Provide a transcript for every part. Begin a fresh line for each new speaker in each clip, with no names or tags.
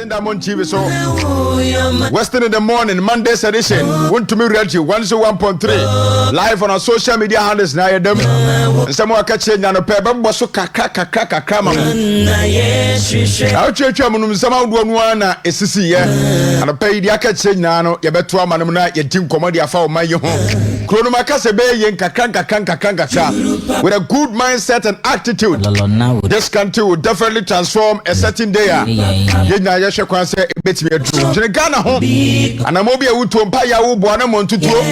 Western Diamond TV. So Western in the morning, Monday's edition. Want to me radio 101.3 live on our social media handles. Now you them. And some more catching and a pair of bosso kakaka mama. I'll check you on some out one is see and a pay the catching nano. You bet to a manamuna, your team comedy for my home. Chronomacas a bay and kakanga with a good mindset and attitude. This country will definitely transform a certain day. Yena yeshe kwanse betimi adru. Jene Ghana ho. Anamobi e wuto mpa ya wo bo anamon tutuo.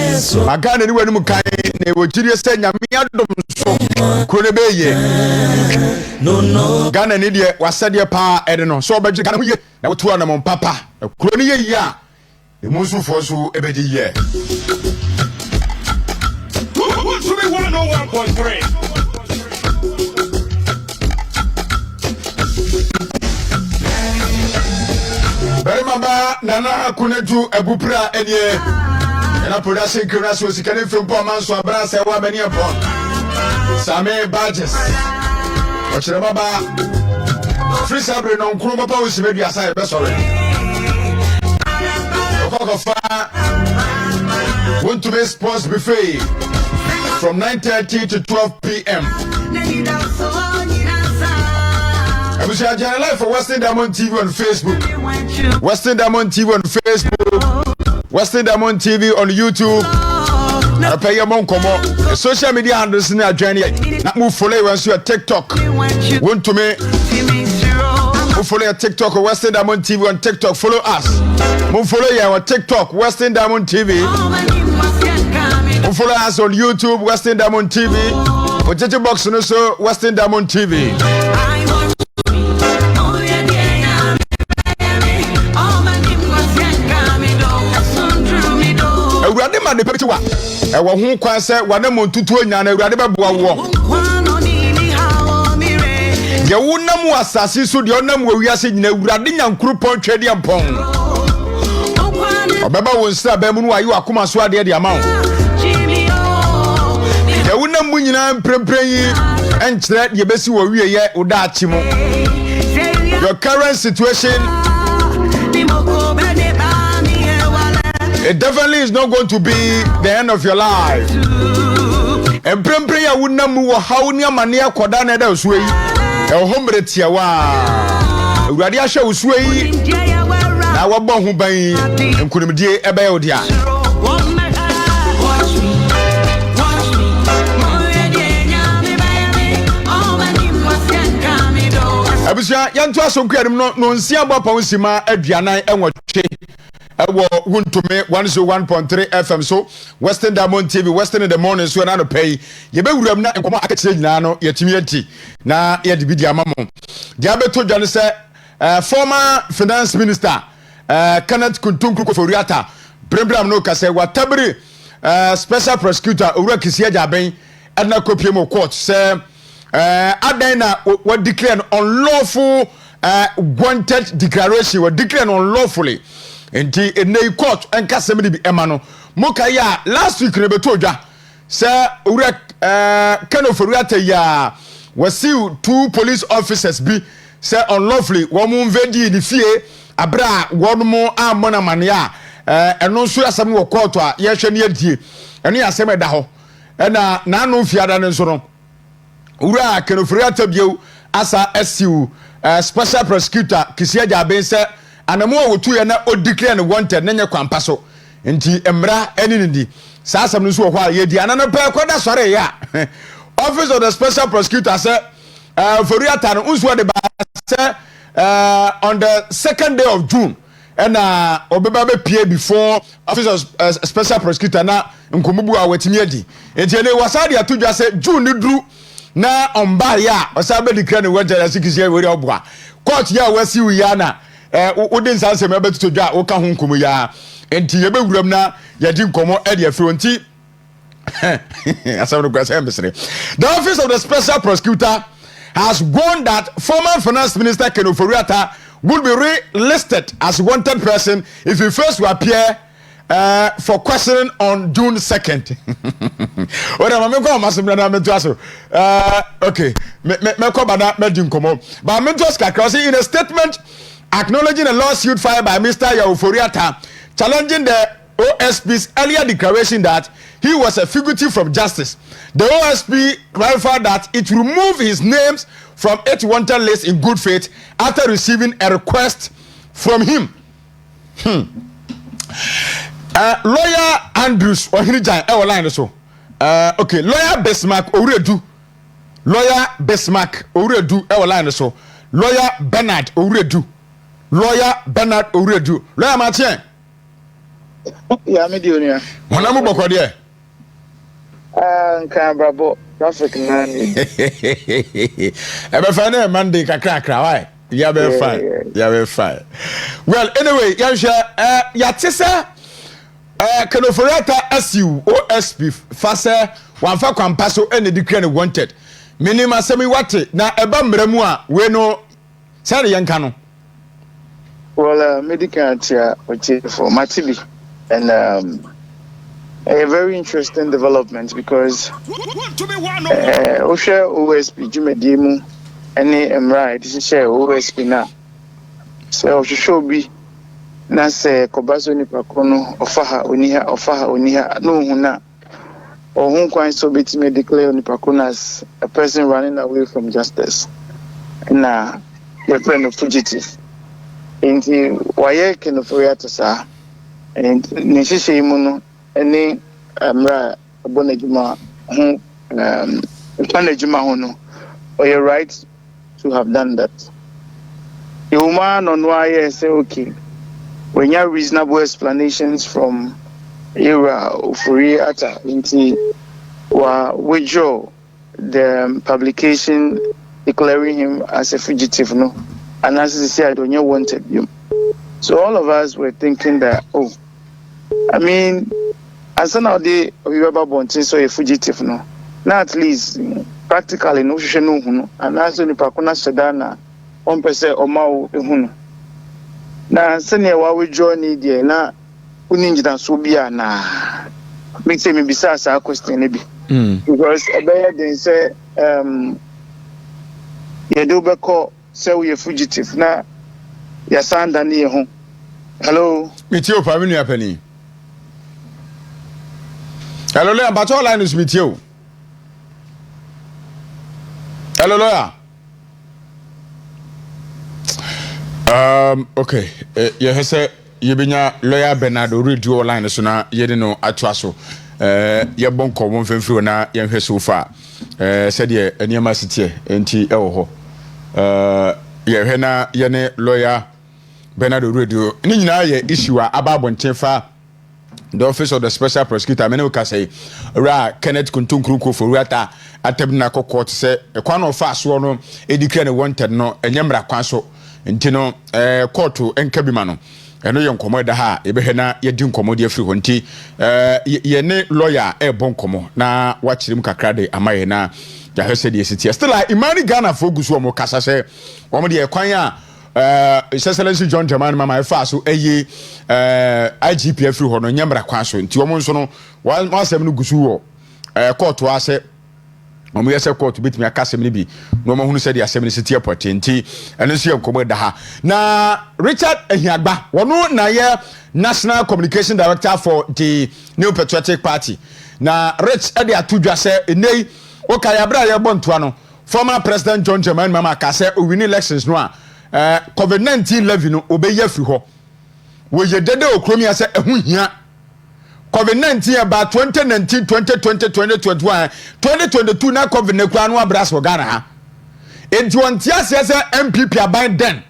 Agana ni wani mu kan ne wojiri se nyame adom so. Kuro beye. No. Ghana ni de wasade pa ede no. So obaji Ghana ho ye. Na wuto anamon papa. Kuro ni ye yi a. E musu fo so ebedi ye.
101.3.
Berimaba nana Konadu ebu Prah enye na production kira so sikane film po man so abra se wa bani epon Same badges ochire baba free sabre no nkuru papa wo sibe dua sai be sorry okoko fa want to be sports buffet from 9:30 to 12 p.m. We shall live for Western Diamond TV on Facebook, Western Diamond TV on Facebook, Western Diamond TV on YouTube. I pay your mom come on. Social media handles in our journey. Not move follow once you are TikTok. Want to me? Move follow your TikTok or Western Diamond TV on TikTok. Follow us. Move follow your TikTok, Western Diamond TV. Move follow us on YouTube, Western Diamond TV. Or Judge Box also Western Diamond TV. Urade ma de petiwa e wo hu kwan se wane montutu anya na urade beboa wo ye wonam asase so de onam wawiase nyina urade nyankuru pon twede ampon obeba won sra ba mu no ayi akoma so ade de ama wo ye wonam mu nyina mprempren yi enkire de besi wo wie ye uda achi mu your current situation. It definitely is not going to be the end of your life. And pray ya wuna mu wo hawo ni amane akoda na da osuwe yi. E hombre tiawa. Urade ahwe osuwe yi. Na wo bo ho ban nkunimdie ebe ye odia. Abusia yanto asonku adum no nsia bo pa nsima aduanan enwotwe. Want to me 101.3 FM so Western Diamond TV Western in the morning so na no pay ye be wuram na enkomo akachire nyina no ye timi ati na ye de bidi amamo dia beto dwane se former finance minister Konadu kuntunku foriata brembram no kase watabri special prosecutor owura kisia jaben adna kopie mo court say adan na what declare unlawful wanted declaration were declared unlawfully. Enti enei court enka semedi bi emano moka ya last week ne beto dwa se owura kanoforiata ya wasiu 2 police officers bi se unlawfully wo mu invade di fie abra won mu amona mane a eno so asem wo court a ye hwe ne adie eno ya asem da ho na no fiada ne nso no owura kanoforiata biu asa asiu special prosecutor kisia jaben se anamo wotu ye na o declare ne wanted na nya kwampa so enti emra eni ndi sa asam no so ho a ye di anano pa kwada sore ya office of the special prosecutor say foriata no unso de ba say on the 2nd day of June and obeba be pie before office of special prosecutor na nkomubu a watimi adi enti ene wasade atodwa say June ni dru na omba ya osabe declare ne wanted asikisi ya wori obwa court ya wasi wi ya na wodin sanse me betuto dwa wo ka ho nkomo ya enti ye be wuram na ye di nkomo e de afiro nti asam no kwase mbesere. The office of the special prosecutor has warned that former finance minister Konadu will be relisted as wanted person if he fails to appear for questioning on June 2nd. Ora me ko masem na me to aso. Okay, me ko bada me di nkomo. But me to ask in a statement acknowledging a lawsuit filed by Mr. Yauforiata challenging the OSP's earlier declaration that he was a fugitive from justice. The OSP clarified that it removed his names from its wanted list in good faith after receiving a request from him. Lawyer Andrews Ohinijan line so. Okay, lawyer Bismarck Oredu. Lawyer Bismarck Oredu line so. Lawyer Bernard Oredu. Lawyer Bernard Oredu. Lawyer Martin.
Yeah, me junior.
Monamu boko de.
Nka brabo traffic man.
Ebe fine Monday kakra why? Yeah, be fine. Yeah, be fine. Well, anyway, ya tisa Kanoforiata SU OSP fase wanfa kwampaso ene declare ne wanted. Minima semi wate na eba mremu a we no sare yanka no.
Well, medical tia for Matibi. And a very interesting development because Osha OSP Jumedimu any Emra this is share OSP now. So show be na say Kobaso ni pakono ofaha oniha no huna or whom quite so bit me declare ni pakono as a person running away from justice. Na your friend of fugitive. Inti waye Kanoforiata sa and Nishishi Muno, any Amra Bonajuma, Panajuma Hono, or your right to have done that. You man on why say, okay, when you have reasonable explanations from era of Ata into withdraw the publication declaring him as a fugitive, no, and as I said, when you wanted you. So all of us were thinking that, oh, I mean, as an idea, we were about so a fugitive, no. Now at least practically no shenu, and as only Pakuna Sedana, 1% or more. Now, senior, what we join the na Uninja Subia na make me besides our question, maybe because a bear they say, you do call say we a fugitive now. Your son near home. Hello.
Meet you, Pamini Penny. Hello, lawyer, but all line is with you. Hello, lawyer. Okay. You have said you been a lawyer Bernardo read your line so now you didn't know atwaso. Your bonko won't feel na young so far. Said ye and your master and tea oh. Hena yene lawyer Bernardo Radio. Nina ye issue ababon chefa the office of the special prosecutor many ka say ra Kenneth Kuntunkruko for Rata atebna court say e kwan of fast no e declare wanted no enyemra kwan so ntino court enkabima no eno ye nkomo da ha e be hena ye di nkomo de afri honti ye ne lawyer e bon komo na wachirim kakra de amaye na ya hese de city still like imani Ghana for gusu omo kasa se omo de kwan a His Excellency John German mama efa so eye IGP afri ho no nyemra kwan so nti omo nso no wasem no gusu wo court wa se omo yese court bitimi akasem ni bi no omo hunu se de asem ni city airport nti eno so yenkomo da ha na Richard Ehiagba wono na ye National Communication Director for the New Patriotic Party na Rich e de atudwa se enei okaya bra ye bontoa no former President John German mama ka se o win elections no a COVID-19 levy no obeye firi ho wo ye dede okromi ase ehu hia COVID-19 about 2019 2020 2021 2022 na COVID ne kwa no abras wo Ghana ha enti wonti ase MPP aban den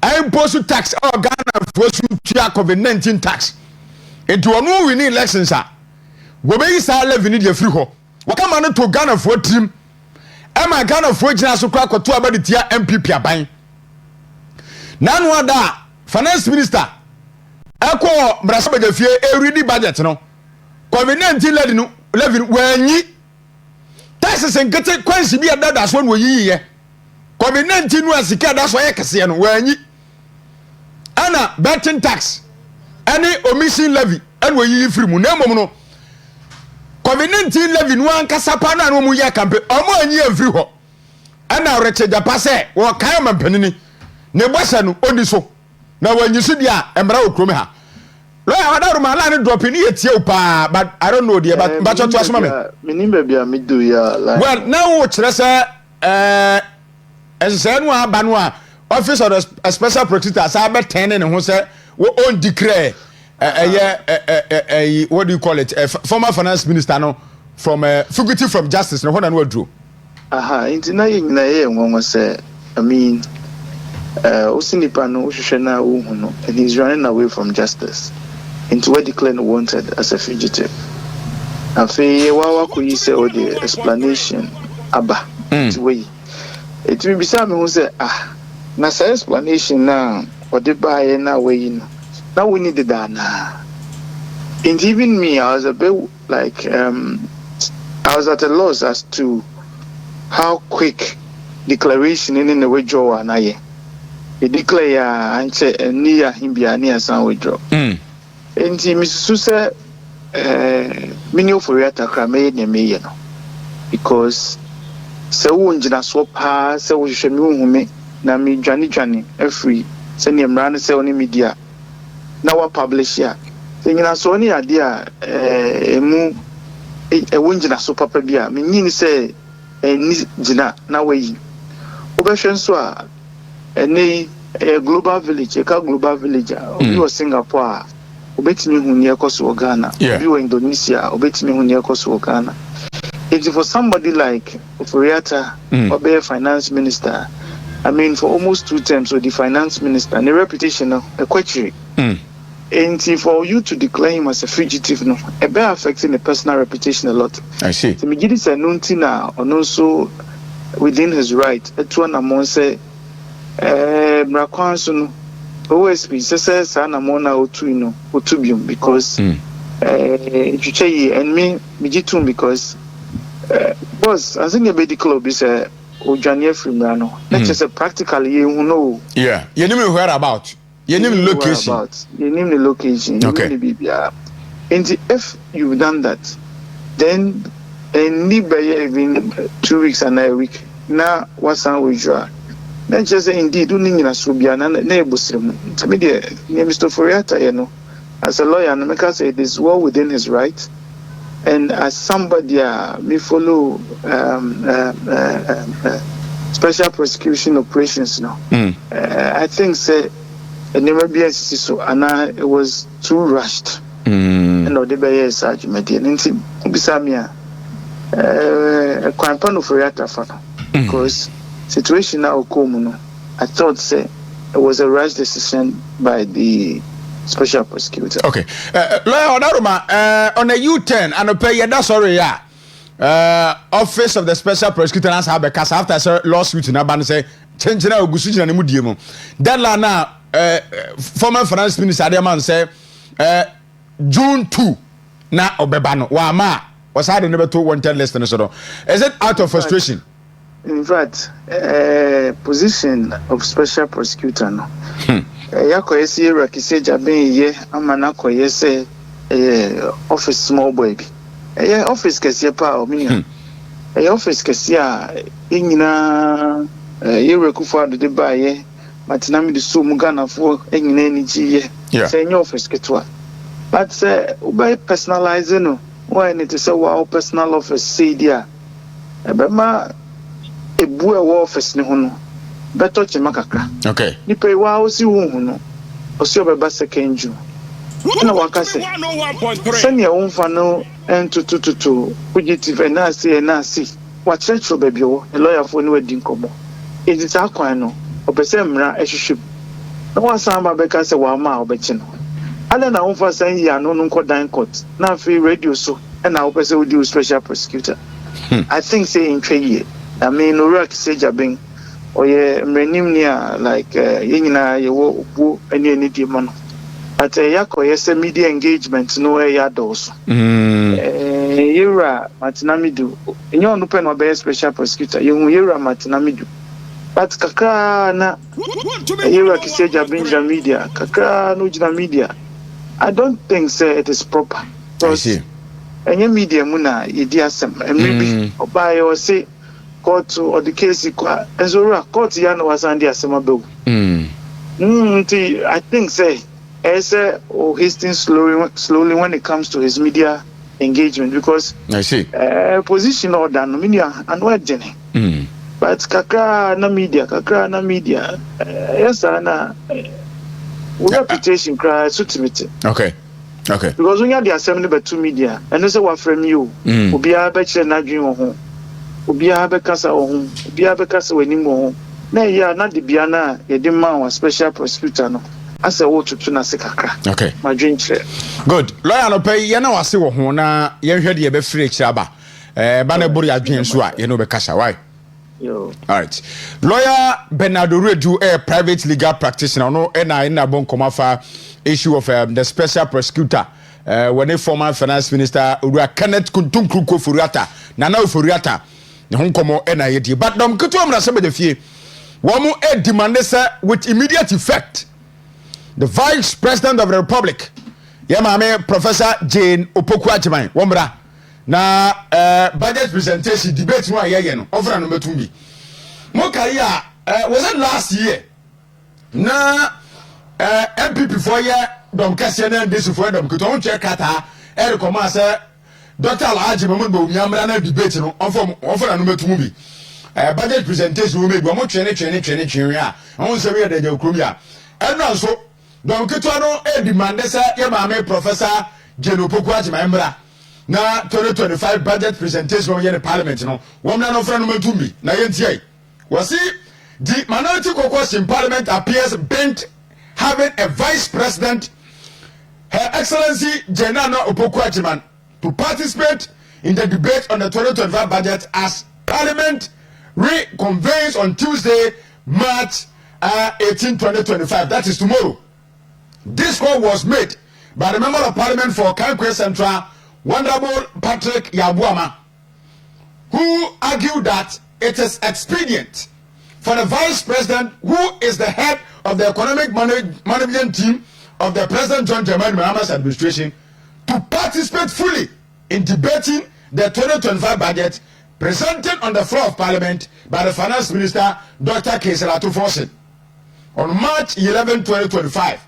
I impose tax or Ghana for COVID-19 tax enti wonu win elections a wo be isa levy ni de firi ho wo kama no to Ghana for team ema Ghana for gina so kwa kwato abadi tia MPP aban nanu ada finance minister eko mrasa bagafie ready budget no COVID-19 levy wanyi taxes nkete kwansi bi adada so no yiye COVID-19 no asika da so ye kese no wanyi ana betting tax any omission levy and we yi free mu na mom no COVID-19 levy no ankasa pa na no mu ye campaign omo anyi afri ho ana reche japa se wo kan mampanini ne bosa no odi so na wanyisu dia emra okrom ha lawyer Odaruma la ne drop ni etie pa but I don't know there but to asoma me
nimbe bia me do ya like
well now wo kire say ensese no aba no a office of a special prosecutor say be 10 ne ho say wo on declare what do you call it former finance minister no from fugitive from justice no na adru
inti na ye nyina ye ngongo say I mean usinipa no uhwehwe na wo hu no and he's running away from justice into what declared wanted as a fugitive. Afi wawa kuyi say all the explanation aba to way. It will be some who say na say explanation na or the buy na way now we need that na. And even me, I was a bit like I was at a loss as to how quick declaration in the withdrawal na ye. The declare anche niya himbia niya san withdraw. Enti misusu se mini oforiata kra me ne no because se wo ngina so pa se wo hwehwe me hume na me dwane every se ne mra ne se oni media na wa publish ya se ngina so ni ade a emu wo ngina so papa bia me nyini se ni gina na wayi obehwe nso a ene global village global village obi wo Singapore obetimi hu ne ekoso Ghana obi wo Indonesia obetimi hu ne ekoso Ghana. It's for somebody like Oforiata or be finance minister. I mean for almost 2 terms with the finance minister and the reputation a query. And for you to declare him as a fugitive no a be affecting the personal reputation a lot.
I see.
So me give this nuntina and also within his right etu na mo say mrakwanso no OSP says na mo na otu no otubium because chuche and me gitum because boss as in your medical club is a ojanye frimrano let's just practically you know
yeah you know where about you know the location
okay and if you've done that then need even 2 weeks and a week now what's on withdraw then just say indeed doing in a subiana neighbors to me dear Mr. Oforiata you know as a lawyer and make us say it is well within his right. And as somebody me follow special prosecution operations now. I think say never be so and it was too rushed. And the be such argument. And bisamia kwampa no Oforiata fa because situation now come no. I thought say it was a rash decision by the special prosecutor.
Okay. Lawyer Odaruma, on a U10 and pay that sorry office of the special prosecutor has have because after a lawsuit in Aban say change na ogusu na mudiemo. That la na former finance minister Adiaman say June 2 na obebano wa ma was had never to wanted list and so. Is it out of frustration?
In fact, position of special prosecutor no. Yakoyesi Rakiseja ben ye amana koyese office small boy bi office kese pa o minia office kese a enyina ye rekufa de ba ye matinami de so mu Ghana fo enyina enichi ye say any office ketwa but say ubay personalize no why need to say wow personal office say dia ebema ebu e office ne ho no beto chima kakra
okay
ni pay wa osi hu no osi obeba second June na waka se sani e wonfa no entutututu fugitive na see wa church obebi wo a lawyer for no wadi nkomo edi ta kwan no obese mra ehwehwem na wasan ba beka se wa ma obechi no ada na wonfa san ya no nko dan court na fi radio so na obese odi special prosecutor I think say in twe I mean Orak Sejabing oye mrenim ni like yenyina yewo obu eni di mo no but yakoye se media engagement no ya dos yera matinamidu enyo no pe no be special prosecutor yehu yera matinamidu but kaka na yera kiseja binja media kaka no jina media I don't think say it is proper because enye media mu na yedi asem maybe obaye o say court or the case kwa ezora court ya no wasandi asema bewu I think say Hastings slowly when it comes to his media engagement, because
I see
position or than media and what Jenny. But kakra na media yes na reputation cry sutimity.
Okay.
Because when you are the assembly by two media and they say what from you obi a be chere na dwen wo ho obi a be kasa wo ho obi a be kasa wani wo ho na ya na de bia na ye de man wa special prosecutor no asa wo tutu na se kakra.
Okay,
ma dwen chere.
Good. Lawyer no pay ye na wase wo ho na ye hwede ye be free kira ba ba na bori adwen so a ye no be kasa why.
Yo.
All right. Lawyer Bernardo Redu, a private legal practitioner, no, and I na bon komafa issue of the special prosecutor. When a former finance minister, Kenneth Kuntunkuko Furiata, Nana Furiata, the Hong Kong NIAT. But Dom Kutum Rasame de Fie, Wamu Ed demanded with immediate effect. The Vice President of the Republic, Yamame Professor Jane Opoku-Agyemang, Womra. Na budget presentation debate no aye no offer no metumbi mo career was it last year na MPP for year dom kase na this for dom kuto on check kata e recommend say Dr. Alhaji Mahmoud Bawumia na debate no offer no metumbi budget presentation wo me go mo twene a on se we dey okromi a e no so dom kuto no e demand say ye ma me Professor Jane Opoku-Agyemang na 2025 budget presentation in the parliament no woman no friend matumbi na yentie we see the minority caucus in parliament appears bent having a vice president, Her Excellency Jenana Opoku-Agyemang, to participate in the debate on the 2025 budget as parliament reconvenes on Tuesday, March 18, 2025. That is tomorrow. This call was made by the member of parliament for Kankwe Central, Wonderful Patrick Yabuama, who argued that it is expedient for the vice president, who is the head of the economic management team of the President John Dramani Mahama's administration, to participate fully in debating the 2025 budget presented on the floor of parliament by the finance minister, Dr. Keselatu Forsen, on March 11, 2025.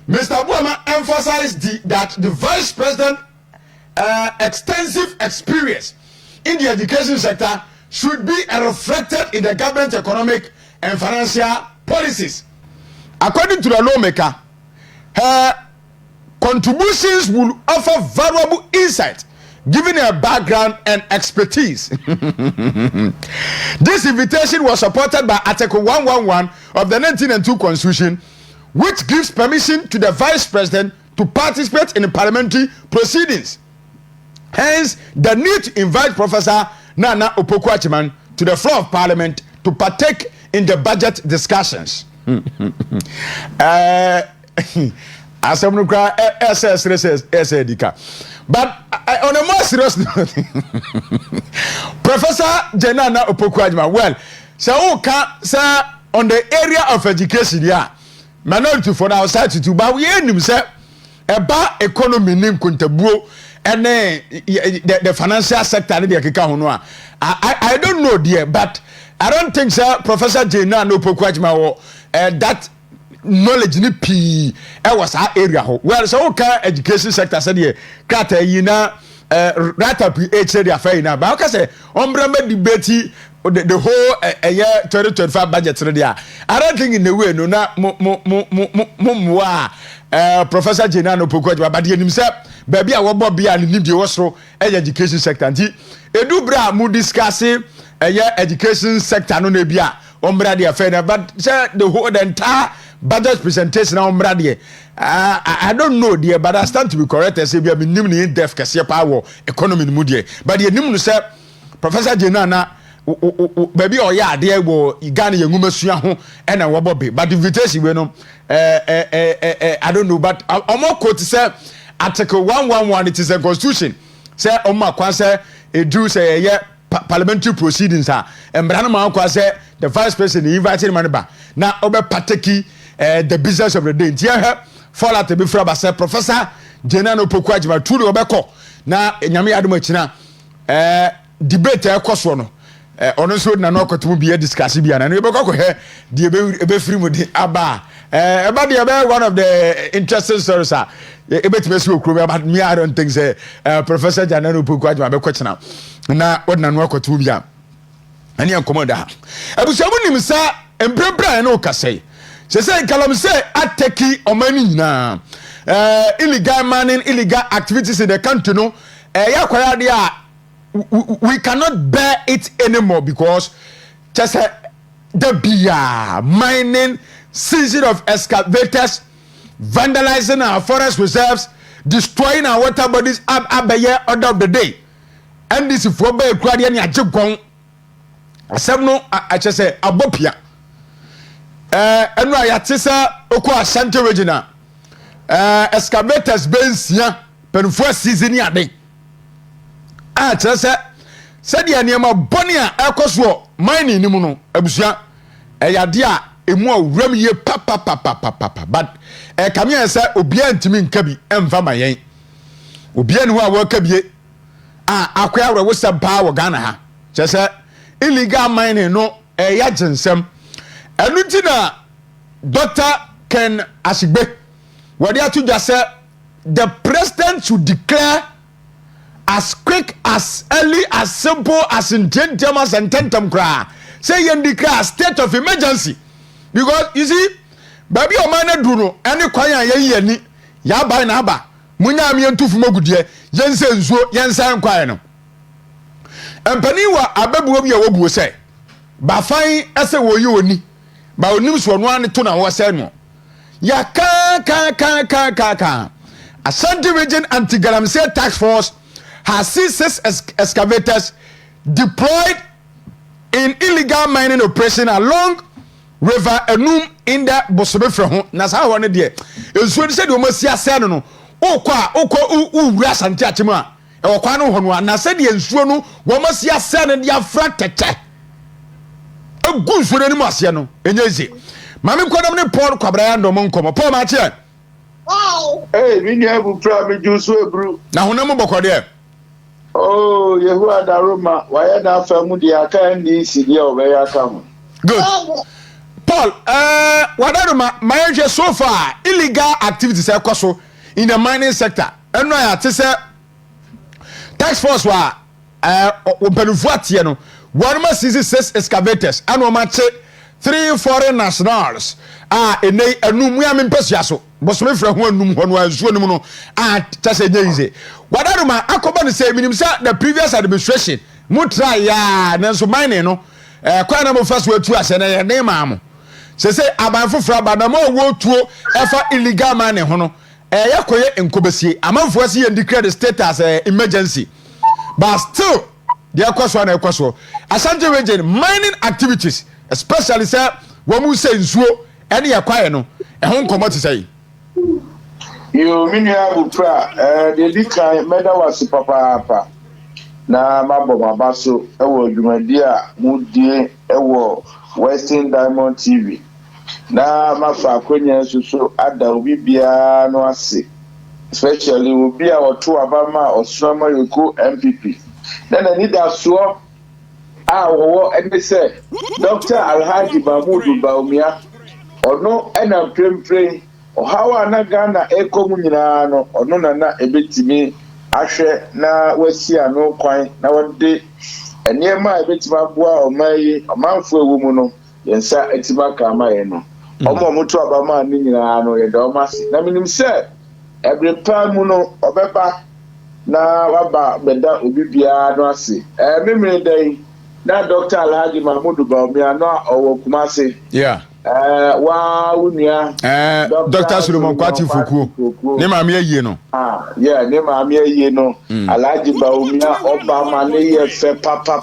Mr. Buama emphasized that the vice president extensive experience in the education sector should be reflected in the government economic and financial policies. According to the lawmaker, her contributions will offer valuable insight given her background and expertise. This invitation was supported by Article 111 of the 1902 Constitution, which gives permission to the vice president to participate in the parliamentary proceedings. Hence, the need to invite Professor Nana Opoku-Agyemang to the floor of parliament to partake in the budget discussions. But on a more serious note, Professor Jenana Opoku-Agyemang, well, so on the area of education, yeah, minority for outside to but we him say about economy nim kuntabuo and the financial sector I don't know dear, but I don't think so Professor Jenana Opoku-Agyemang that knowledge ni p was our area well so education sector said here kata yina right up the affair na but I say umbrella debate the whole year 2025 budget there. I don't think in the way no na Professor Jenana Opoku-Agyemang but himself baby a wo bia ni die wosro education sector nti edu bra mu discuss education sector no na bia umbrella the affair na but say the whole the entire budget presentation on Brady. I don't know dear, but I stand to be correct. I say we have been naming deaf power economy in Moody. But the name say Professor Jenana baby or yeah, there were Ghana Yumusuaho and a Wabobi. But the invitation we know I don't know, but I'm more quote say Article 111, it is a constitution. Say Oma Kwase a do say yeah parliamentary proceedings and Branama Kwase the vice president invited money back. Now Obe Pateki the business of the day. Here, fall out to be from Professor Jenana Opoku-Agyemang truly obeko. Na nyame adom china debate e koso no ono so na no kotum bi discuss bi ana no be kokko he de be free mu de aba eba de be one of the interesting stories ebetime so okuro about me I don't think say Professor Janano Poku adwa be kwechena na odna no kotum bi a ani enkomoda abusamu nim sa embrembra na okasai say kalam say ateki omani nyina illegal mining, illegal activities in the country no yakwaya de a we cannot bear it anymore because just the beer mining, season of excavators, vandalizing our forest reserves, destroying our water bodies up a year order of the day. And this is for by Ukrainian Yajikon. Assemno, I just say Abopia. And I tisa Oko Ashanti Regina. Excavators base ya, pen first season ya day. Just said ya niema bonia ekoswo mining ni mu no abusua eyade a emu awram ye papa but kamia say obia ntimi nka bi emfa mayen obia ne ho a waka bie akoya wre wo sempa wo Ghana ha say illegal mining no ya jensem enu ti na Dr. Ken Asigbe wodi atu just say the president should declare as quick, as early, as simple as in 10 terms and 10 terms cry. Say you declare state of emergency. Because you see, baby o man do no any kwanya ye ni ya ba na ba. Munya mi entufu mogudie, yense nsuo, yensa nkwaye no. Empani wa abebu obi a wobuo say. Ba fan ese wo yi oni. Ba onim so no an to na wo say no. Ya ka. Ashanti Region Anti-Galamsey Task Force has seen 6 excavators deployed in illegal mining operation along River Enum in the Bosobe Freho. Na sa one there. Ensuo said you must see ase no. Okwa wura Ashanti achemu a. E okwa no hono na said the ensuo no wo must see ase no dia fra tete. Egu nsuo no ase no. Enyeze. Mami kodam ne Paul Kwabraya ndo mo nkomo. Paul ma che.
Hey, me ni abu Prah me juice ebru.
Na honam bokode.
Oh, Yehuwa Daruma, why na famu di aka NDC dia obeya kamu.
Good. Paul, Wadaruma, my so far illegal activities ekoso in the mining sector. Eno ya te say tax force wa openufu atie no. One must seize 6 excavators and one match 3 foreign nationals. Enei enum ya mempesua so. Bosome fra ho anum ho no ansuo nim no tase nyize. Wadaruma akoba ne say minim say the previous administration mu try ya nanso mining no kwa na mo first way tu ase na ye ne maamo. Se aban fofra badamo wo tuo efa illegal mining ho no yakoye enkobesie amanfo ase ye declare the state as emergency. But still the ekwaso na ekwaso Ashanti Region mining activities especially say wo mu say nsuo ene yakwaye no ho nkomo te say
You mean you have Prah? The Lika meda was papa na mabo mabaso ewo dwumadia mudie ewo Western Diamond TV na mafa akonya susu ada obi bia no ase especially obi a oto abama osrama yoko MPP na need aso wo say Dr. Alhaji Mahmoud Baumia ono ena premprem ohawa na Ghana ekomu nyina no ono na ebetimi ahwe na wasi ano kwan na wode enema ebetimi aboa omayi amanfo ewu mu no yensa etima ka amaye no omo mutu abama ni nyina no ye do masi na minim se every time no obeba na waba beda obi bia no ase memre dai na Dr. Alhaji Mahmoud Baumia no owo Kumasi wa unia
Dr. Solomon Kwati Fuku ne ma me yie no
ne ma me yie no Alhaji Baumia Obama ne ye fe papa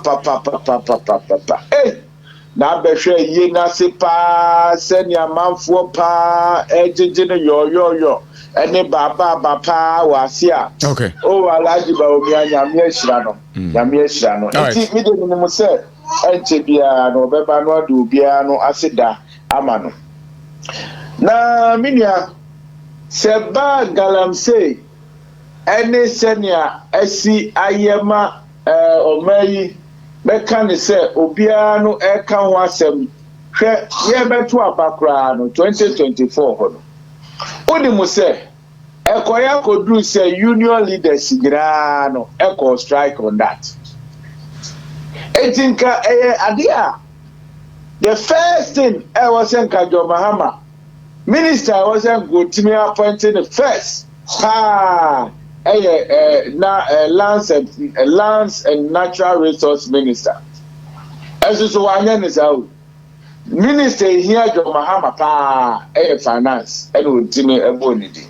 na behwe yie na se pa senia manfo pa ejeje ne yo ene baba pa wasia
okay
Alhaji Baumia nyame ahira no enti mi de ni mo se enche bia no beba no adu bia no aseda amano na minia seba Galamsey ene senia esi ayema omayi
bɛka ne sɛ obiara no ɛka ho asɛm hwɛ yɛbɛto abakora no 2024 hɔ no wodi mu sɛ ɛkɔyɛ akɔduru sɛ union leaders nyinaa no ɛkɔ strike on that eti nka ɛyɛ ade a the first thing was sɛ nka John Mahama minister was sɛ nkotimi appointing the first lands and natural resource minister ɛso so wanyɛ ne saa o minister here John Mahama finance ɛna otimi ɛbɔ ne di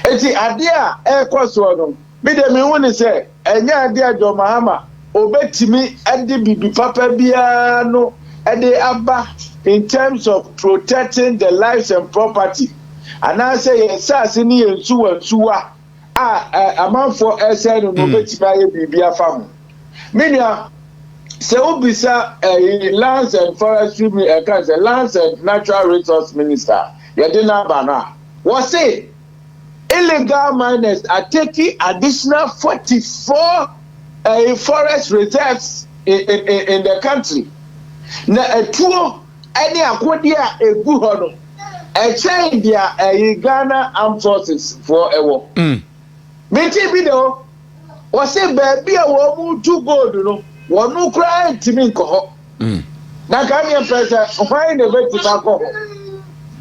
eti ade a ɛkɔ so no me de me hu ne sɛ ɛnya ade a John Mahama obetimi ɛde bibi papa biara no ɛde aba in terms of protecting the lives and property and I say yes ni ensuwa amanfo ɛsɛ no obetimi ayɛ bibi afa ho media sɛ obisa lands and forestry lands and natural resource minister yɛde na ba na what say illegal miners are taking additional 44 forest reserves in the country. Na etuo any akodi a egu ho no ɛkyɛn dia Ghana Armed Forces for ɛwɔ. Meti bi do wɔ se baabi a wɔ mu tu gold no wɔ no kra ntimi nkɔ hɔ. Na ka me pɛsɛ hwan na beti ma kɔ hɔ.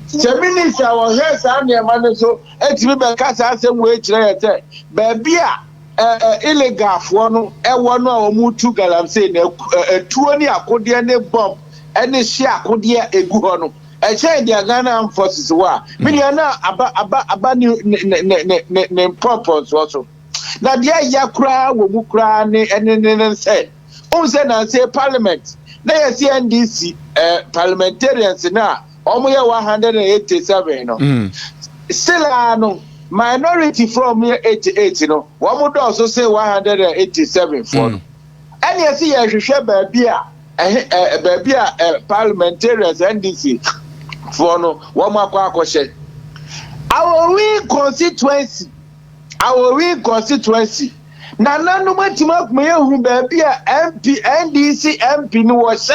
Sɛ minister wɔ hwɛ saa nneɛma no so etimi bɛka saa asɛm wɔ ekyirɛ yɛ sɛ baabi a illegal for no ɛwɔ no a ɔmu tu galamsey na etuo ni akode ne bomb ɛne hye akode egu hɔ no ɛkyɛn dia Ghana Armed Forces wa media na aba ne purpose also na dia ya kura wɔ mu kura ne sɛ on sɛ na say parliament na yɛ see NDC parliamentarians na ɔmo yɛ 187 no still no minority from 88 no one would also say 187 for no and yes here hwehwɛ baabi a parliamentarians NDC for no one akɔ our win constituency na nanu matima me hu baabi a MP NDC MP no wo se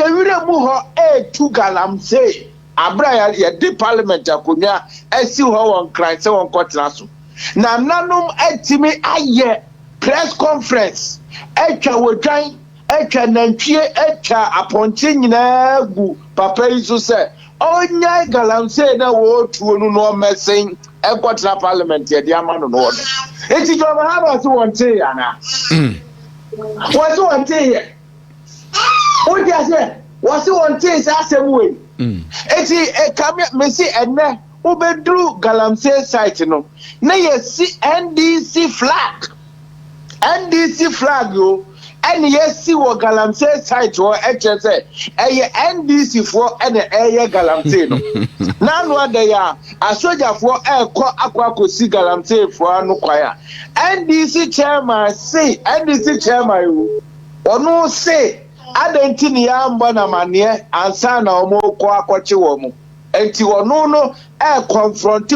wire mu hɔ 2 galamsey abra ya di parliament akonya esi ho won kran se won kotena so na nanom atimi aye press conference etwa wodwan etwa nantwie etwa aponche nyina gu papa iso se onya galamsey na wo tuo no no mesen ekotena parliament ye di ama no no eti John Mahama so won te ya na wo so won te ye o dia se wo so won te sa asem we eti kamya mesi enne ubedru galamsey site no na yesi NDC flag yo ene yesi wo galamsey site wo echese eye NDC for ene eye galamsey no na no ade ya asoja for akwakosi galamsey for anu kwaya NDC chairman yo onu say adenti ni ya mba na manie ansa na omo kɔ akɔkye wo mu enti wono no confront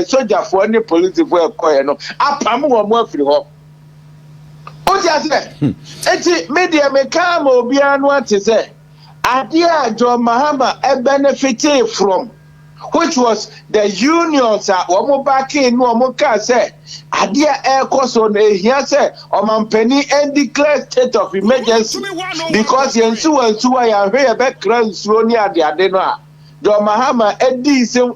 soldier for any police for ekɔye no apam wo mu afiri hɔ o ti ase enti media me ka ma obi anu ate sɛ ade a John Mahama benefited from which was the unions omo backing no omo ka sɛ ade a ɛkɔ na ehia sɛ omampani and declare state of emergency because yensuwa ya hwe be kra nsuo ni ade no a John Mahama edi so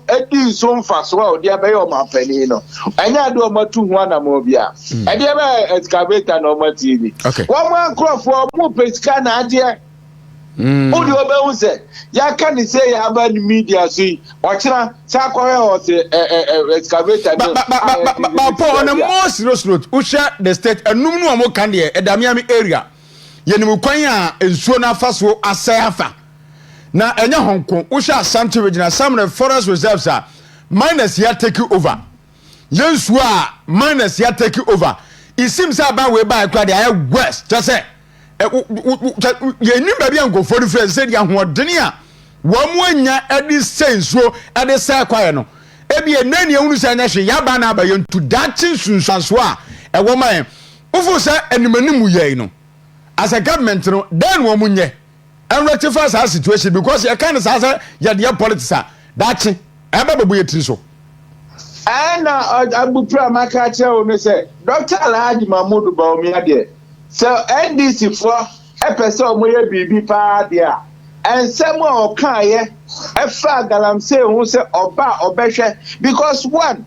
mfaso a odi abe omampani no anya ade omatu hu ana ma obi a ade be excavator na omati ni wo mo ankrofo mo pesika na ade odi obe unse ya ka ni say ya ba ni media so ochira sa akore o se excavator no
but on a more serious note usha the state enum no mo kan de edamiami area yenim kwan a ensuo na afaso asayafa na enya honko usha asante regional some of the forest reserves are miners here take over yensuo a miners here take over it seems about we by crowd dey west just say yenim baby anko for the friends say dia hoodene a wo mo anya edi sensuo edi say kwaye no ebi enani ehunu say anya hwe yaba na ba yentu dachi sunsanso a ewo man ufu say enimanimu yei no as a government no then wo munye and rectify that situation because you can't say ya the politics that ebe babu yetri so
and abu Prah maka che o me say Dr. Alhaji Mahmoud Bawumia de so NDC for epese omoye bibi pa dia and some o kan ye efa galamsey hu say oba obehwe because one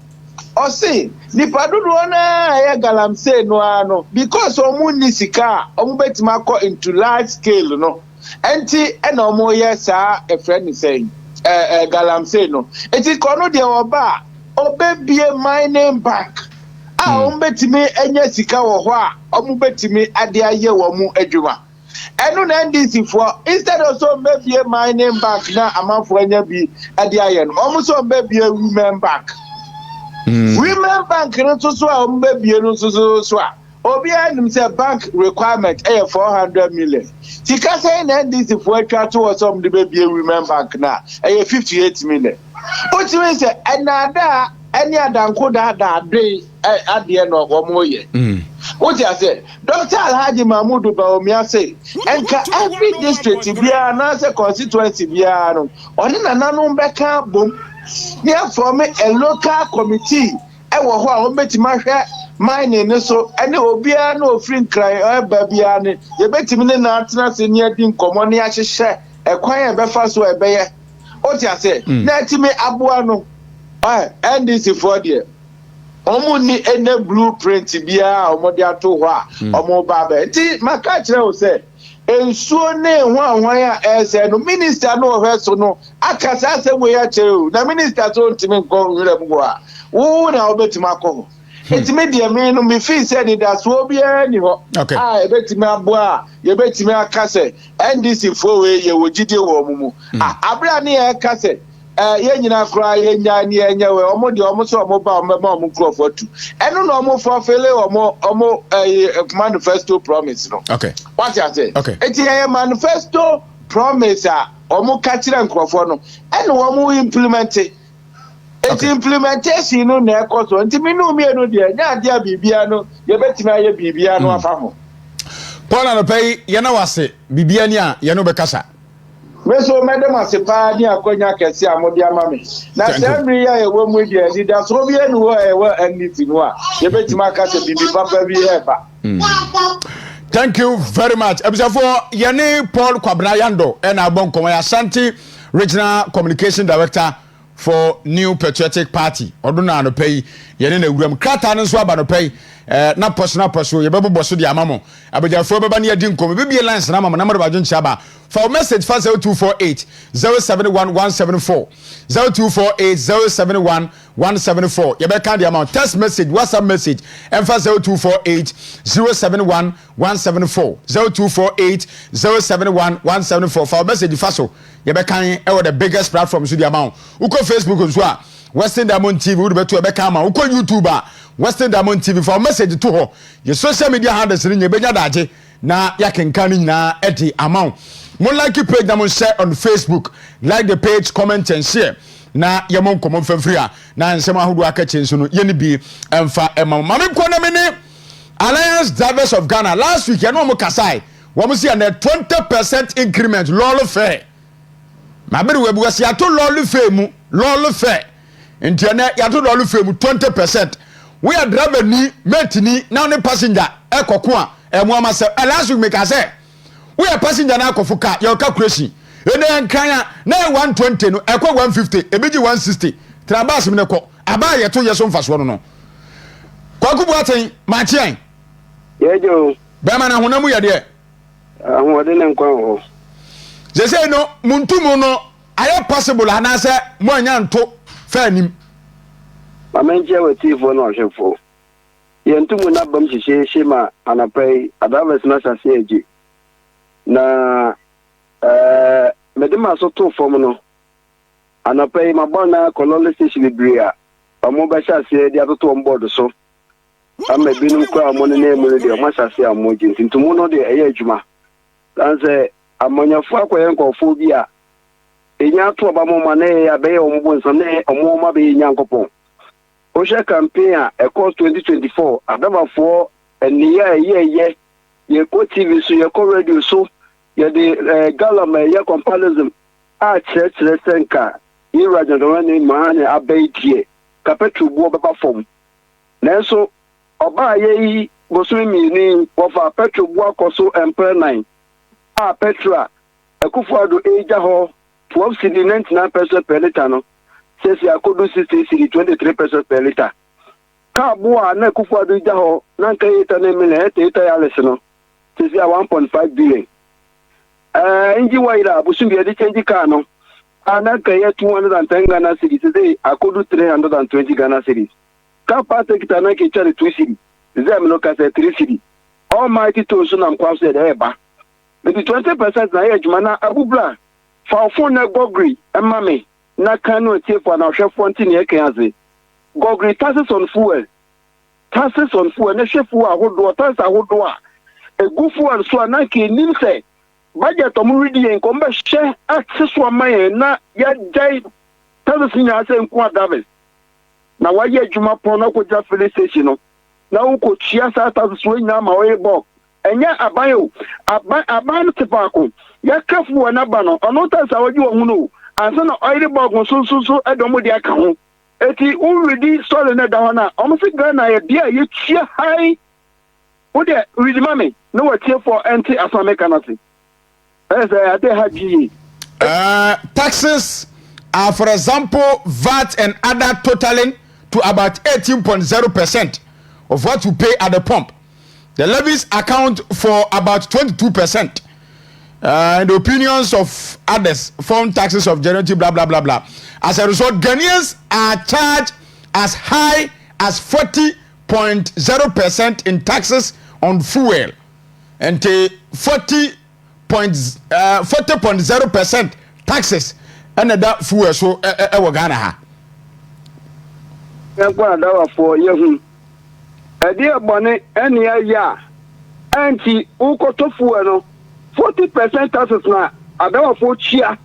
or say nipa dodo na ye galamsey no ano because omu ni sika omu betima ko into large scale no enti e na omo ye sa e friend saying galamsey no enti kono de oba obebie mining bank omu betimi enye sika wo ho a omu betimi ade aye wo mu adwuma enu na NDC for instead of so maybe a mining bank na amanfo anya bi ade aye no omu so maybe a women bank women bank no so a omu maybe no so a obi anim say bank requirement 400 million sika say na NDC for atwa to some the maybe a women bank na 58 million which means say another any adanko da dey ade no omo ye what you say Dr. Alhaji Mahmoud Bawumia say enka every district bia na say constituency bia no oni nananu beka bom here from a local committee e wo ho a o betima hwe mining ne so ene obia na ofri nkran eba bia ne ye betimi ne na atena se ne adi nkomo ne ahyehye ekwan e befa so ebeye what you say na timi aboa no NDC for there omo ni ene blueprint bia omo de ato ho a omo ba ba ti maka kire o se ensuo ne hwan a ese no minister no hwe so no akasa asem ya kire na minister so ntimi nko nwere mu a wo na obetima akọ etimi de me no me feel say ni da so bia ni ho ebetimi abo a ye betimi akase NDC for we ye wogide wo mumu abra ne ye kase ye nyina kra ye nya ni enye we omo de omo so omo ba omo crop tu eno no omo for fele omo manifesto promise no
okay
what you say
okay
eti ye manifesto promise a omo ka kire nkrofo no eno omo implement it implementation no na ekoso nti minu mi enu de nya dia bibia no ye betimi aye bibia no afa ho
Paul and pay ye na wase bibia ni a ye no be kasa
meso madam asepa ni akonya kese amodi amame na semri ya ewo mu de leader so bi enu wo ewo NDC no a ye betima ka se bibi papa bi eba
thank you very much ebisafo ye ni Paul Kwabena Yando e na bon komo ya Ashanti Regional Communication Director for New Patriotic Party oduna no pay ye ni na wuram krata no so aba no pay na poso ye bebo boso di amamo abejafo beba na yedi nkom bibie lines na amamo na mara bajo nchaba for message for 0248 071174 0248 071174 ye be kan di amount text message WhatsApp message and for 0248 071174 0248 071174 for message faso ye be kan e the biggest platform so di amount uko Facebook so a Western Diamond TV would be to a becama uko YouTuber Western Diamond TV for message to her your social media handles in your benya daje na ya kenkani na eti amount more like you page Diamond share on Facebook like the page comment and share na yamon common free na nsema hudu akache nso no yeni bi emfa ema mame ko na mene Alliance Drivers of Ghana last week ya no mo kasai wo mo see na 20% increment lolo fair mabere webu wasi ato lolo fair mu lolo fair ntiane ya to lolo fair mu 20%. We are driver ni mate ni now the passenger ekoko a emu amase last week make say we are passenger na akofu car your calculation ene nkran na 120 no ekọ 150 ebiji 160 trabas me ko aba ye to yeso mfaso no no kwaku buaten ma chien
yejo
be ma na honamu ye de
ahode ne nkwan ho
je say no muntumu no aye possible anase mo anya nto fa nim
mamenje wetifo no hwefo yentumu na bam hihye ma anapai adavers na sase eji na medema so to form no anapai mabona kolole station bria omo ba sase dia to on board so amma binu kwa mo ne mu de mo sase amoji ntumu no de eye adwuma danse amonyafo akoye nkofo bi a enya to ba mo ma na ya be o mo nsam na o ma be nya nkopon Osha campaign a cost 2024 adabafo eniye ye ye ko TV so ye ko radio so ye de galama ye comparison a chere senka ye radio do ne ma ne abaidie kapetru bo baba fom nanso oba ye bosumi mi ni wofa petru bo akoso empire 9 a petra Akufo-Addo eja ho 12 cedi 99% per liter no sesi akodu 60 cedi 23% per liter ka bo a na Akufo-Addo eja ho na nka yeta na emele eta ya lese no sesi a 1.5 billion inji waira busumbi edi change car no ana ka ye 210 Ghana cedis sesi akodu 320 Ghana cedis ka pate kita na ke chare 2 cedi zem no ka se 3 cedi almighty to so na mkwa se de eba maybe 20% na ye juma na abubla fa phone na gogri emame na kanu etie for na hwe fonti na eke aze gogri taxes on fuel na hwe fuel ahodo taxes ahodo a egu fuel so na ke nim se budget omu redi en ko mbe hwe access so amaye na ya jai taxes nya ase nko adavis na wa ye juma pon na ko ja filling station no na uko chia sa taxes we nya ma we bok enya abayo aban tipako ya kafu na bano ono ta sa waji wo no ansa na oil bog so edomo de aka ho eti uredi sole na da ho na omo se Ghana ya bia ye chia hai wo de read mame no what here for anti asame kanati ade haji
taxes are, for example, VAT and other totaling to about 18.0% of what you pay at the pump. The levies account for about 22%. In the opinions of others, foreign taxes of generative blah blah blah blah. As a result, Ghanaians are charged as high as 40.0% in taxes on fuel and 40.0% taxes and that fuel so Ghana ha.
For you. Dear Bonnet, any ya anti Ukoto fuel 40% taxes na adawa for chia.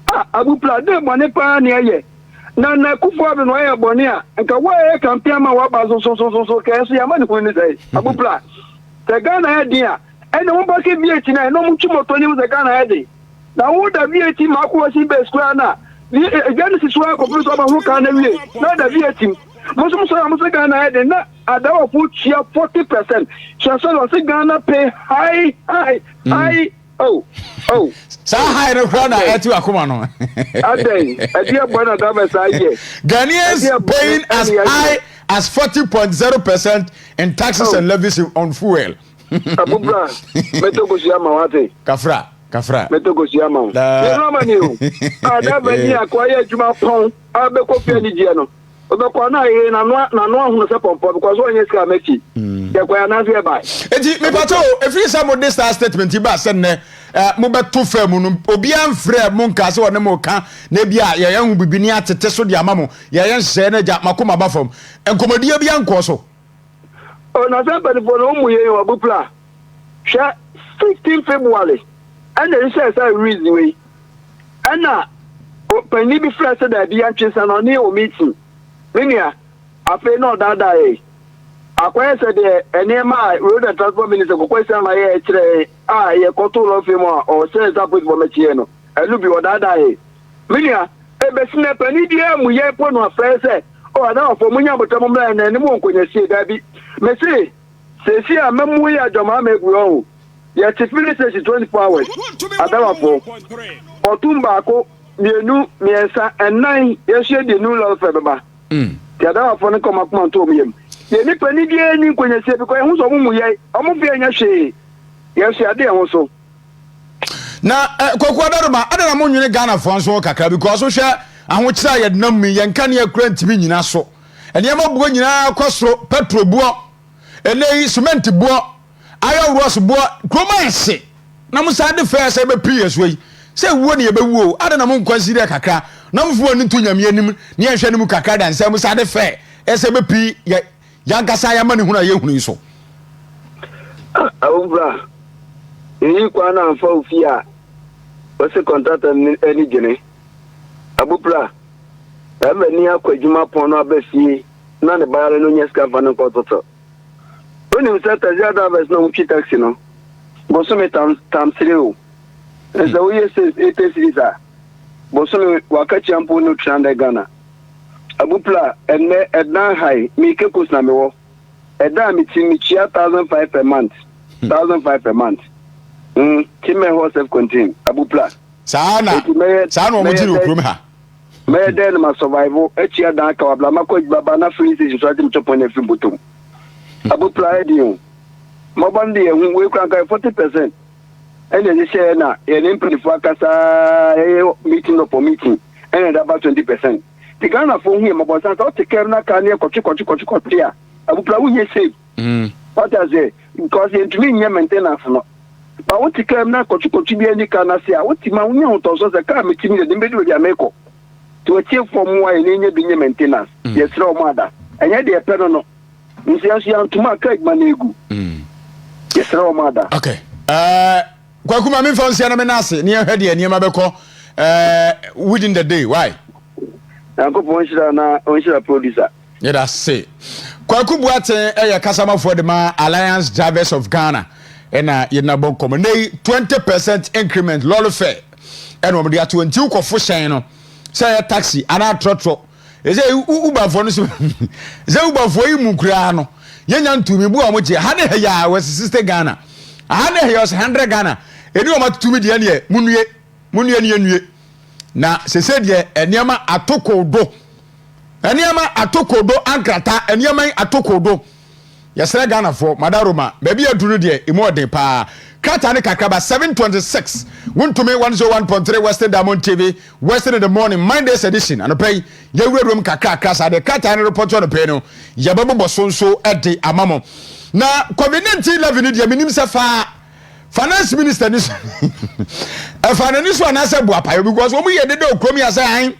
Abupla de money pa near ye. Na Akufo-Addo no ya bonia, and Kawa campaign ma wabazo so kasi amani kuni say. Abupla. The Ghana idea. And the one back in Vietnam, no much more to the Ghana idea. Now what the VAT Marco was in best square. Genesis wa complete over who can we not the VAT. Most of Ghana idea na adawa for chia 40%. So Ghana pay high. Oh.
Sa high no crown etu akoma no. Ghanaians paying as high as 40.0% in taxes and levies on fuel.
Abubra, metogosiama wate.
Kafra.
Metogosiama. No mani o. Ada bani akwaya juma pon, abe ko fi ani je no. Obekwa na ye na no ahunu se pompo because onye ska mechi. Ye kwa na fi e bai.
Enti me pato efiri sa mo this statement ba se ne mo beto fam no obi amfre mo nka se wona mo ka na bia ye yan bibi ni atete so de amamo ye yan hye na ja makoma ba fam enkomodie bia nko so.
O na se bani fo no mu ye wa bupla. Sha 16 February and the say reason we. Ana pani bi fresh da bia ntwesa no ne o meeting. Minia afi no dada e. Akwai se de enema road and transport minister ko kwese na ye kire ye koto lo fi mo o se support bo machie no. Elu bi odada e. Minia e be sine pani dia mu ye po no afese o ada ofo munya botomo mra na ni mo nkonya sie da bi. Me se si a memu ya joma megu o. Ye ti finish 24 hours. Ada ofo. Otumba ko mienu miensa enan ye hye de nu lo fe beba. Ada ofo ne koma kuma to miyem. Ye ni pani die ni nkonya sie bi ko hu so mu ye omu fi anya hwe ye hye ade ho so
na Akufo-Addo adana mo nwene Ghana fo so kakra because so hwe ahokyira ye nam mi ye nka ne akura ntimi nyina so ene ma buo nyina kwasoro petrol buo ene cement buo ayo ros buo kroma ese na mo sa de fe se be pie so yi se wuo ne ye be wuo adana mo nkwasiri kakra na mo fuo ni to nyame anim ne ye hwe ne mu kakra dan se mo sa de fe ese be pie yankasa ya mani huna ye hunu so
Abubra yi kwa na mfa ofia wose contractor ni gene Abubra ebe ni akwadwuma pon no abasie na ne bayare no nyeska fa no kototo oni msa tazi ada bes no mchi taxi no bosome tam 3 o esa we says 8 series a bosome wakachi ampo no tranda Ghana abupla enne edna high mi kekus na mewo edna mi timi chia 1,500 per month 1,500 per month time ho self contain abupla
sana o mo jiri okrom ha
me den ma survival echia dan ka wabla makọ baba na free station so ati mchopo na free bottom abupla edion mo bande e hu we kran ka 40% ene je share na e ne mpilifo akasa meeting up for meeting ene da about 20%. The Ghana for him about that to care na ka ne kochi ya abupla wu ye save what does it because it mean ye maintenance no ba wo ti care na kochi bi ani ka na se a wo ti ma wo nya to so se ka meeting de be do dia meko to achieve for more in nye bi nye maintenance yes ro mada enye de pe no nsi asu antuma ka igma na egu yes ro mada
okay kwa kuma mi fancy na me nase ne hwe de niam abekọ within the day why
anko onshira producer
yeah that's say kwa kubuate kasama for the Alliance Drivers of Ghana ena yena bon komo nei 20% increment lolo fare ena o de ato nti ukofo hyen no say taxi ana trotro eze uber for no ze uber for yi mukura no yenya ntumi bu o mo je ha ne ya west sister Ghana ha ne ya 100 Ghana eni o matumi de ne munue ne enue na sese de eniama atokodo ankrata eniama atokodo yesere Ghana for madaroma baby aduru de emo pa krata ne kakraba 726 wontumi 101.3 Western Diamond TV Western in the morning Mondays edition and pay yewurum kakra sa de krata ne report on pay no yababo sonso ede amamo na COVID-19 11 de minim se fa finance minister ni finance so na se buapa because wo mu ye dede okromi asa han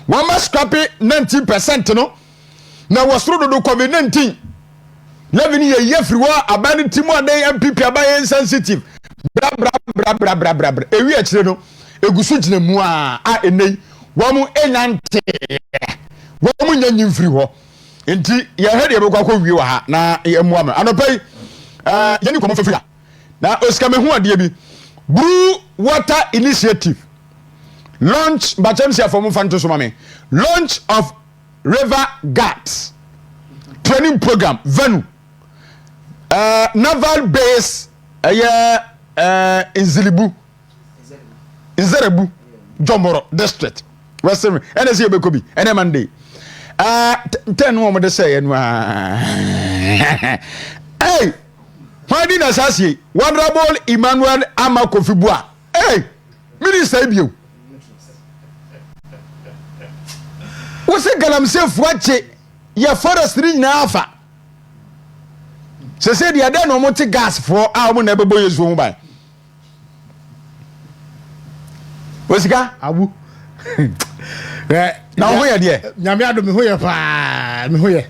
wo ma scrap 90% no na wo soro do COVID-19 11 ye free wa abani timu adan MPP aban sensitive bra ewi a kire no egusu gina mu a enei wo mu enyante wo mu nyanyi free ho enti ye hede e bekwa ko wi wa ha na emu am anopai yani komo fafia na oska me hu ade bi Blue Water Initiative launch bachamsia for mu fanto so mame launch of River Guards training program venue naval base in Zelebu Jomoro district Western NSC Obekobi ene Monday 10 wo mo de say enu hey Finding assassin, Honorable Emmanuel Amakofibua. Hey, Minister Ibio. What's a galamse watch your forestry na afa? Se said you don't know what gas for our neighbor boys won't buy. What's it got? Abu. Now, where dear? Yamiado me hoya pa, me hoya.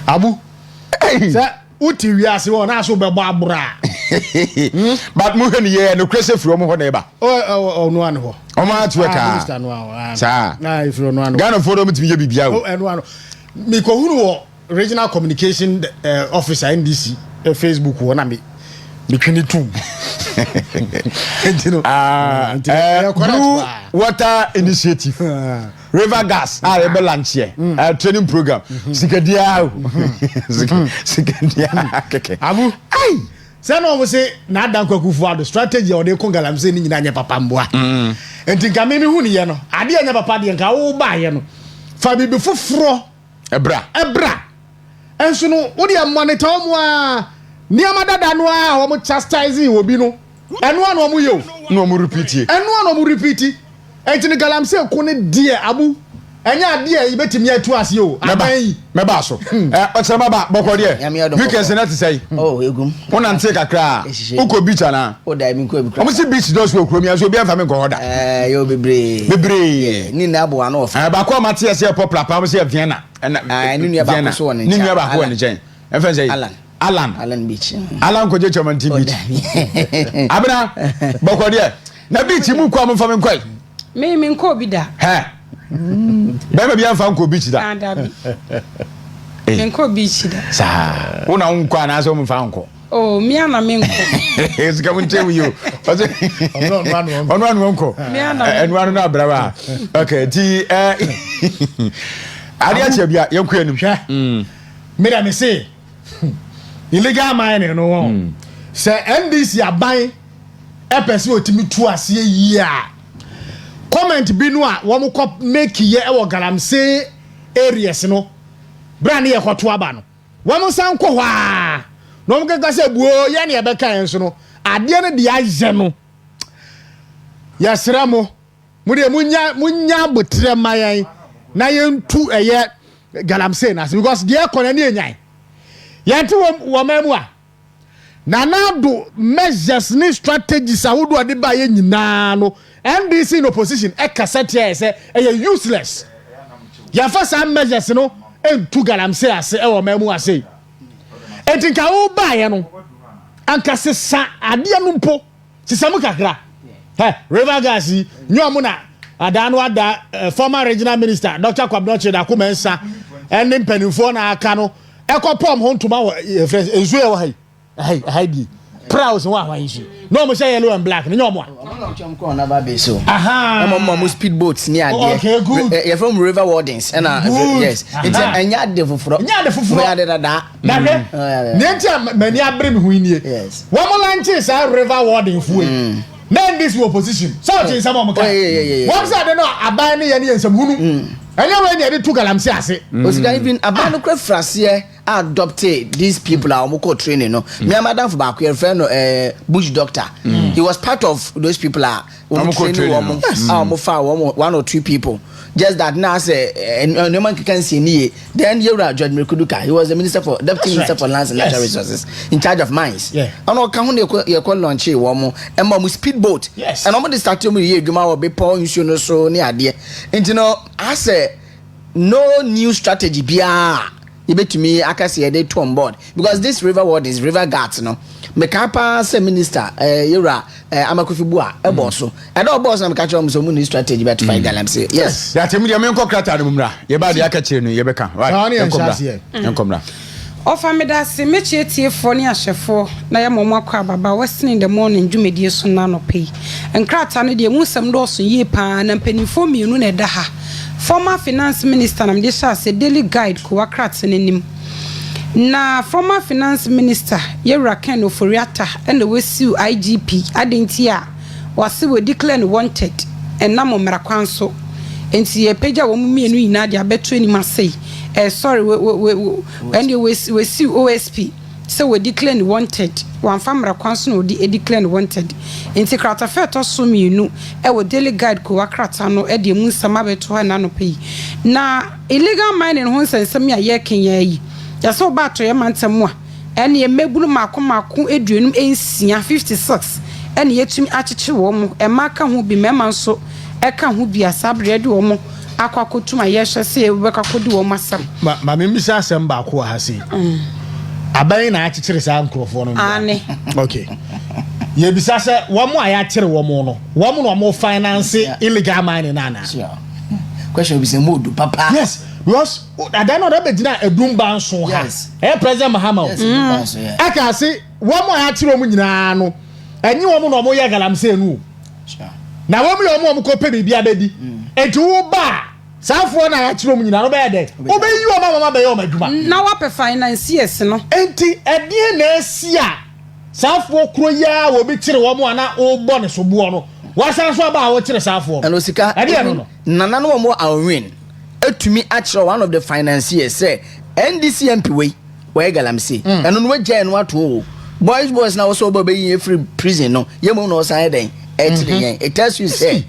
Abu. Sir, uti wiase won aso be babura. But mu hwani ye no kwese fro mo ho na eba. Oh no an ho. O ma atu ka. Sa. Na ifro no an. Ghana for do mutimi ye bibia o. Oh no an. Me ko hunu wo regional communication officer NDC Facebook wo na me twini tu. Blue Water Initiative. River Gas e be launch here training program sikadia keke abu ai se no mo se na dan kwakufu ado strategy o de kongalam se ni nyina nya papa mboa enti nka me hu ni ye no ade anya papa de nka wo ba ye no fa bibi foforo ebra enso no wo de monitor mo a niama dada no a wo mo chastising obi no eno an wo mo ye no mo repeat enti ni galamse ko ne die abu enya die ibetimi atu ase o aban meba so otsema baba boko die weekends na ti say oh egum wona nte kakra uko beach na o dai mi ko bi o si beach do so okromi aso bi anfa me ko hoda yo bebre ni na abo ana ofa ba ko mate ase popular pa mo se Vienna ni nua ba ko so woni ni nua ba ko woni chen enfa say Alan beach Alan ko je chamanti beach abena boko die na beach mu ko am fa me kwai me nko bi da ha bema bia fa nko beach da me nko beach da sa una nko ana so mo fa nko
Oh, me and Aminko.
It's coming to you. On one. And one brava. Okay, T. Adiachia, your queen.
Me say, illegal mining, no. Say, NDC are buying a person to me to us year. Comment Binwa, one cop make ye or Galamsey areas, no. Brandy a hot wabano. One sound qua. No one can say, Whoa, Yanni Abeka and so. At the end of the Azano. Yes, Ramo. Munya, but my na yentu eye galamsey na because dia konani enyan yentu wo memwa na do measures ni strategies awodo ade ba ye nyina no NDC in opposition e kasete e say e useless ya fa some measures no entu galamsey ase e wo memwa say etinka wo ba ye no anka sesa ade no mpo sesa mu kakra river gas nyomu na Adanu ada former regional minister Dr. Kwabnoche da kumensa ene mpanimfo na aka no ekopom ho ntoma friends enzu e wo hai di Prah so wa yi no mo say yellow and black no nyomo aha
mo speedboats ni ade
okay good
you from river wardens and yes it's anya de foforo ya de da
ntia mani abre me hu nie wo mo lanche sa river warden fuwe men this opposition so in some of them what say they no aban ne ye ne nsam hunu anyway ne dey to galamsey ase
osika even aban no kra frase adopted these people are omoko training no me madam for back your friend bush doctor he was part of those people are omoko training one or two people just that now say no man can see ni then Yura George Mekuduka he was the minister for deputy minister for lands and natural resources in charge of mines and all can you call launch e wo mo speedboat and almost start to me ye dwuma wo be paul nsuo no so ni ade enti no I say no new strategy bia you bet to me akase dey to on board because this river ward is river guards no mekapa say minister Yura amakofibua eboso and all boss am catch am so new strategy but to fight galamsey yes
that me dey menko krata no mumra ye ba dey aka kire no ye beka right enkomra
Ofa me da se me chietie fo ne ahwefo na ye momo akwa baba Western in the morning dwumedie so na no pay enkrata no de musem do so ye pa na mpanifo mienu na da ha former finance minister nam de sha se daily guide ko wakrat nenim na former finance minister Yewra Ken Oforiata and the Wesiu IGP adentia wase we declare wanted and na mo mrakwan so enti ye pagya wo mienu ina de abeto ni masei sorry and you Wesiu OSP so we declare wanted one famra kwanso no di declare wanted enti krata feto so mienu e wo daily guide ko wakrata no e de mu nsama beto ha na no pay na illegal mining ho nsensem ya ye kenya yi ya so ba to ye mantamu a ene ye mebulu mako eduenum ensia 56 ene yetumi acheche wo mo e maka ho bi mema nso e ka ho bi asabre de wo mo akwakotuma ye hwe se e beka kodi wo masam
ma me misa asem ba ko ha se aban na achechire sa nkrofo no
ane
okay ye bisa se wo mo aya chire wo mo no wo mo finance illegal mining na
question be say modu papa
yes because I don't know that bedina edumba nso ha president Mahama aka say wo mo aya chire wo nyina no enyi wo mo no mo ye galamsey no na wo mo ko pe bibia bedi enti wo ba safo na ya chiro mu nyina no be de wo be yi wo mama be yo maduma
na wa pe financiers no
enti ede na asia safo kro ya wo be chire wo mo ana wo bo ne so buo no wa san so ba wo chire safo
and osika
ede no
nana no mo awin etumi a chire one of the financiers say NDC MP we galamsey and no we je no ato boys na wo so be yi free prison no yemo no san den it tells you say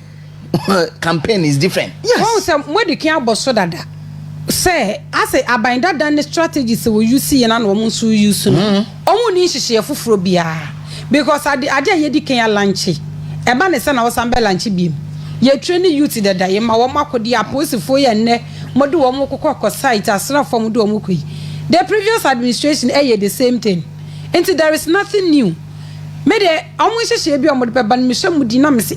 campaign is different.
Yes. Well, so when the can boss so dada say I say abinda dan strategies we use na no mo so use no. Omo ni hihye foforo bia because ade ye di kan lunch. E ba ne se na wo san be lunch biem. Ye train youth dada ye ma wo makodi aposifo ye nne mo de wo mo kokko site asrafo mo de wo mo koi. The previous administration the same thing. Until there is nothing new. Me de omo hihye bi omo de be ban me hye mudi na me se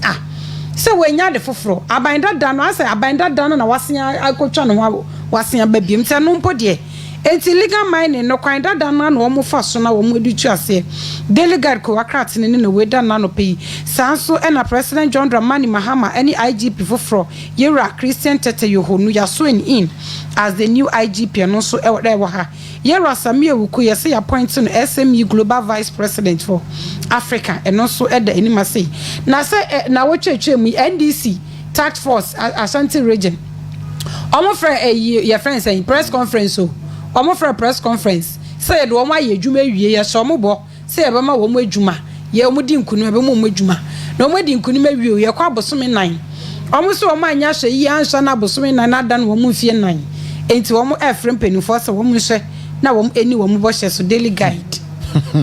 so when ya de foforo abanda dan no asa abanda dan na wasia akotwa no ho wasia babiem te no mpo de enti legal mining no kwan dada na na omo fa so na omo edu tuase delegate ko wakrat ne na weda na no pay sanso e na president John Dramani Mahama any IGP foforo Yera Christian Tete Yohonu ya so in as the new IGP no so e wa ha Yera Samia Wuku ya say appoint no SME global vice president for Africa and also e da anima say na say na wo twetwe mu NDC task force Ashanti region omo fra your friends say press conference so omo fra press conference say do omo aye adwuma wie ye so omo bo say e be ma wo mo adwuma ye omo di nkunu e be mo adwuma na omo di nkunu ma wie ye kwa abosome 9 omo so omo anya hye yi ansha na abosome 9 na dan wo mo fie 9 enti wo mo efrem penifo so wo mo hye na wo eni wo mo bo hye so daily guide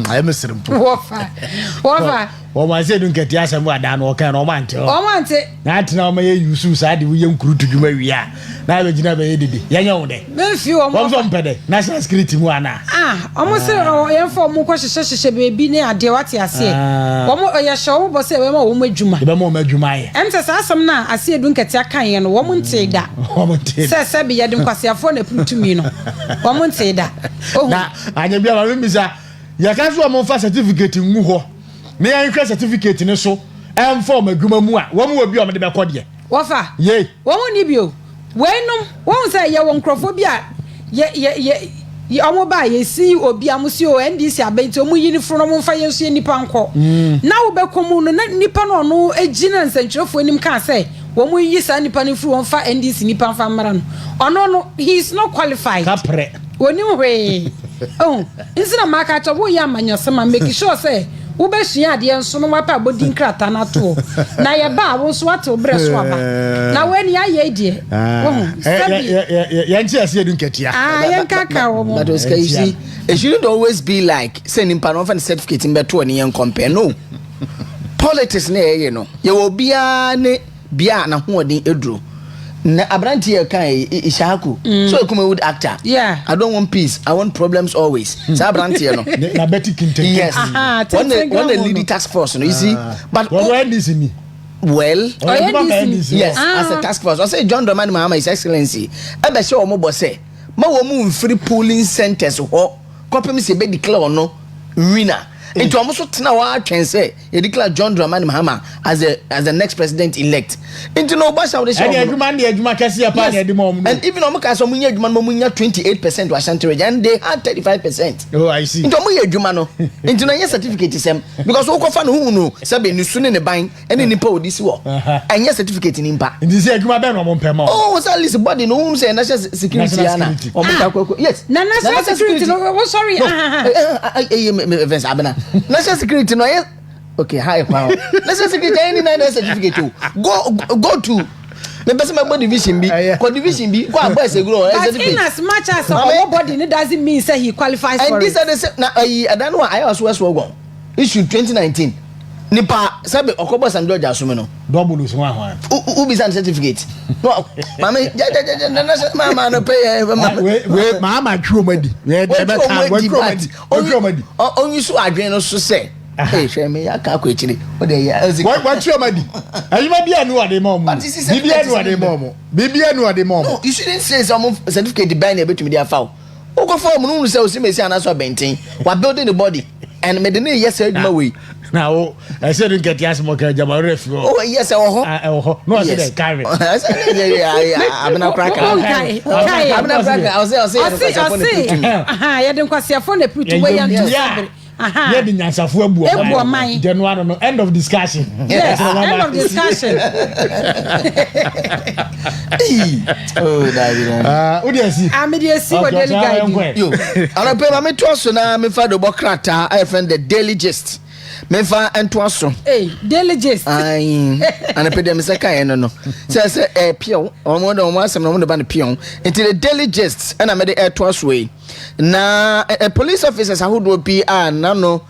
I am simple
wofa
o ma se dun keti asem ada na o kan o ma nte na atina o ma ye yusu sa de wo ye nkuru tudwuma wiya na be gina be ye dede ye nya wo de
me fi o mo
so mpede national security mu ana
omo se ye fo mo ko hyehyehye bebi ne ade wate ase omo ye hye omo bo se be ma wo mo adwuma
be ma wo mo adwuma ye
em se sa asem na ase dun keti akan ye no wo mo nte da se be ye de nkwase afo na putumi no wo mo nte da
na anya bia ma me bisa ya ka so mo fa certificate ngu ho me yan hwe certificate ne so em form adwuma mu a wo mu obi o me de be kode
wofa
ye
wo mu ni bio wenum wo say ye won crofobia ye omo ba ye si obi amusi o NDC abenti omu uniform no mo fa ye so nipa nko na wo be komu no nipa no no egina nsanchirofo anim ka say wo mu yi sa nipa ne furu won fa NDC nipa fa mara no ono no he is not qualified
kapre
woni hwe oh insina maka to wo ya manyosema make sure say wo be hia ade enso no wapa bodin krata na to na ye ba wo so ate obre so aba na weni aye die
ya nti ase edun ketia
yen kaka wo mo
but you see it shouldn't always be like sending pan of certificate in beto ni yen compare no politics na ye no ye wo bia ne bia na ho odin eduro na abranti ye kan Ishaku so ekuma wood actor
yeah
I don't want peace I want problems always so abranti ye no
na Betty Kinte
yes when the lead task force no you see but
when this me
well yes as a task force I say John Dramani Mahama His Excellency e be show mo bo say ma wo mu free polling centers ho kopem se be declare no winner into almost tena wa atwen say e declare John Dramani Mahama as the next president elect into no basha we
say adwuma kase ya pa na edi mo
and even omo ka so munya adwuma mo munya 28% wa Ashanti region and they had 35%.
Oh I see
into munya adwuma no into na your certificate sem because wo ko fa no hu no say be nusu ne ban ene nipa odi si wo and your certificate ni mpa
into say adwuma be no mo mpema
oh so at least body no say national security ana omo ka kwako yes
na national security no sorry
events abena national security no okay hi power national security any national certificate go to me best my division B ko division B ko abo eseguro
certificate in as much as nobody it doesn't mean say he qualifies
and
for
this are the na I know I also go issue 2019 nipa sabe okobo San George asome no
double so one
who be certificate no mama mama no pay
we mama twomadi we twomadi
on you so adwen no so say hey shey me ya ka ko echire o de ya
what twomadi ayima bia no ade mom bibia no ade mom
no you shouldn't say some certificate buy na betumi dia foul o go form no say o si mesi anaso benten wa building the body and me de na yes adwuma we
now I said you get yes mo ka jama ref
oh yes
no I said carry
I'm not cracker I'll say
ya de kwasiafo na putu we yan to
yeah the nyansafo abu January no end of discussion
yes end of discussion
oh that
odiasi
amediasi wo daily guide
yo ana pe ma me to so na me fa do bokrata I friend the daily gist me fa ento aso
daily gist
ai ana pe dem se kan no say pion omo de omo asem no mo de ba ne pion into the daily gist and I made the to aso we na police officers ahodo bi na no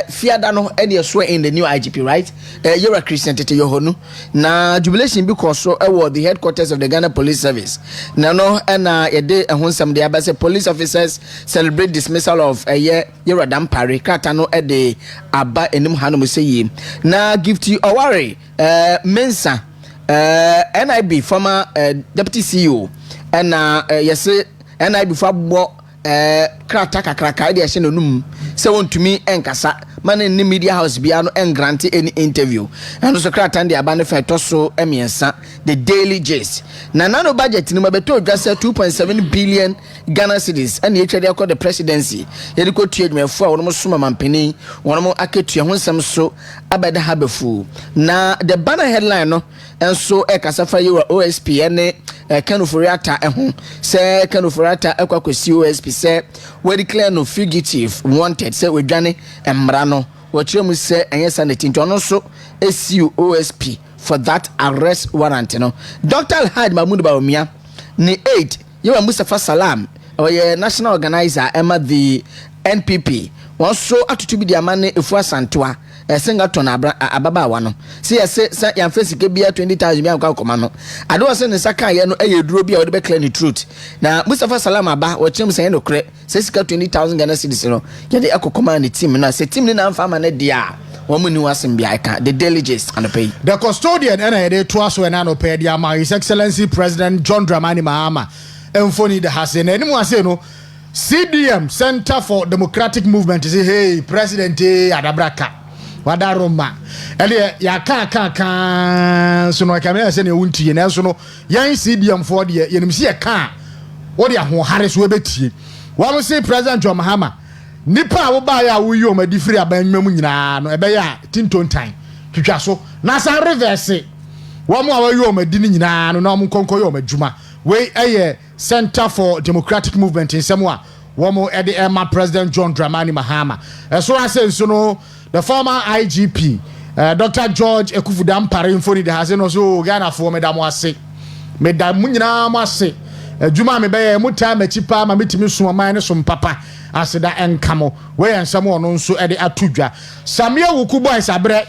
fiada no e dey so in the new IGP right Yera Christian Tete Yohonu na jubilation bi koso e the headquarters of the Ghana Police Service na no na ye dey ehonsam dey abase police officers celebrate dismissal of Yera Dampare krata no e dey aba enim hanom sey na gift Oware Mensa NIB former deputy CEO and yes NIB for krata kakraka de ahye nanum se wontumi enkasa mane ni media house bia no engrante any interview and so krata de aba ne fa toso emiensa the daily gist na nano budget ni mabeto dwase 2.7 billion Ghana cedis and ye twede akọ the presidency ye de ko tuadwumafo a wono soma mampeni wono aketua ho nsem so abeda habefu na the banner headline no enso ekasa fa yewa OSP ne kanuforiata eho se kanuforiata ekwakwesi OSP se we declare no fugitive wanted se we dwane emra no we kyeremu se enye sanity ntono so SU OSP for that arrest warrant no Dr. Alhad Mahmoud Bawumia ni 8 yewa Mustafa Salam oye national organizer emma the NPP won so atutubi di amane efu asantoa Sengaton ababa wano see say yan face ke bia 20,000 bia kwa koma no ade wo se ne saka ye no duro bia wo de be clear the truth na Mustafa Salam aba wo kyem se no kre se sika 20,000 Ghana cedis no ye de akokoma ne team na se team ni na mfa ma ne dia wo mu ni wasem bia ka the delegates and pay
the custodian and they to us when no pay dia ma His Excellency President John Dramani Mahama emfoni de hase na enimu ase no CDM Center for Democratic Movement say hey president adabraka wadaroma ele ya ka so no kamera se ne wuntie na so no yan CDM for de yenim se ka wo de ho hare so ebetie wo say president John Mahama nipa wo ba ya wo yi o ma difiri abanwam nyina no ebe ya tintontan twitwa so na san reverse wo mo awa yi o ma di nyina no na mo konko yi o ma djuma we Center for Democratic Movement in Samoa womo edi Emma President John Dramani Mahama so I say so no the former IGP Dr. George Ekufudam Parinfoni de hase no so Ghana for medam wase medam nyina wase adwuma me be muta machipa ma metimi so man ne so papa aseda enkamo we ensamo no nso edi atudwa Samia Wuku boys abre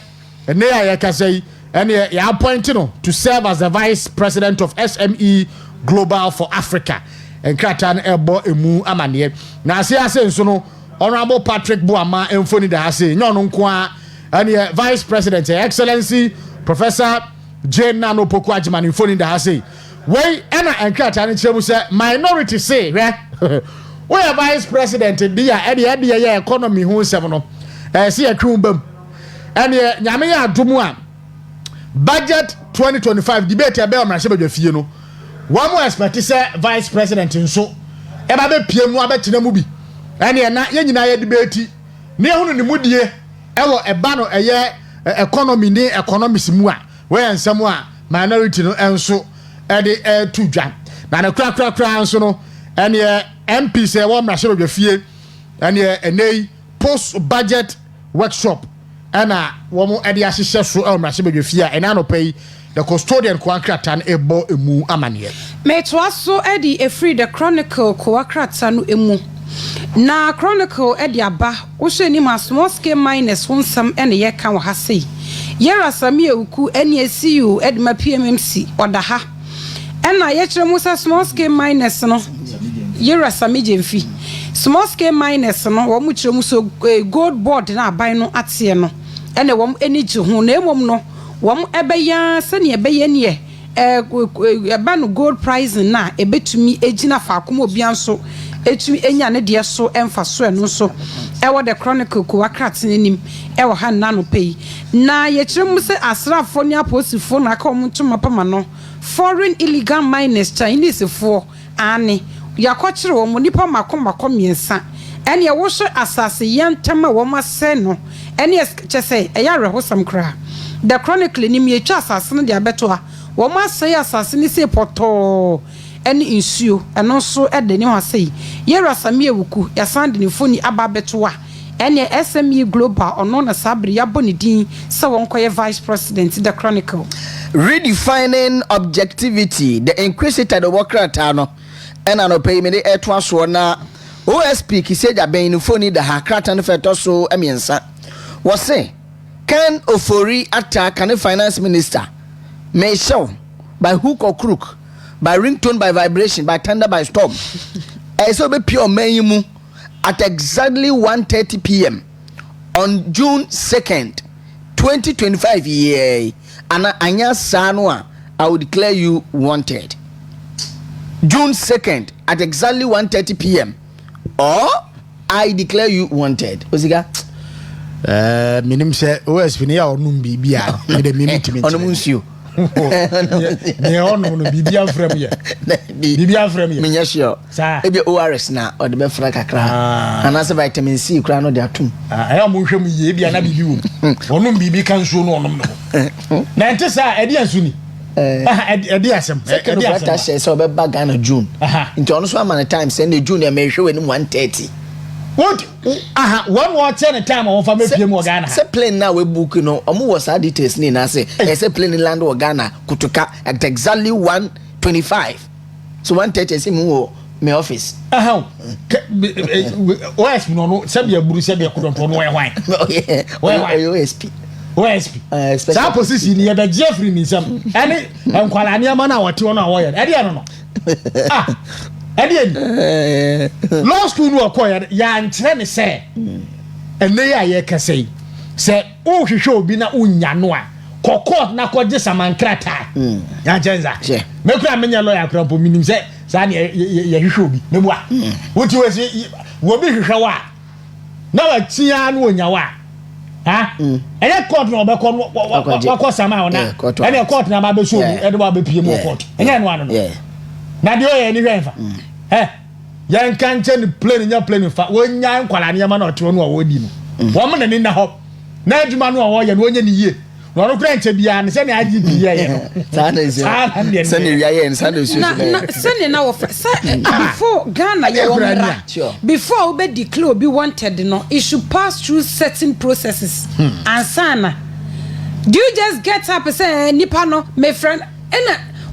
ne ya kasai ene ya appoint no to serve as the vice president of SME Global for Africa and Kratan ebo emu amane na ase nso no Honorable Patrick Buama emfoni da hase nyono nko a vice president excellency Professor Jane Nano Poku Ajimani emfoni da hase we ena enkrata ne kyeremu se minority say we vice president dia ye economy ho nsem no se atwumbam ene nyame ya adomu a budget 2025 debate ebe o mrahye badwafie no one more expect say vice president nso e ba be pie mu abetena mu bi ene na ye nyina ye debate ne ehunu ne mudie e wo e ba no eye economy ni economics mu a we ensem a minority no enso e de tudwa na ne kra nso no ene MP say wo mrahye badwafie ene enei post budget workshop ana wo mo e de ahyehyɛ so e mrahye badwafie a ena no pay the custodian Kwakratan ebo emu amane
me twaso edi efree the chronicle Kwakratan no emu na chronicle edi aba wo hwe ni ma small scale miners wonsam ene ye kan wa ha sei yera sami ewuku ene esiu edi ma PMMC oda ha ena ye kire musa small scale miners no yera sami jemfi small scale miners no wo mu kire muso gold board na aban no ate no ene wo eni ji ho na emom no wom ebeya sene ebeye ne eba no gold prize na ebetumi ejina fa akomo obianso etumi enya ne de so emfa so eno so ewo the chronicle Kwakratan nim ewo ha na no pay na ye kyerem se asrafo ne aposifo na ka omntuma pama no foreign illegal miners Chinese fo ane yakɔkyere wo nipa makɔ miensa ene ye wo hwe asase yentama wo mase no ene kyese eya rehosam kra the chronicle ni me twa asase no de abeto a wo ma sei asase ni se poto ene insuo eno so ede ni wasei yera sami ewuku ya sande ni foni aba beto a ene SME Global ono na sabre ya boni din se won koye vice president the chronicle
redefining objectivity the inquisitor the Kwakratan no ena no pay me de eto aso na OSP kiseja ben ni foni da ha Kratan feto so emiensa wo se Ken Ofori attack and finance minister may show by hook or crook, by ringtone, by vibration, by thunder, by storm. So be pure mayimu at exactly 1:30 p.m. on June 2nd, 2025 year. Ana anya sanwa, I will declare you wanted. June 2nd at exactly 1:30 p.m. or I declare you wanted. Osiga.
Minim say OSP ni ya onum bibia me de minute me.
Onum nsuo.
Ne ono no bibia frem ye. Bibia frem ye.
Me nya sure. Ebi ORS na o de be fra kakra. Anase vitamin C kra no de atum.
Ayo mo hwem ye bia na bibi wo. Onum bibi kan nsuo no onum no. Na ente sa edi ansu ni. Edi asem.
Edi asem. Share so be bag na June. Nti ono so am na time say na June e me hwe we ni 130.
What? One more 10 time on for me PM Ghana.
Say plane now we book no. Omo was details ni na say. Say plane land o Ghana kutuka at exactly 125. So 130 say me office.
OSP no say be buru say be kudonto no why.
Oh yeah. OSP.
OSP. Sa position ye be Jeffrey ni sam. Ani enkwala ni ama na wote ono awoye. E de no. Law school no akoya ya nkyere ne se ene ya ye kase se o hwehwe obi na unya no a kokot na koje samankrata ya jenza me kura menya lawyer kura po minim se sa ne ye hwehwe obi me bua wuti wesi wo bi hwehwe wa na wa tia no onya wa ha ene court no be ko sama ona ene court na ma be so obi e de ba be pie mo court enya no ano no na de oye ni hwenfa yan kanche ni plane nya plane fa wonya nkwala ne ma na oto no wodi no wo mo na ni na ho na aduma no wo ye no wonya ni yie no no kra nche bia ne se ne agi bia ye no
se ne ria ye se ne
se ne na wo before Ghana ye wo before we be declare be wanted no it should pass through certain processes and sana do you just get up and say nipa no my friend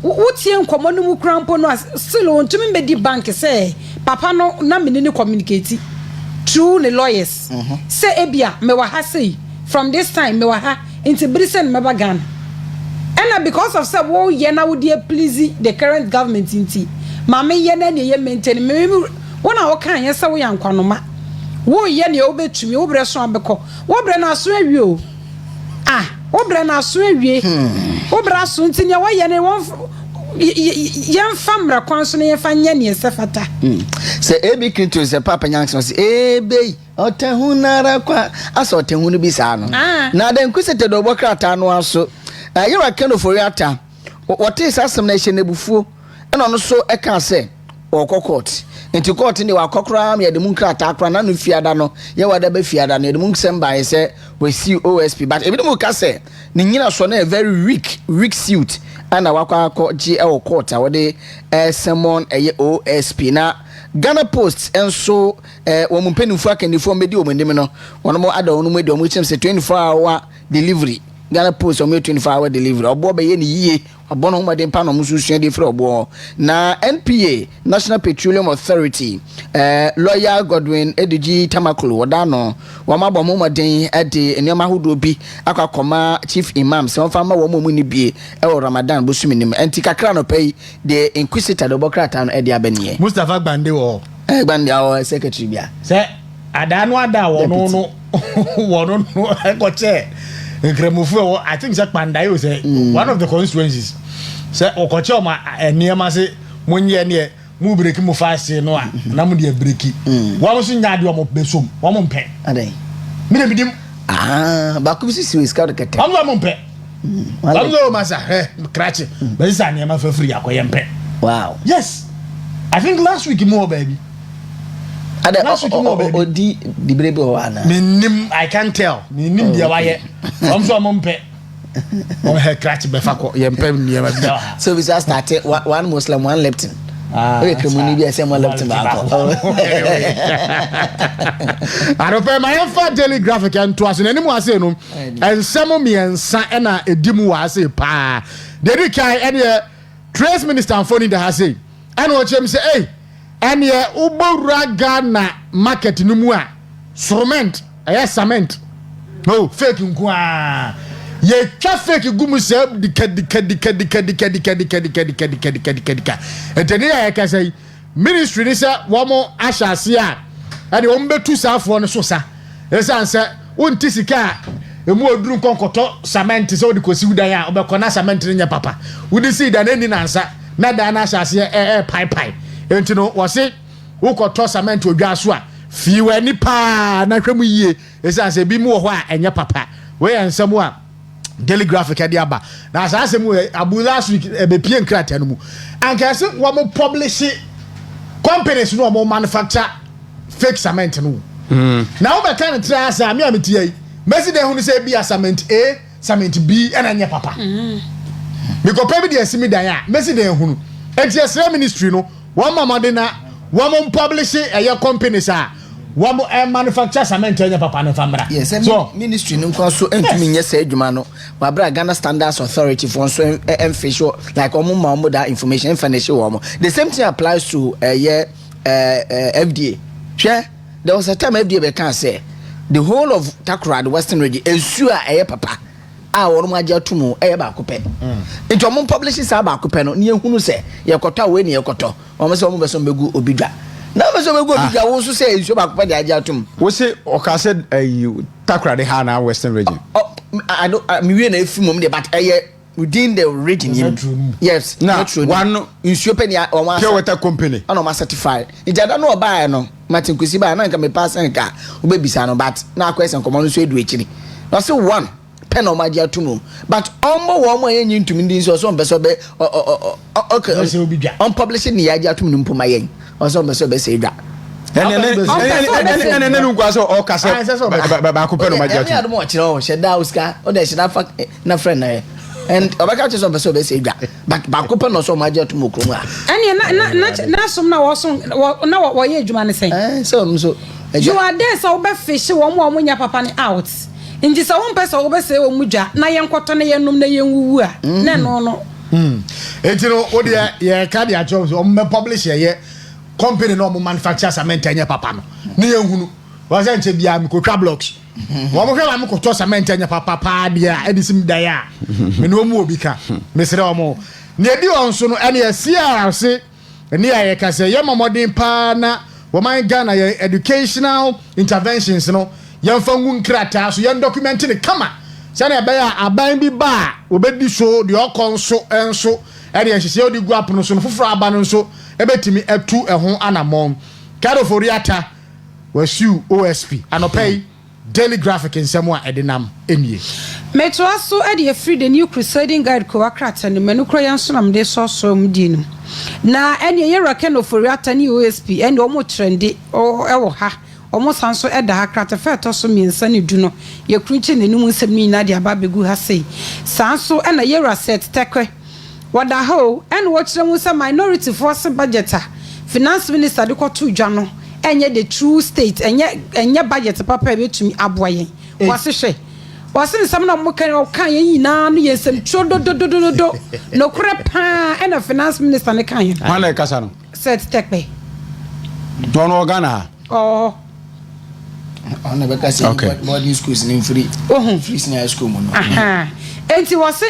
wotie nkomo no mu krampo no still on tumi be di bank say papa no na me ni communicate through the lawyers say ebia me wa ha say from this time me wa ha into Britain me bagan and because of say wo ye na wo dey please the current government inti ma me ye na ne ye maintain me wona wo kan ye say wo yankwanoma wo ye ne wo betumi wo bre so abekọ wo bre na so awie o wo bre na so awie wo bre so ntinya wo ye ne won yan famra kwanso ne fa nya ne sefata
se ebi kinto se papa nyanso se ebe otehunara kwa asa otehunu bi sa no na den kusete do bokrata no aso yira keno foriata wote sasem na hye nebufuo ena no so eka se okokot enti court ni wakokra me de munkrata akra na no fiada no ye wada ba fiada no de munksem ba se we see OSP but ebi mu ka se ni nyina so na a very weak suit ana wakwa ko gi e wo court a wode sermon eye OSP na Ghana Post enso wo mu penifo akanifo medi wo mendim no wono mo ada wono medi wo mu chem se 24-hour delivery Ghana Post o 24-hour delivery obo be ye ni yie obo no made pa no mususu de frɛ obo na NPA National Petroleum Authority lawyer Godwin Edigi Tamakulu woda no wa mabɔ mo maden ade enema hodo bi akakoma chief imam se on fa ma wo mo ni bie e wo Ramadan bosumi nim enti kakra no pay the inquisitor do bokrata no ede abanie
Mustafa Gbande wo
Gbande our secretary bia
se adanu ada wo no wo no ko che Nkremufu, I think that Pandayo say one of the constituencies. Say Okocho ma near Mase Munye near mu break mu fast no na mu de breaki. Wa so nya de o mo besum, wa mo mpe.
Adai.
Me na bidim.
Ba ku si we scout kete.
Wa mo mpe. Wa no masa krache. Be sa near ma fa free akoye mpe.
Wow.
Yes. I think last week more baby.
Ada odi di brebe o ana
minim I can't tell minim dia waye omso mompe on her crash be fako ye mpem niam bia
so we just started one Muslim one Lipton we kemuni bia say one Lipton ba ko
arope my fa daily graphic and to aso nanimu ase no ensemo miensa e na edimu wa ase pa dey kai e dey trace minister Anthony da ase and what him say hey and ye ubora Ghana market no mu a cement cement no fake nkwa ye twa fake gumu se dika entene ya ka say ministry ni se wo mo ahyase a ade wo mbetu safo no so sa esan se wonti sika emu oduru nkonkoto cement se odi kosi udan a obekona cement nya papa wudi si da nani nansa na da na ahyase pai enti no wose wokɔtɔ cement odwa so a fi wani pa na hwɛ mu yie ɛsan sɛ bi mu wɔ hɔ a ɛnyɛ papa we ensɛm a daily graphic ade aba na saa asɛm abu last week ebepie nkrata no mu anka se wo mo publish companies no mo manufacture fake cement no na wo be kan tra asa me ameti yi mesi de hunu say bi cement A cement B and anya papa me ko pɛ bi de asimi dan a mesi de hunu enti asra ministry no wo mama de na wo mo publish ɛyɛ companies a wo mo manufacture cement anya papa no famra
yes so ministry no kwa so entumi nyɛ sɛ adwuma no wa bra Ghana Standards Authority for so emfisho like omo that information finish wo the same thing applies to FDA hwɛ there was a time FDA be can say the whole of Takoradi Western region ensure papa a wono agya tumu ba kopɛ nti omo publish sa ba kopɛ no ne ehunu sɛ yɛkɔtɔ we ne yɛkɔtɔ omo sɛ omo beso megu obidwa na beso megu obidwa wo so sɛ ensure ba kopɛ de agya tumu
wo se oka sɛ Takoradi ha na Western region
I don't me we na efi mom de but within the region yes
na one
ensure pe ne omo
pure water company
ana omo certified ijada no oba no Martin Kusi ba na nka me pass nka obebisa no but na question komo no so edu ekiri na so one pen o magia tumu but ombo wo mo yen ntumi ndin so mbeso be okay on publishing ni yagia tumu mpo mayen so mbeso be se dwa
ene nu kwa so o kase ba ko pen o magia tumu
ya do mo kire o sheda uska o de sheda fa na friend na and obaka so mbeso be se dwa but ba ko pen no so magia tumu krom a
ene na som na wo so na wo ye adwuma ne sen
so
you are there so be fish wo mo nya papa ni out nji sa won pesa wo be se wo mudwa na ye nkoto na ye num na ye nwuwu a na no
etino wo de ye ka dia jobs o me publish ye company no mo manufacture cement anya papa no na ye hunu wa se nche bia me ko twa blocks wo mo hwe wa me ko to cement anya papa pa dia edisim da ya me no mu obi ka me sere wo mo ne di on so no ene ye sia se ne ye ka se ye momodin pa na wo man Ghana ye educational interventions no yɛmfa ngu nkrata so yɛn document ne kama sɛ na ɛbɛyɛ aban bi ba obedi so de ɔkɔ nso enso ɛde ɛhyehyɛ odi gu apono so no foforo aba no nso ɛbɛtimi atu ɛho anamon kadoforiata wasiu OSP anɔpɛi daily graphic nsɛm a ɛde nam enie
metwa so ɛde free the new crusading guide ko akrata ne manukro yɛn so nam de so mu di no na ɛne yɛra kadoforiata ne OSP ɛne ɔmo trende ɛwɔ ha omo sanso eda hakrata feto so miensa ne du no ye krunche nenum nsem ni na de aba begu ha sei sanso na yera set tekwe wada ho en wo kire mu se minority force budgeter finance minister de kwoto dwa no enye the true state enye budget papa betumi aboyen wase hwe wase nsam na mo kan yen nyina no yensem chodododododo no kure pa na finance minister ne kan yen
wana kasa no
set tekwe
don organa
on the kasi boarding schools in free senior school mo no
enti wose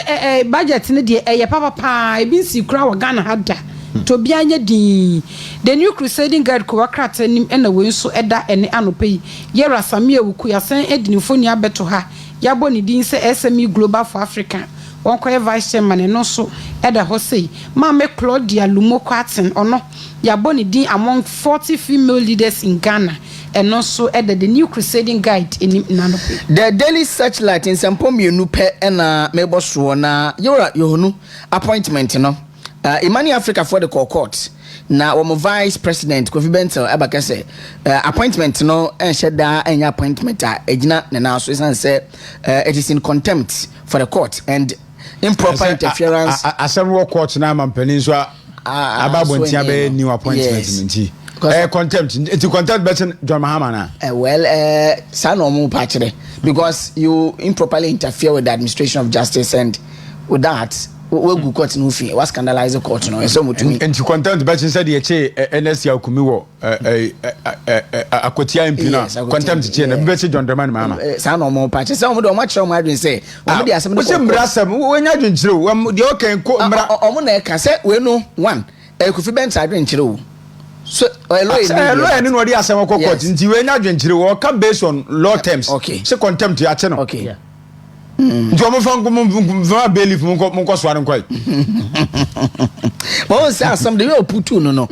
budget ne de papa e bin si kura wa Ghana hada to bia nya din the new crusading guide ko wakrata nim na we nso eda ene anopai yera samia wuku yasan edinifo ni abeto ha yabo ni din se SME Global for Africa won ko vice chairman no so eda ho sei mama Claudia Lumoko Aten ono yabo ni din among 40 female leaders in Ghana and also the new crusading guide in Nanope.
The daily searchlight in Sampomi Nupe and Mebo Suona, Yohunu appointment, you know. Imani Africa for the court. Now, vice president, Kofi Bentel, Abakase, appointment, no, and Sheda, and appointment, Ejina, and now Swiss say it is in contempt for the court and improper interference.
As several courts now, Peninsula, Ababontia, new appointment. Contempt. It's a contempt better John Mahama.
Well, son or more patchy because you improperly interfere with the administration of justice, and with that, we'll go court no fee. What scandalize the court? No, so much.
And to contempt better said the NSC Kumiwo, a Kotia Impina, contempt chain, better John Derman Mama. Son or more patchy. Some of much of my say, when you're doing true, the okay,
Omone can say, we know one, a coffee bench I drink true. So
lawyer no dey asem ko court nti we nya dwenchire wo ka based on law terms
okay
say contempt ya che no
okay
nti o mo fa belief mo ko so an kwai
mo say asem dey we putu no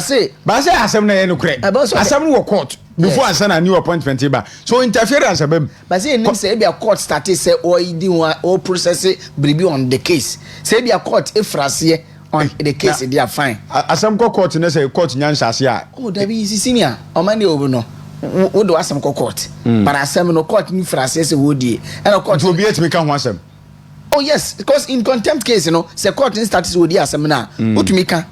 say
asem na ye no kre asem no court before asana new appointment ba so interference abem
but say nim say be a court start say or di one or process bribi on the case say be a court efrase on the case they are fine
asem court na say court nyansase a
oh that be senior o man dey over no wo do asem court but asem no court ni frase say wo die and court
to be et me kan ho asem
oh yes because in contempt case you know say court in status wo die asem na utumi kan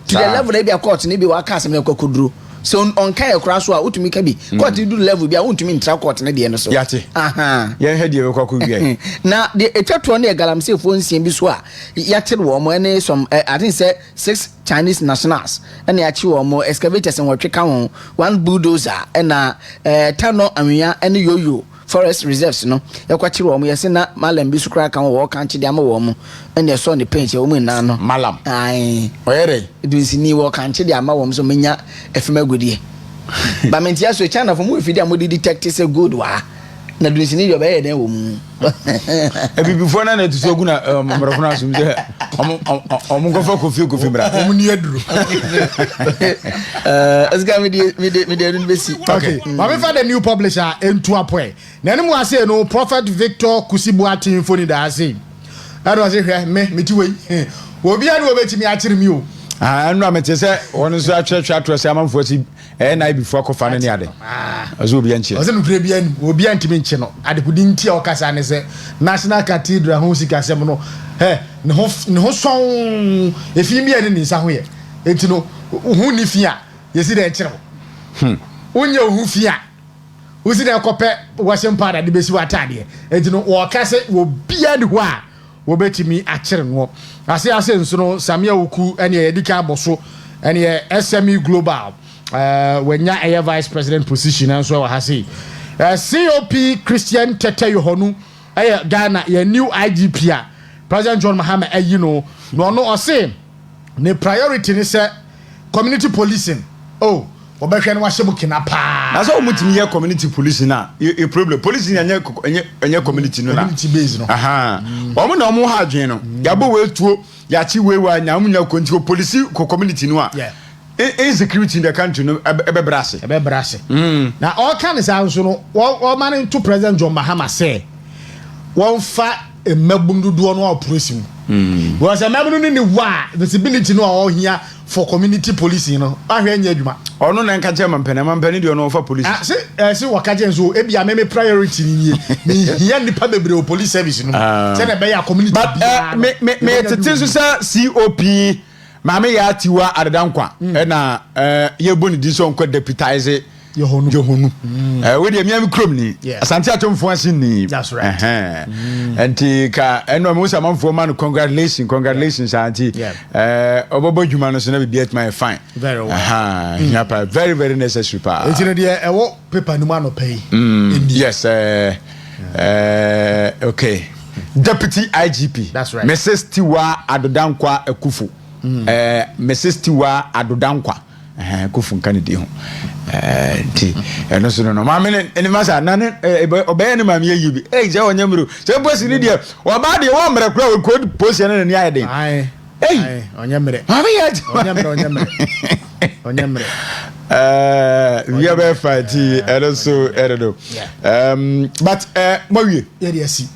to the level they be a court ni be wa ka asem na kokoduro so on kai ekura so a utumi ka bi court do level bi a untumi ntra court na de no so
yate aha ye he de ko wi
na de etwato na galamse fo nsien bi so a yate wo mo ene some I think say 6 Chinese nationals and yachi wo mo excavators and what ka won one bulldozer and tano anwia and yoyo forest reserves no yakwachi wo mo yese na malam bi so kra kan wo kan chi de ama wo mo and so on the page wo mo na no
malam
ai
oyere
dunsini wo kan chi de ama wo mo so menya efema godie ba mentia so China for mo efidi amodi detect say good wa na dunsini yo be den wo mu
e before na to so guna mrafo na sum se omo go fa kofi bra
omo ni aduru
asga me de university
okay ma me fa the new publisher into apoe na ene mu ase no Prophet Victor Kusibuati infoni da ase ado ase hwe me ti we obi ade obetimi a kire mi o
anu amete se wonu so atwetwe atrose amanfo si na before kofa ne ade azu obi anche
ose no kure bia ni obi antimi nche no ade kudi ntia o kasa ne se National Cathedral ho sika sem no ne ho son efi bia ne nsa ho ye enti no hu ni fi a yesi de nchire onye hu fi a usi de kope washing powder de besi watade enti no wo kase wo bia de ho a wo betimi a kire no ase nso no Samia Oku ene edika aboso ene SME Global wenya air vice president position and so ha say COP Christian Tete Yohonu Ghana your new IGP President John Mahama no say ne priority ni say community policing obehwe no wahye bukina pa
na so mutimi ye community policing na e problem policing anya community no na
community base no
aha omo na omo ha adwen no yabo wetuo yachi wewa nya amunya konti police ko community no a insecurity in the country no ebebrase
na all kind is also no all man to President John Mahama say one fa emabundu do no operation was a mabundu ni wa visibility no all here for community policing no ahwe anya adwuma
ono na nka chairman mpani de ono fa police
se wakaje so e bia me priority ni here nipa bebre o police service no say na be ya community
me tete so sa COP Mame ya tiwa adadankwa na ye boni di so nko deputize Yohonu we de miami krom ni asante atomfo asin ni
that's right
anti ka eno mo sa manfo man congratulations anti obobo djuma no so na be at my fine
very well
very very necessary pa
e tire de ewo paper no man no pay
yes okay deputy IGP
that's right
Mrs. Tiwa Adodankwa Ekufu Mrs. Tiwa Adodankwa Kufu nkanidi ho ti eno so no ma me eni masa na ne obey ni ma me yibi je onyamro se bosi ni de oba de wo mre kura we code post na ni ayede
onyamre
ma me ya
onyamre
we have a fight eno so edo but mo wie
ye de asi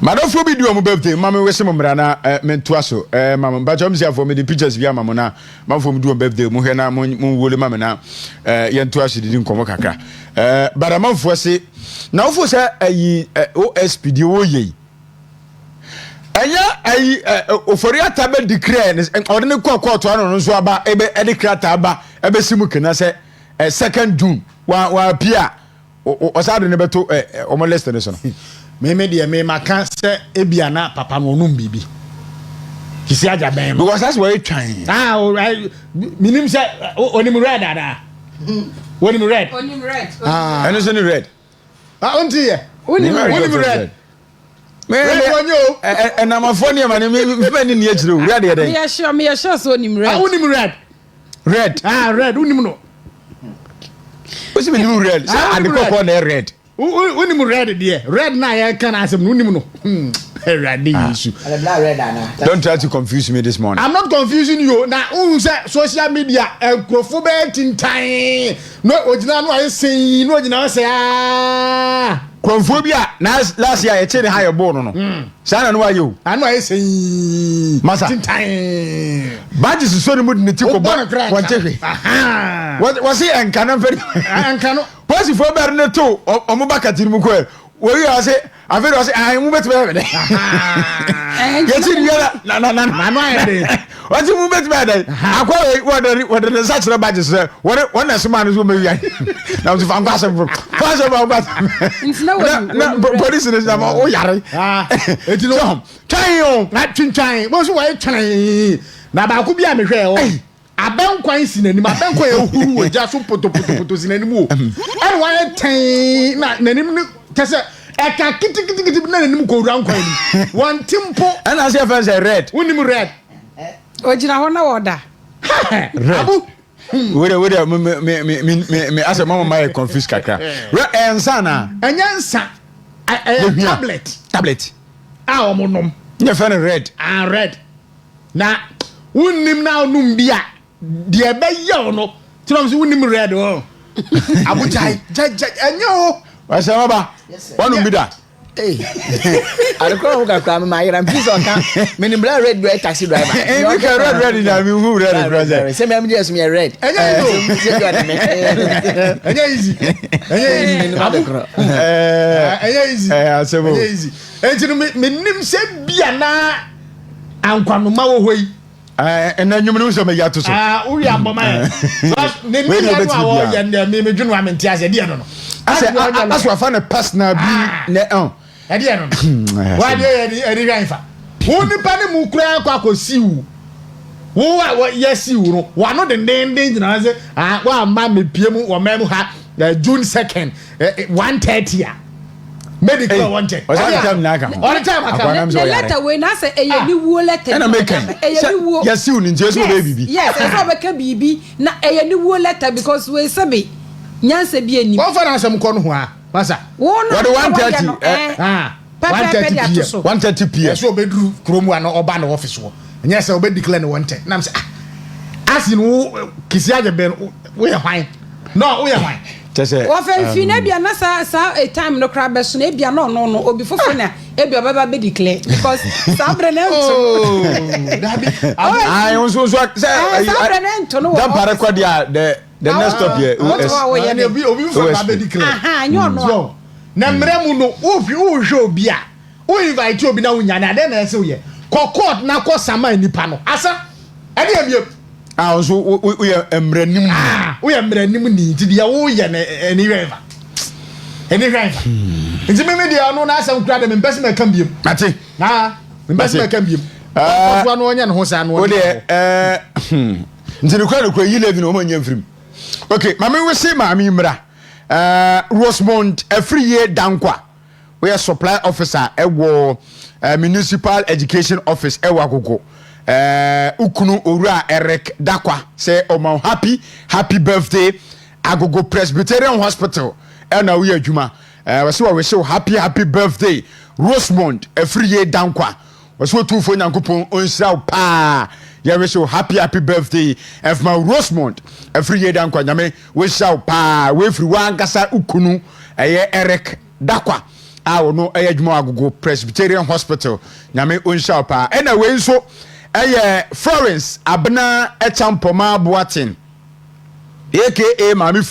madofo bi di o mo birthday mama we se mo mra na mentua so mama ba jom sia for me the pictures bia mama na mafo mo di o birthday mo hwe na mo wole mama na ye ntua so di nkomo kakra bara mafo se na ofo se ayi OSPD wo ye anya ayi ofori atabe declare ordinary court ano so aba ebe declare aba ebe simu kena se second June wa pia o sa de ne beto o mo list ne so no
me de me maka se ebia na papa no onum bibi kisi aja ben
because that's where you trying
right minim se onim red ada onim red
and so red
onti ye onim red
me and I'm a funny man me ni ejiro red ye den
me sure so onim red
red onim no
o si me red say and the coco na red
Unim red dear. Red na ya can asem unim no. Red issue.
Don't try to confuse me this morning.
I'm not confusing you. Now, social media and crofobet in time. No, original no I say, no original say
Chromophobia last year I checked the higher born no. Sana no you.
I know I say
Masa
in time.
Badges is so the mood in the tico
Aha.
What was it and can very
and cannot
What's if for better to or Mubaka Timuque? Where you say I feel I move it better. Get in here. No. What's the movement better? I quite what the such a badges what one as man is woman. Now if I'm possible police is oh yari.
It's no try on not trying. What's why trying? Now I could be a Michelle. Aban kwan sinani ma aban kwan ehuru we ja so poto sinani mu and why ten na nanim no kase e ka kiti na nanim ko wura kwan ni one tempo
and as your friend say red
unim red
ojina ho na woda
abu
me as a mama my confuse kakra red ensa na
enyansa tablet omonom
your friend red
and red na unim na onum bia de be ye no tinam so unim red o abu jai enyo
wa se baba wonu bi da
Alukoro ukakwa mama yira mpisa oka meni bla red boy taxi driver
we can red na me who red brother
say me am just me red
enyo easy
asebo
easy entinu menim se bia na ankwanoma wo hoi
and then you know so me yato so
we are mama because ne ni ya no awo ya me dwunu amenti ase de no
as we find a personal be ne
e de no why dey e raifa woni pa ne mu kura kwa kosiwu wo yesiwu no wa no de ndende na say wa ma me pie mu wo mem ha June 2nd 1:30 medical wanted
all the time na ka
all the time aka
the letter we na say eyeni wuo letter
and eyeni wuo yesiwu ni jesu baby
yes e so beka bibi na eyeni wuo letter because we sabi nyanse bi eni
wo fa na asem ko no ho a masa
wo no
what 1:30 1:30 p.m.
so bedru kromu ano oba na office wo nya say obe declare no 1:10 na say asin wo kisi age ben wo ye hwan no wo ye hwan
tese
wo fa fi na bia na sa a time no kra be so na bia no obi fofo na e bia baba be declare because sabre na
oh dabi
I also
sabre na nto no
that para dia the next stop here
obi fofo baba declare
aha nyo no
na mremu no wo hwe obi a wo invite obi na wunya na de na ese wo ye court na ko sama nipa no asa ade abiem
also we emranim
we emranim ni ti dia wo ye na anywhere nti me dia no na asem kura de me pese me kan biem
ate
na me pese me kan biem ko no onya ne ho sa no
o de nti ne kwa yi levi no mo nya mfrim okay mama we say mama mra Rosemont every year dankwa we are supply officer ewo municipal education office ewo agogo ukunu owura Eric Dakwa say omo happy birthday agogo Presbyterian Hospital na we adwuma we say happy birthday Rosemont every year dankwa we say tufo nyankopon onsira pa ya we say happy birthday my Rosemont every year dankwa nyame we say pa we free wan kasa ukunu Eric Dakwa no adwuma agogo Presbyterian Hospital nyame onsira pa na we nso Florence Abna Echampoma Boatin aka Mami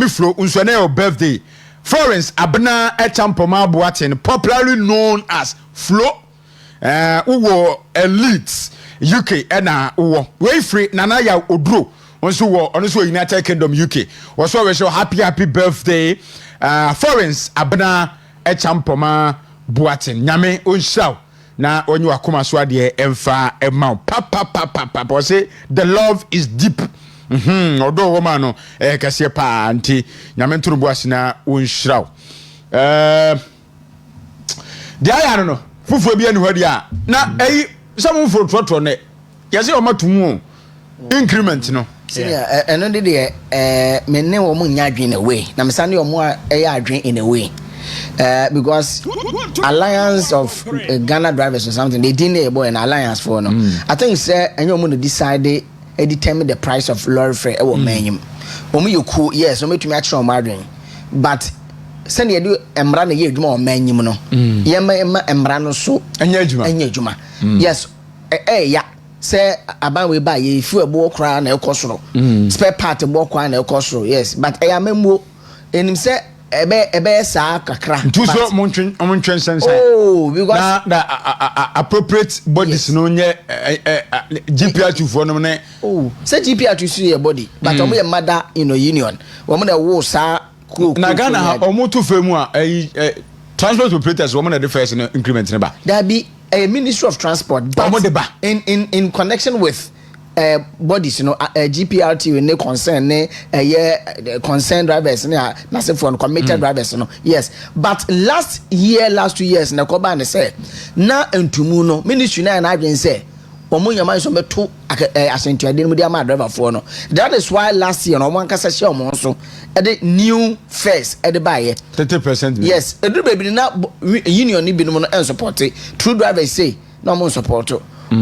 Flo unso na your birthday Florence Abna Echampoma Boatin popularly known as Flo uwo elite UK na uwo we free nana ya odro onso United Kingdom UK so we show happy birthday Florence Abna Echampoma Boatin nyame onshaw na onye wakoma so ade emfa emma papa say the love is deep odo woman no kase pa anti nyame nturubu asina onhyiraw dia ya no fufu bia ne hodi a na some for trotro ne yase o matumu increment no
senior eno de me ne wo mu nya adwen away na me sane wo mu adwen in a way because alliance of Ghana drivers or something they didn't boy an alliance for no I think say enyo mu decide determine the price of lorry fare e wo manyim omu yoku yes o metumi a kire o madwen but send you do emra na ye adwuma o manyim no ye ma emra no so
anya adwuma
yes ya say aban we ba ye fu ebo kra na ekosoro spare part ebo kwa na ekosoro yes but ya memmo enim say ebe sa kakra
ntuso montwen sense
oh because
na appropriate bodies no nye GPR2 for no ne
oh say GPR2 su your body but omo ye mother union omo na wo sa
na Ghana omo to femu a transport operators omo na the first increment ne ba
there be a Ministry of Transport but in connection with bodies GPRT we ne concern ne concern drivers ne na say for committed drivers yes but last 2 years na ko ba ne say na entumu no ministry na adwen say omo nyama so meto asentuade no dia ma driver for no that is why last year no one kasa share omo so the new fares the buy
30%
yes edu baby na union ni binom no support true drivers say no more support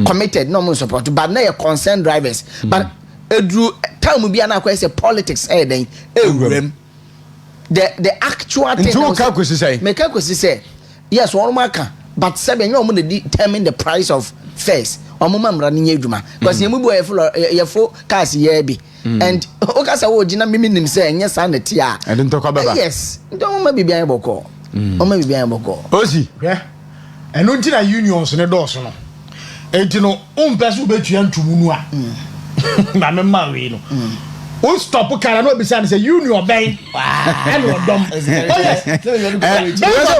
committed no more support but na concerned drivers but edu time bi na kwa say politics den ewrem the actual thing make kwesi say yes one maka but seven you omo determine the price of fares omo mamra ni adwuma because yemu bo yefo cars ye bi and okasa wo gina mimi nim say enye sa na ti a
and ntoko baba
yes don't ma bibia boko o ma bibia boko
osi
eno ntina unions ne dɔɔso no enti no umpesu betua ntumu nu a na me ma we no o stop kara no be say say union ben and odom oh yes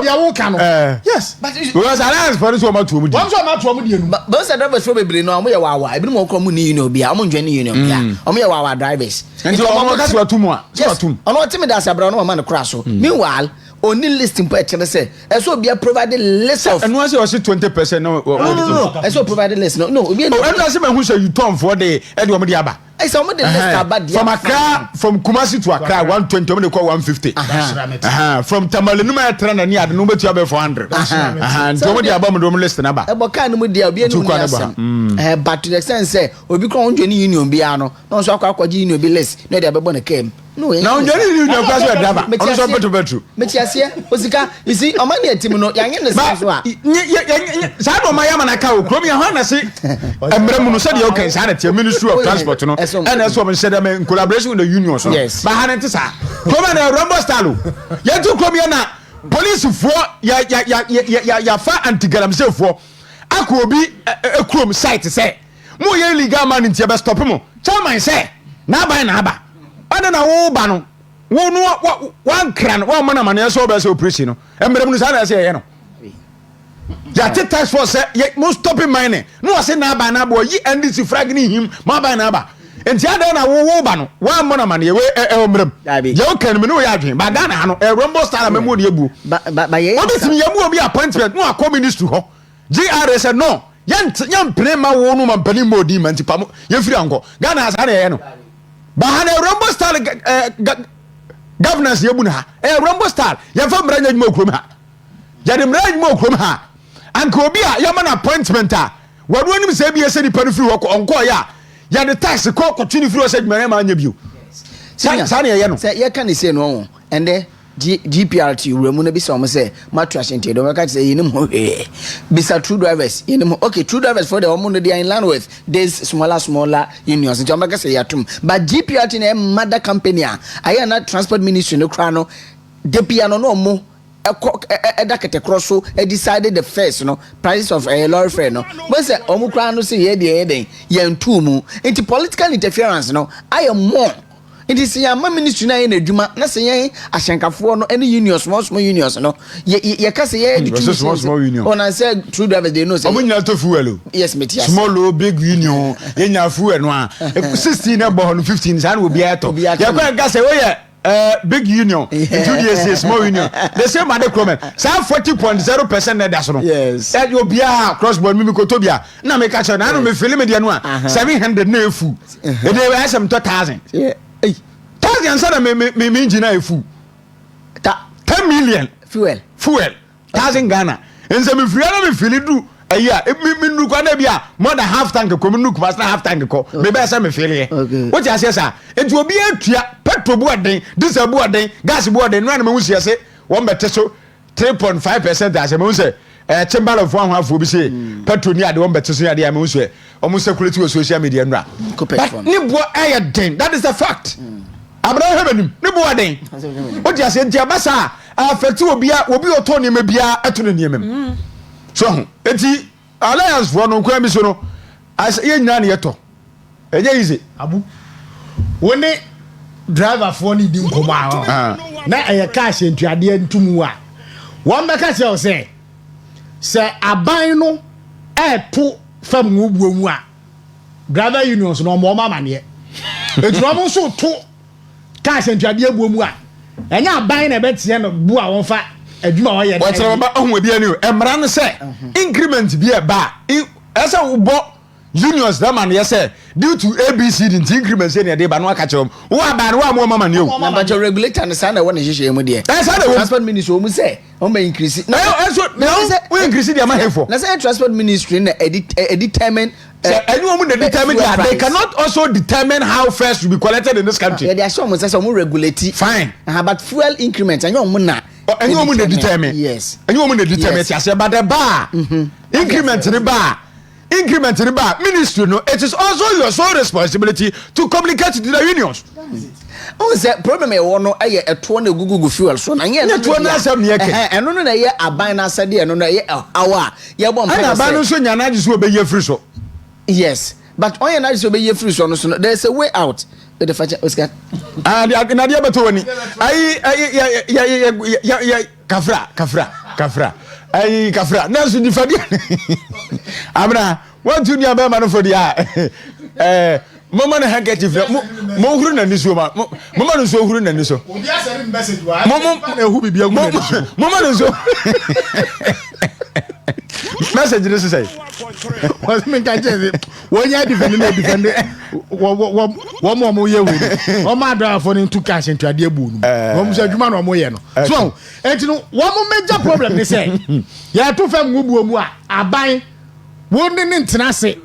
dia wo ka no yes
but because alliance for so matu mu di
one so matu mu di enu
but say drivers for bebre no am ye wawa ebi mo ko mu ni union bia am ndwe ni union bia am ye wawa drivers
enti o ka so atu mu a so atu mu
ono timi da sabra no ma no kra so meanwhile only listing per chere say eso be provided list of
and once you say 20% no
eso provided list no obi
and I say me who say you turn for the e de o me di aba
I saw the list about
from Accra from Kumasi to Accra 120 o me call 150 from Tamalinuma trana ni ade no betu aba 400 and o me di aba me do list na ba
e boka no mu dia obi enu na but to the extent say obi kro ndwe ni union bia no no so akwaji union bi list no dia bebo na kem no
now ndwe ni union kwa so draba o so betu
mechiasie osika you see omani etim no yanye ne so a
sa do ma yama na ka o krom ya ho na se emremu no so de o kan sa na tie Ministry of Transport no and that's what we said in collaboration with the unions so
yes
but hanete sa krom na rumble style ya tu krom ya na police for ya fa anti-galamsey for akobi ekrom site say mo ye illegal man ntia be stop mo chairman say na ban na aba ana na wo ba no wo no wan kran wo mana mane so be say operation no emrem no sa na say ye no ya task force say mo stopping mine no say na aba na aba yi ndc flag ni him ma ban na aba enti ada na wo ba no wa mana mane we emrem ye o kan me no ya adwen ba Ghana ha no rumble star memo ne ebu
ba ye
what is me yamu obi appointment no a ministry ho GR said no yan prema wo no mampani modi man tipa ye firi anko Ghana has had ye no ba ha na rumble star governance ye bu na ha rumble star ye fa mra nyadwuma okrom ha ya de mra nyadwuma okrom ha anko obi a ye man appointment a wadu anim se bi ye se ni pa no firi ho onko ya de tax ko twini firi ho se dwuma ma anya bio sa na ye no
say ye kan say no and then GPRT remu na bi say omo say matrashing te do we can say yinim ho bisa true drivers yinim okay true drivers for the omo no they in line with this smaller unions nti omo ka say yatum but GPRT na mother company a na transport ministry no kra no de piano no omo edakete crosso decided the first price of a lorry fare no but say omo kra no say ye de ye ntumu into political interference no I am more. It is your ministry na edwuma na se yen ahyenkafo no any unions small unions no ye ka se ye
small union
on I said true drivers they know say
omunya to fuel
yes metias
small or big union ye nya fuel no a 16 na bo no 15 san wo bia to ye kwa ga se we ye big union into the small union the same at the comment say 40.0% na that's no
yes
that you be cross board me ko to bia na me catch na no me feel me dia no 700 na efu e dey we some 2000
yeah
1000 say na me engine efu 10 million
fuel
1000 Ghana ense me free na me feel do aya me nu kwa na bia more than half tank ko me nu kwa half tank ko me be say me feel here what you say sir enti obi atua petrol bu oden diesel bu oden gas bu oden no na me hu say won bete so 3.5% as me hu say chamber of one half obi say petrol ni ade won bete so ade me hu say omo security on social media nra ni bo aye den that is the fact Abraham hebenim ni bo oden what you say enti abasa affect obi oto ni me bia eto ni emem so eti alliance for no kwa mi so no as ye nyina ne yeto eje easy
abu woni driver for ni di nkoma na eye cash entuade ntumu a won be ka se aban no to fam ngubuomu a driver unions no mo mama ne etu no so to cash entuade abuomu a enya aban na be tie no bu a won fa adwuma wa ye
what's about ohun bia ni emra no say increment bia ba esa ubo unions that man say due to ABC the increment say na dey ba no aka chom wo aba no wa mo mama ni o
na ba jo regulator na say na won hihye mu de transport ministry o mu say o ma increase
na we increase the amount for
na say transport ministry na determine
anyone will determine that they cannot also determine how fares will be collected in this country
they are sure mo say some regulate
fine
but fuel increment anyone na
anyone will determine
yes
anyone will determine yes but the bar increment in the bar ministry no it is also your sole responsibility to communicate to the unions
on say problem e wo no aye eto na gugugu fuel so na ye
eto na asem ne yake
eno no na ye aban na asade eno na ye awa ye bom
fa aban no so nya na agi so obeye free so
yes but on ye na agi so obeye free so no so there is a way out the facha Oscar
and na dia beto woni ya kafra ai kafra na so di fadi abra want to nia be man for dia mama na handkerchief mo huru na ni so ma mama no so huru na ni so
obi asere message wa mama na hu bibia gu na ni so
mama no so message this say
was me ka je won ya defend wo mo ye we o ma dra for ni to cash into ade abu nu wo mo so adwuma no mo ye no so enti no wo mo major problem ni say ya to fam ngubu mu a aban wo ni ntena se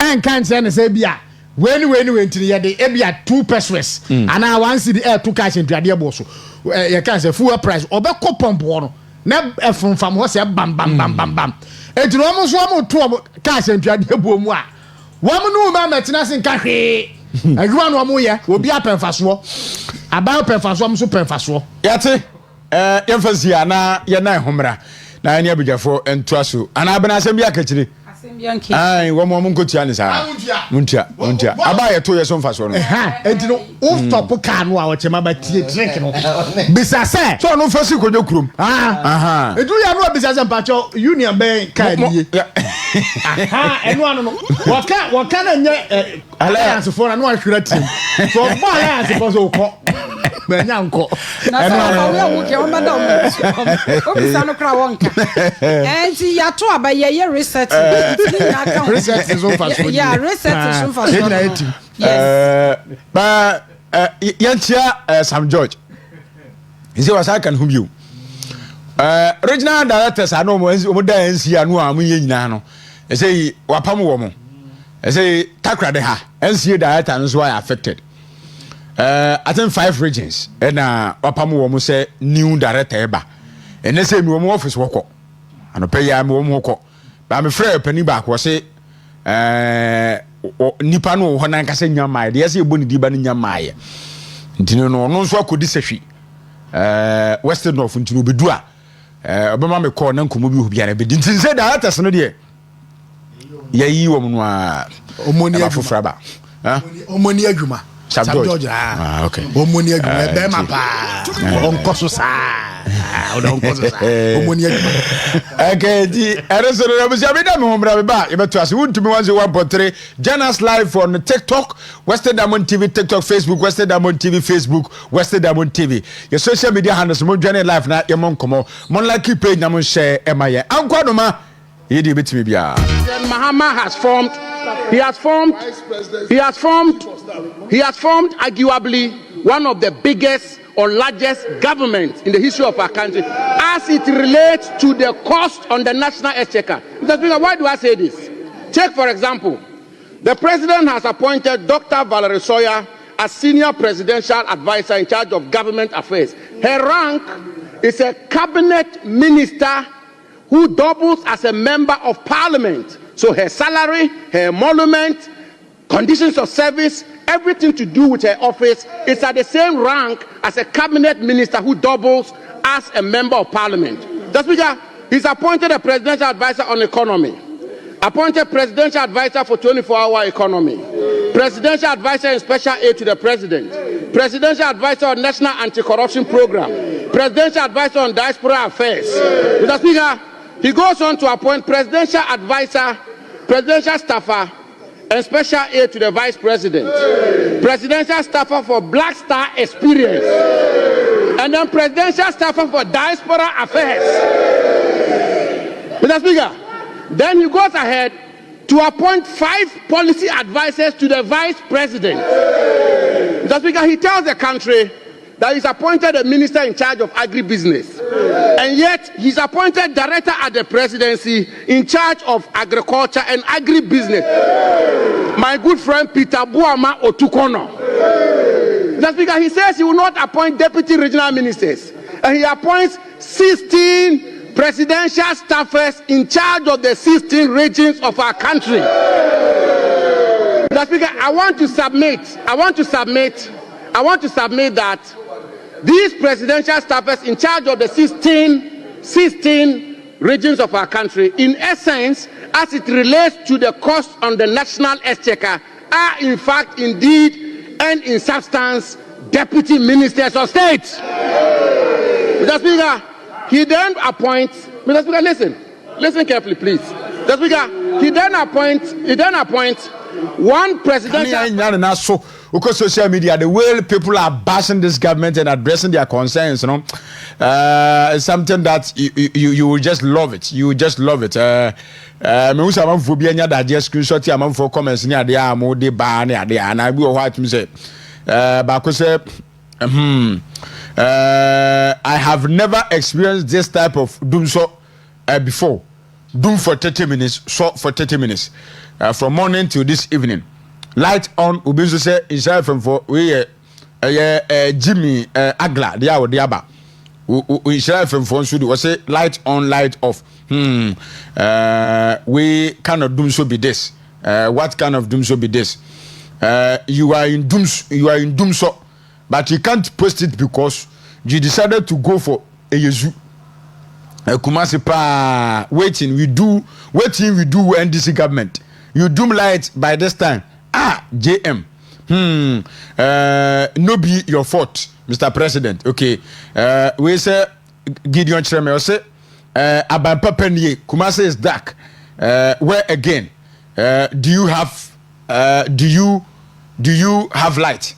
en kan se ne say bia weni ntini ye de ebia 2 pesos ana 1 cedi to cash into ade abu so ye kan say fuel price obekọ pump no na efumfam ho se bam enti no mo so mo to cash into ade abu mu a wo mo no ma metena se nka hwe adwuma no mo ye obi apemfaso aba apemfaso mo so pemfaso
yate emphasize ana ye na homra na anya bujafo entoaso ana abena asem bia kachire ai wo mo nkotua ne sa muntia aba ye to ye so mfaso no
enti no o stop car no a wo chema ba tie drink no bisa se
so no fasi konyo krum
edu ya no bisa se mpacho union ben kai die enu anu no waka na nye alliance for na no ahwira team so bo alliance for so ko benya nko
enu anu wo ke o mada o bisa no kra wonka enti ya to abaye reset
reset is over for
yeah reset is over for
yes ba yantia Sam George ise wasa kan hu biu regional directors anu mo da NC anu amu ye nyina no say wapam wo mo say takra de ha NC director no so are affected I think 5 regions and wapam wo mo say new director eba and say mi wo mo office woko anope ya mi wo mo woko ba me frɛ pani ba ko se nipa no ho nan ka se nyama de yesi ebo ni diba ni nyama ye ntino no no so akodi sehwi western of ntino bedu a obema me call na nkomo bi hobia na be di ntin se da atas no de ya yi wo no a
omoni
afofra ba
omoni adwuma
Sam George
okay omoni adwuma be ma pa onko so sa don't cause
okay, the to me 101.3. Join us live on TikTok, Western Diamond TV, TikTok, Facebook, Western Diamond TV, Facebook, Western Diamond TV. Your social media handles mo join live na your mon komo. Mon like page na mon share emaye. Anko no ma. Yedi bit me bia.
Mahama has formed arguably one of the biggest or largest governments in the history of our country as it relates to the cost on the national exchequer. Why do I say this? Take, for example, the president has appointed Dr. Valerie Sawyer as senior presidential advisor in charge of government affairs. Her rank is a cabinet minister who doubles as a member of parliament. So her salary, her emolument, conditions of service, everything to do with her office is at the same rank as a cabinet minister who doubles as a member of parliament. The Speaker, he's appointed a presidential advisor on economy, appointed presidential advisor for 24-hour economy, presidential advisor in special aid to the president, presidential advisor on national anti-corruption program, presidential advisor on diaspora affairs. Mr. Speaker, he goes on to appoint presidential advisor, presidential staffer, and special aid to the vice president, presidential staffer for Black Star Experience, and then presidential staffer for diaspora affairs. Mr. Speaker, then he goes ahead to appoint 5 policy advisors to the vice president. Mr. Speaker, he tells the country that he's appointed a minister in charge of agribusiness, and yet he's appointed director at the presidency in charge of agriculture and agribusiness. My good friend Peter Buama Otukono. Mr. Speaker, he says he will not appoint deputy regional ministers, and he appoints 16 presidential staffers in charge of the 16 regions of our country. Mr. Speaker, I want to submit that these presidential staffers in charge of the 16 regions of our country, in essence, as it relates to the cost on the national exchequer, are in fact, indeed, and in substance, deputy ministers of state. Mr. Speaker, he then appoints, Mr. Speaker, listen carefully, please. Mr. Speaker, he then appoints one presidential.
Because social media, the way people are bashing this government and addressing their concerns, you know, it's something that you will just love it. You will just love it. Me who am for be anya that just screenshot am for comments near the am de ba near the and I will what me say. Because I have never experienced this type of doom before. Doom for 30 minutes, short for 30 minutes, from morning till this evening. Light on, Ubizu say, inside from for we Jimmy Agla, the hour, the Abba. Inside from for Sudi was say light on, light off. We cannot doom so be this. What kind of doom so be this? You are in doom so, but you can't post it because you decided to go for a Yezu. Kumasi pa waiting we do NDC government. You doom light by this time. JM. No be your fault, Mr. President. Okay. We say Gideon Chreme say Abampa Penye Kumasi is dark. Where again? Do you have light?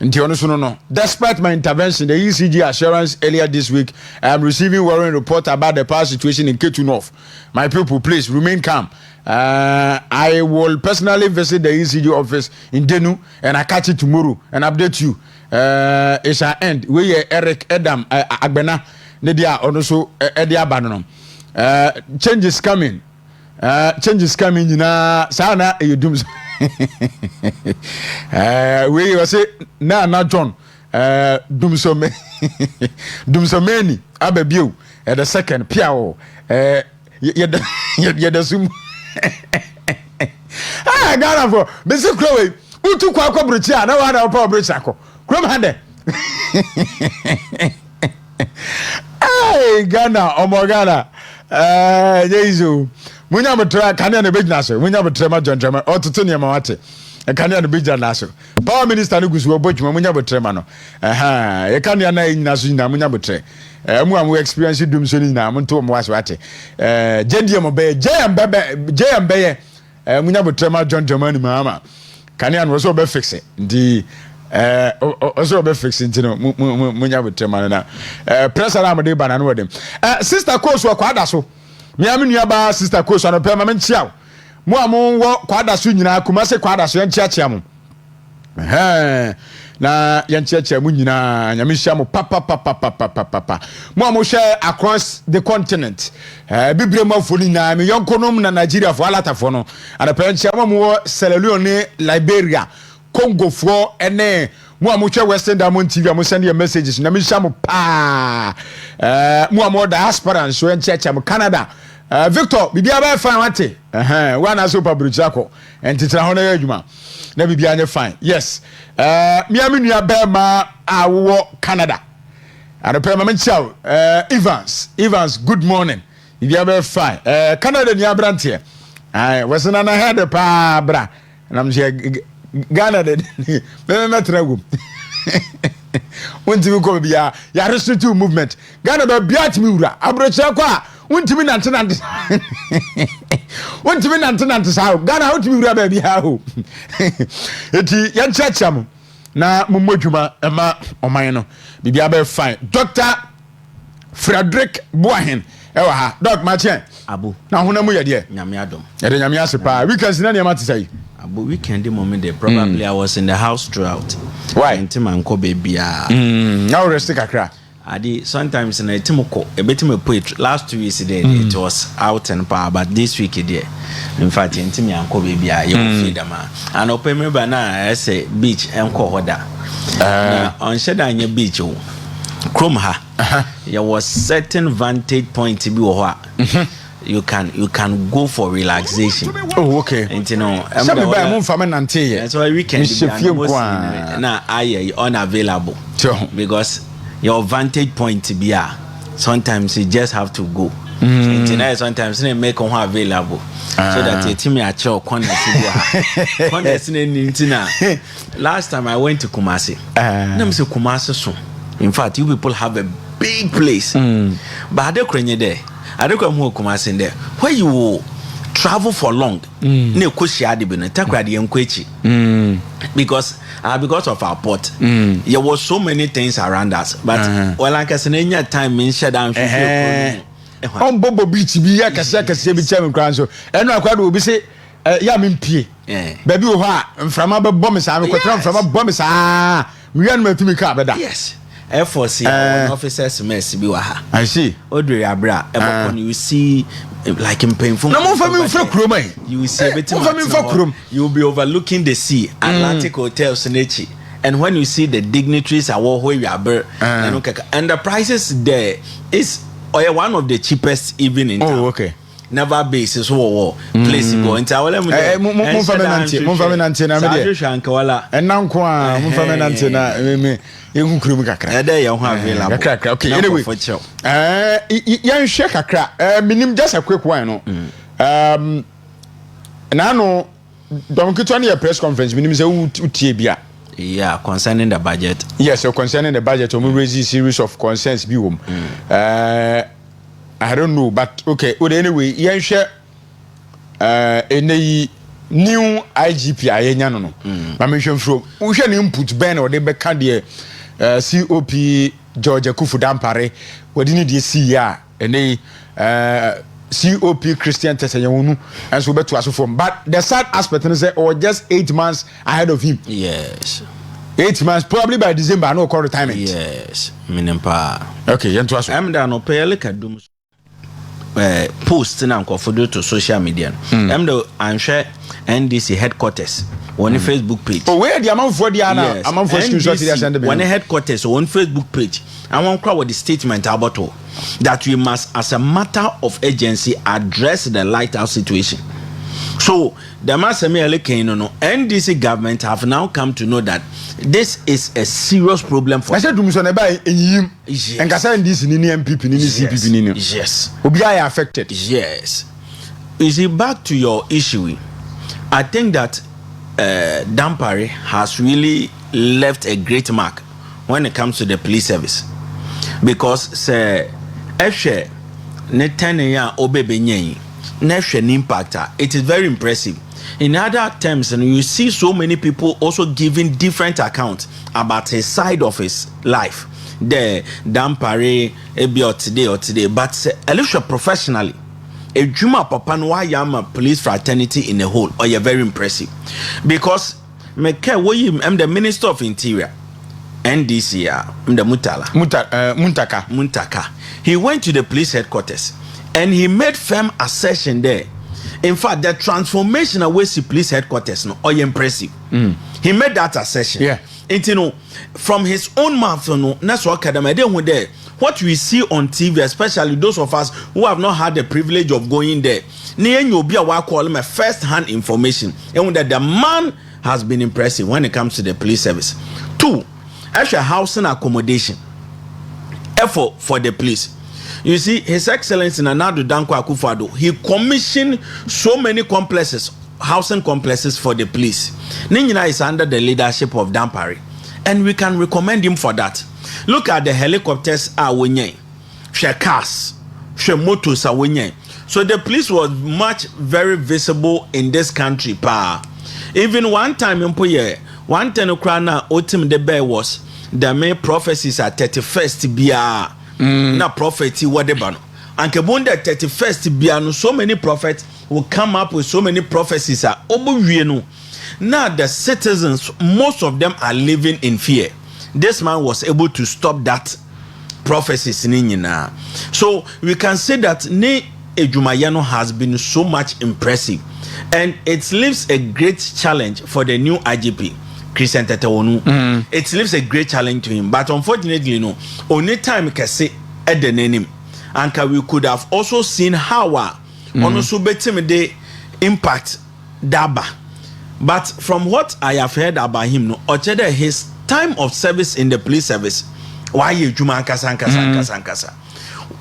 No. Despite my intervention, the ECG assurance earlier this week, I am receiving worrying report about the power situation in Ketu North. My people, please remain calm. I will personally visit the ECG office in Denu and I catch it tomorrow and update you. It shall end. We Eric Adam Agbena Nedia also Edia Bananum. Change is coming. You know, Sana you doom. We was say na John doom so many abebiu at the second piao the sum Ghana for Mr. Chloe utu kwa bricha na wana pa bricha ko krom hande Ghana omo Ghana Jesu munya betra kan na bejina so munya betra ma John Drama otutu ne ma wate Ekania no bija naso. Power minister no gusu obodwuma munya botre ma no. Ekania na nyina so nyina munya botre. Mu am experience dum so nyina mo nto mo waso ate. Jedie mo be JM be munya botre ma John Germany mama. Kania no so be fix it. Ndi also be fix it no munya botre ma na. Press alarm dey ba na no dem. Sister course wa kwada so. Me am nua ba sister course no pe ma menchia. Mo amon wo kwada so nyina kuma se kwada so yanchiachia mo na yanchiachia mo nyina nyame hia mo papa mo amon share across the continent bibre mo fo nyina me yonkonom na Nigeria fo alata fo no ana penchia mo Sierra Leone, Liberia, Congo fo ene mo amon hwe Western Diamond TV mo send your messages na me hia mo pa mo amon diaspora so yanchiachia mo Canada. Victor bibia ba fine wate wana so pabruchako entitra ho na adwuma na bibia nye fine yes mi amnua ba ma awo Canada anope ma menchao Evans good morning bibia ba fine Canada ni abrante wasana na head pa bra na mje Ghana de me metragum wonti ko bibia ya restitute movement Ghana ba biat mi wura abrochako a Untimi nantenante sao Ghana utimi wura ba bia ho eti yanchacham na momodwuma ema oman no bibia ba fine Dr. Frederick Boahen ewa ha doc machen
abu
na honamu yede
nyame adom
yede nyame asepa weekends na niam atesai
abu weekend moment there probably I was in the house throughout
why
ntima nko bebia
now rest kakra
Adi sometimes na etimoko ebetime poetry last 2 weeks there it was out and power but this week there in fact ntimi anko baby a you freedom and opeme ba na say beach enko hoda on sheda anya beach o chrome ha there was certain vantage point bi wo ho you can go for relaxation.
Oh, okay.
And you know,
some people are moving nante.
That's why weekend na unavailable.
Sure.
Because your vantage point to be sometimes you just have to go. Tonight sometimes they make one available so that your team at your corner. Last time I went to Kumasi. In fact, you people have a big place. But I don't there. I don't come Kumasi in there. Where you will travel for long. Ne kushia bino takwa di enkwechi. Because of our port. There was so many things around us. But well, I can any time in shutdown.
On Bobo Beach be ya kase bi chairman kran so. Eno akwado obi se ya mempie. Baby wo ha mframa be bom sa me kwetram mframa bom sa. We yan matumi ka beda.
Yes. FOC officers mess bi wa ha.
I see.
Odre abra you see like in painful.
No more family for krom.
You see you will be overlooking the sea, Atlantic hotels Nechi. And when you see the dignitaries are where you are and the prices there is one of the cheapest even in town.
Oh, okay.
Never basis war place go into our
na me you krum kakra
there you have available
okay anyway yan share kakra minim just a quick one no na no don kitwa na press conference minim say utie bia
yeah concerning the budget.
Yes, so concerning the budget we raise a series of concerns bi wom I don't know, but okay. Well, anyway, yan share any new IGP ayenya no. Ma mention from we share input ben or dey be ka dey COP George Akufu Dampare we dey need dey see ya any COP Christian Tesanyonu and so beto aso from. But the sad aspect is say or just 8 months ahead of him.
Yes.
8 months probably by December no call retirement.
Yes. Minempa.
Okay, yento aso.
I'm da no pay like adum post na nkofodo to social media. I'm the share NDC headquarters on Facebook page.
Oh, where the amount for the ana amount for screenshot they send them.
One headquarters on Facebook page. I want crowd with the statement about that we must as a matter of urgency address the lighthouse situation. So the NDC government have now come to know that this is a serious problem for.
I said to Musone by him. And Kasa NDC ni MPP ni CPP ni.
Yes.
Obi are affected.
Yes. You see, back to your issue. I think that Dampare has really left a great mark when it comes to the police service, because say efhwe ne 10 year obebenyen na efhwe ne impact it is very impressive. In other terms, and you see so many people also giving different accounts about his side of his life. The Dampare today or today, but a little professionally. A Juma Papa no a police fraternity in the whole, or you're very impressive. Because I'm the Minister of Interior, NDC, the Muntaka. He went to the police headquarters and he made firm assertion there. In fact, the transformation away to police headquarters no, or impressive. He made that assertion.
Yeah.
And you know, from his own mouth, no, that's what academy there. What we see on TV, especially those of us who have not had the privilege of going there, call him a first-hand information, and that the man has been impressive when it comes to the police service. 2, actually housing accommodation effort for the police. You see, His Excellency Konadu Danko Akufo-Addo, he commissioned so many complexes, housing complexes for the police. Ninyina is under the leadership of Dampare, and we can recommend him for that. Look at the helicopters wenye, she cars, she motors wenye. So the police was much very visible in this country. Even one time in Poye, one ten ukrana otim the bear was the main prophecies at 31st bia na prophecy whatever. And kebunda 31st bia so many prophets will come up with so many prophecies are obu. Now the citizens, most of them are living in fear. This man was able to stop that prophecies. So we can say that Ne Ejumayano has been so much impressive, and it leaves a great challenge for the new IGP, Christian Tetewonu. It leaves a great challenge to him, but unfortunately, no. Only time can say at the name, and we could have also seen how also the impact Daba. But from what I have heard about him, no, Ochede his time of service in the police service, why you juma kasa.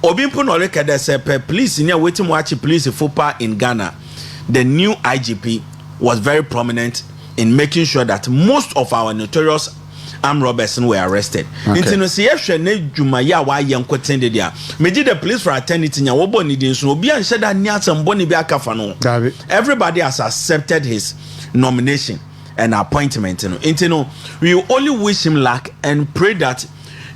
Obimpo no rekede say police near waiting watch police fopa in Ghana. The new IGP was very prominent in making sure that most of our notorious armed robbers were arrested. Intino see ehwe ne juma ya wa yem kwetende dia. Meji the police fraternity nya wo boni din so obi an sheda ni asem boni bi akafa no. Everybody has accepted his nomination and appointment. We only wish him luck and pray that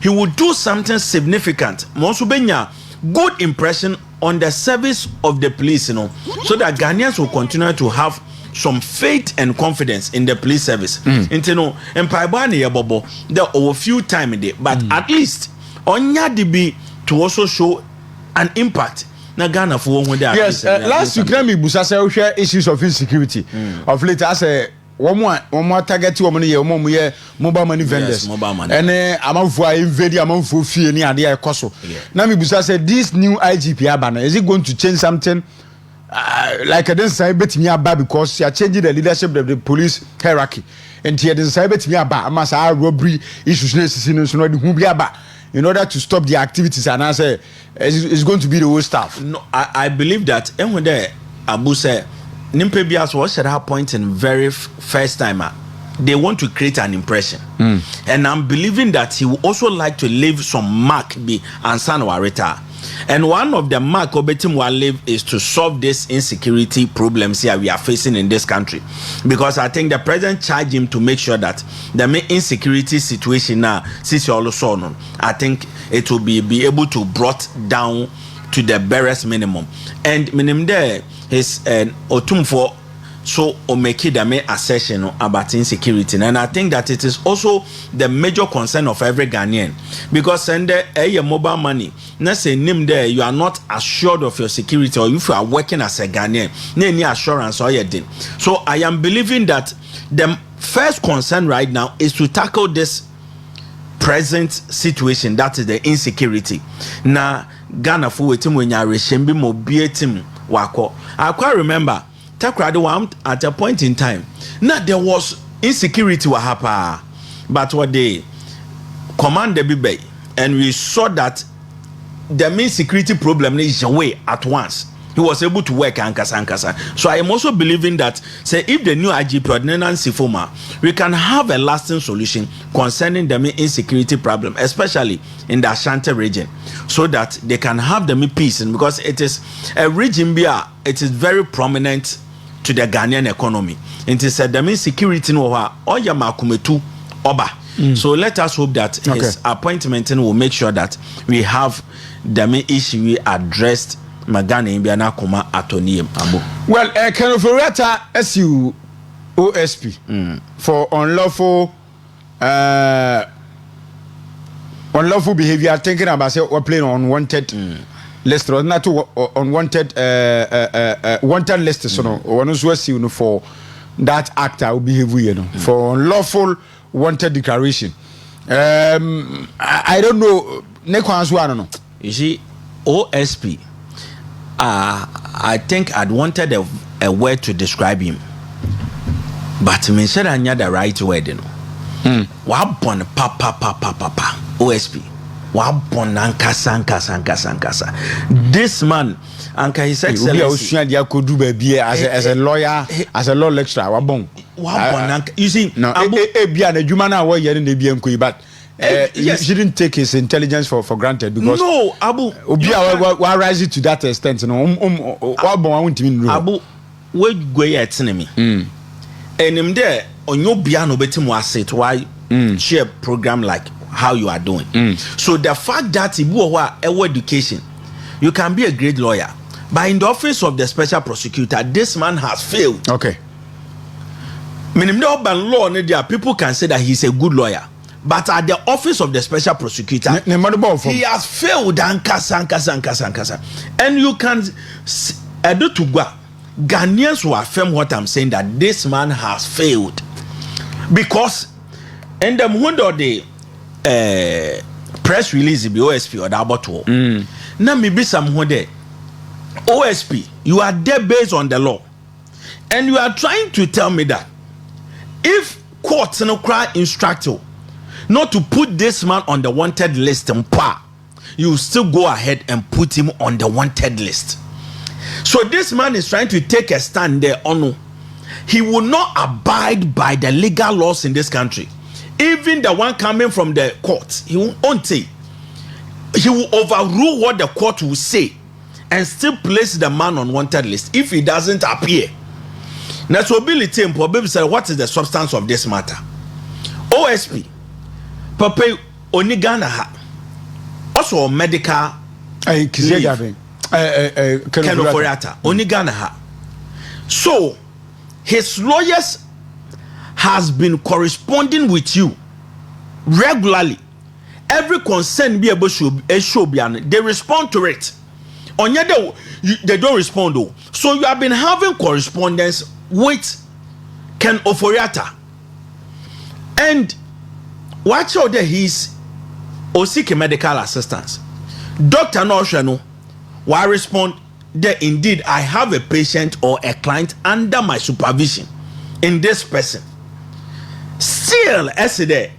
he will do something significant. Monsubenya good impression on the service of the police, so that Ghanaians will continue to have some faith and confidence in the police service. And there are a few times a day, but at least on Yadibi to also show an impact. Yes,
last week, let me share issues of insecurity. Of late, I say, one more target to mobile money vendors.
Yes, mobile money.
And amount for invade amount for fee any idea coso. Now me busa say this new IGP Abana, is it going to change something? Like I didn't say bet me about because you are changing the leadership of the police hierarchy. And here didn't say bet me about massa robbery issues in order to stop the activities, and I say it's going to be the whole staff.
No, I believe that and when there Abu said Nimpebias was at that point in very first timer. They want to create an impression, and I'm believing that he would also like to leave some mark be Ansan Warita. And one of the mark Obetim will leave is to solve this insecurity problems here we are facing in this country, because I think the president charged him to make sure that the main insecurity situation now, since you also know, I think it will be able to brought down to the barest minimum. And minimum there is an otumfo. So omeki the main assertion about insecurity, and I think that it is also the major concern of every Ghanaian, because send your mobile money. Let's say name there you are not assured of your security, or if you are working as a Ghanaian, any assurance or your thing. So I am believing that the first concern right now is to tackle this present situation, that is the insecurity. Now Ghana for wetim when you are reshembi mobiatim wako. I quite remember. Takrado at a point in time. Now there was insecurity wahapa, but what they command the and we saw that the main security problem is away at once. he was able to work ankasa. So I am also believing that say if the new IGP ordinance Sifoma, we can have a lasting solution concerning the insecurity problem, especially in the Ashanti region, so that they can have the peace. And because it is a region where it is very prominent to the Ghanaian economy. It is said the insecurity no or yamakumetu oba. So let us hope that his appointment will make sure that we have the main issue we addressed. Magana Imbiana Kuma Atonium Abu. Well,
Ken Oforiatta SU OSP for unlawful behavior, thinking about say we're playing on wanted list or not unwanted wanted list. So no one who's for that actor will behave for unlawful wanted declaration. I don't know. No.
You see, OSP. I think I'd wanted a word to describe him, but me said I the right word. Wabon papa OSP. Wabon ankasa. This man, Anka His Excellency,
as a lawyer, as a law lecturer. Wabon.
You see,
no, but. Yes. He didn't take his intelligence for granted because
no, Abu,
why rise it to that extent?
Abu, we go at enemy. And him there on your piano betimu asset why share program like how you are doing. So the fact that Ibu education, you can be a great lawyer, but in the office of the special prosecutor, this man has failed.
Okay.
Meaning the urban law, people can say that he's a good lawyer. But at the office of the special prosecutor, he has failed ankasa. And you can do to go. Ghanaians will affirm what I'm saying, that this man has failed. Because in the moment of the press release, the OSP or the Abato, now maybe someone there, OSP, you are there based on the law. And you are trying to tell me that if courts no cry instruct you not to put this man on the wanted list, you still go ahead and put him on the wanted list. So this man is trying to take a stand there on he will not abide by the legal laws in this country. Even the one coming from the court, he will overrule what the court will say and still place the man on wanted list if he doesn't appear. Now, so probably say, what is the substance of this matter? OSP Papa Onigana ha also medical
Oforiatta
Onigana ha. So his lawyers has been corresponding with you regularly. Every concern be able to they respond to it. On your they don't respond though. So you have been having correspondence with Ken Oforiatta, and watch out that he's seeking medical assistance. Dr. Noshano will respond that indeed I have a patient or a client under my supervision in this person. Still, as there,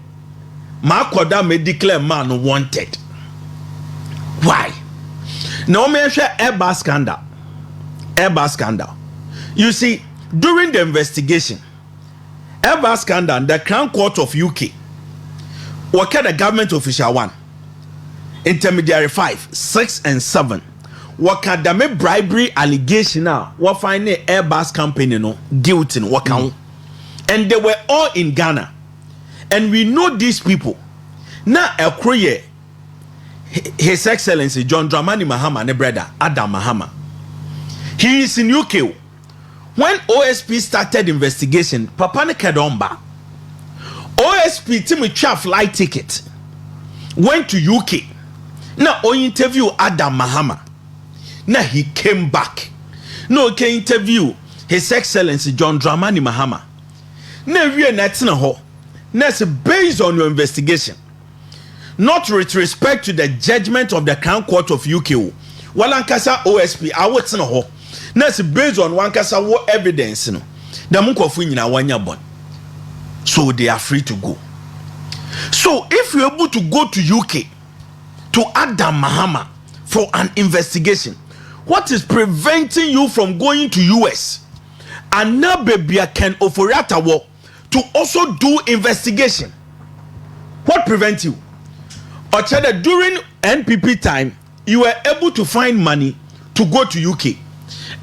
Makoda may declare man wanted. Why? No mention Airbus scandal. You see, during the investigation, Airbus scandal, the Crown Court of UK, what kind of government official 1, intermediary 5, 6, and 7, what kind of bribery allegation now, what find the Airbus company guilty, what count, and they were all in Ghana, and we know these people. Now, a career, His Excellency John Dramani Mahama, ne brother Adam Mahama, he is in UK. When OSP started investigation, Papa ne Kedomba, OSP Timmy Chaff flight ticket went to UK. Now, on interview Adam Mahama. Now he came back. No, can interview His Excellency John Dramani Mahama. Now we are not in a hole. Now, based on your investigation, not with respect to the judgment of the Crown Court of UK. Walankasa OSP, I was in a hole. Now, based on one kasa what evidence, no, the Munkofu in a bon. So they are free to go. So if you're able to go to UK to Adam Mahama for an investigation, what is preventing you from going to US? And now baby can offer to also do investigation. What prevents you? Or during NPP time, you were able to find money to go to UK.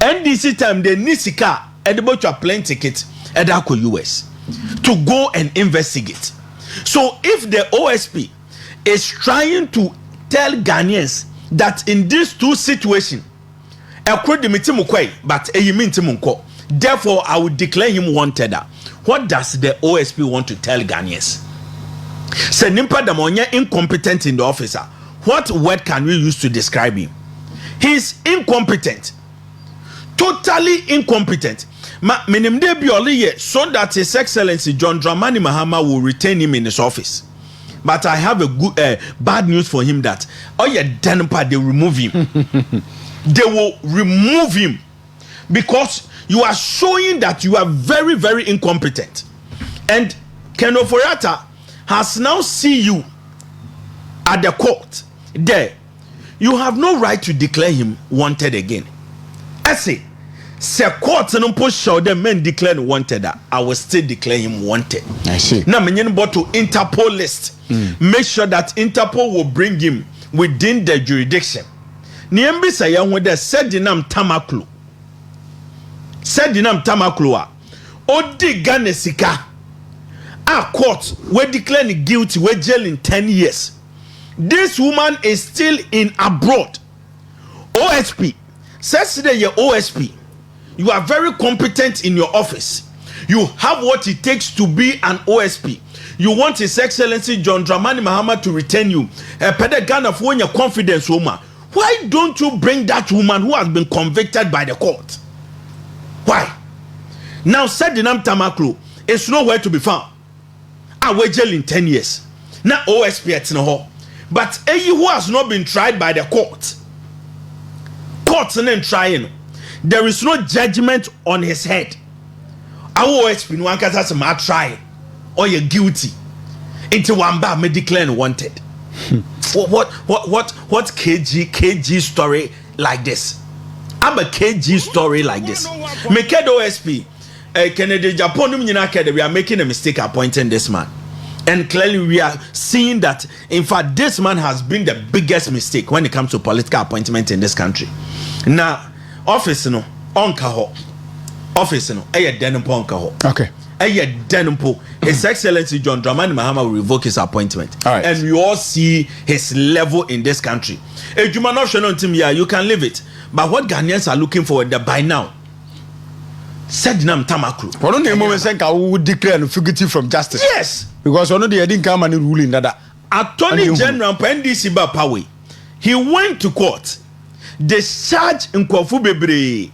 NDC time, they need Sika edible to a plane ticket at US to go and investigate. So if the OSP is trying to tell Ghanaians that in these two situations, but therefore I would declare him wanted. What does the OSP want to tell Ghanaians? Say Nimpa Damonya incompetent in the officer. What word can we use to describe him? He's incompetent. Totally incompetent. Minimde bioliye so that His Excellency John Dramani Mahama will retain him in his office. But I have a good bad news for him that they remove him. They will remove him because you are showing that you are very, very incompetent. And Ken Oforiatta has now seen you at the court there. You have no right to declare him wanted again. I say court no push show them men declare wanted that I will still declare him wanted.
I see.
Now menyen bought to Interpol list. Make sure that Interpol will bring him within the jurisdiction. Niembi say when they said dinam tamaklu. Said dinam tamaklu a odi Ghana sika. Our court we declare guilty, we jail in 10 years. This woman is still in abroad. OSP says today your OSP, you are very competent in your office. You have what it takes to be an OSP. You want His Excellency John Dramani Mahama to retain you. Pede Ghana for your confidence woman. Why don't you bring that woman who has been convicted by the court? Why? Now said the name Tamaklo is nowhere to be found. I will jail in 10 years. Now OSP at no. But he who has not been tried by the court. Courts and trying. There is no judgment on his head. Our OSP no one can say my try or you're guilty. Into one bar me declare wanted. What KG story like this? I'm a KG story like this. Make OSP Kennedy Japan we are making a mistake appointing this man. And clearly we are seeing that in fact this man has been the biggest mistake when it comes to political appointment in this country. Now office no onka ho. Office no denumpo onka ho.
Okay.
Denumpo. His Excellency John Dramani Mahama will revoke his appointment.
All right.
And we all see his level in this country. You can leave it. But what Ghanaians are looking for by now, said Nam Tamakru.
For no moment say I would declare a fugitive from justice.
Yes.
Because one of the didn't come and ruling that.
Attorney General NDC Bapawe, he went to court. They charged in Kwafu Bebre.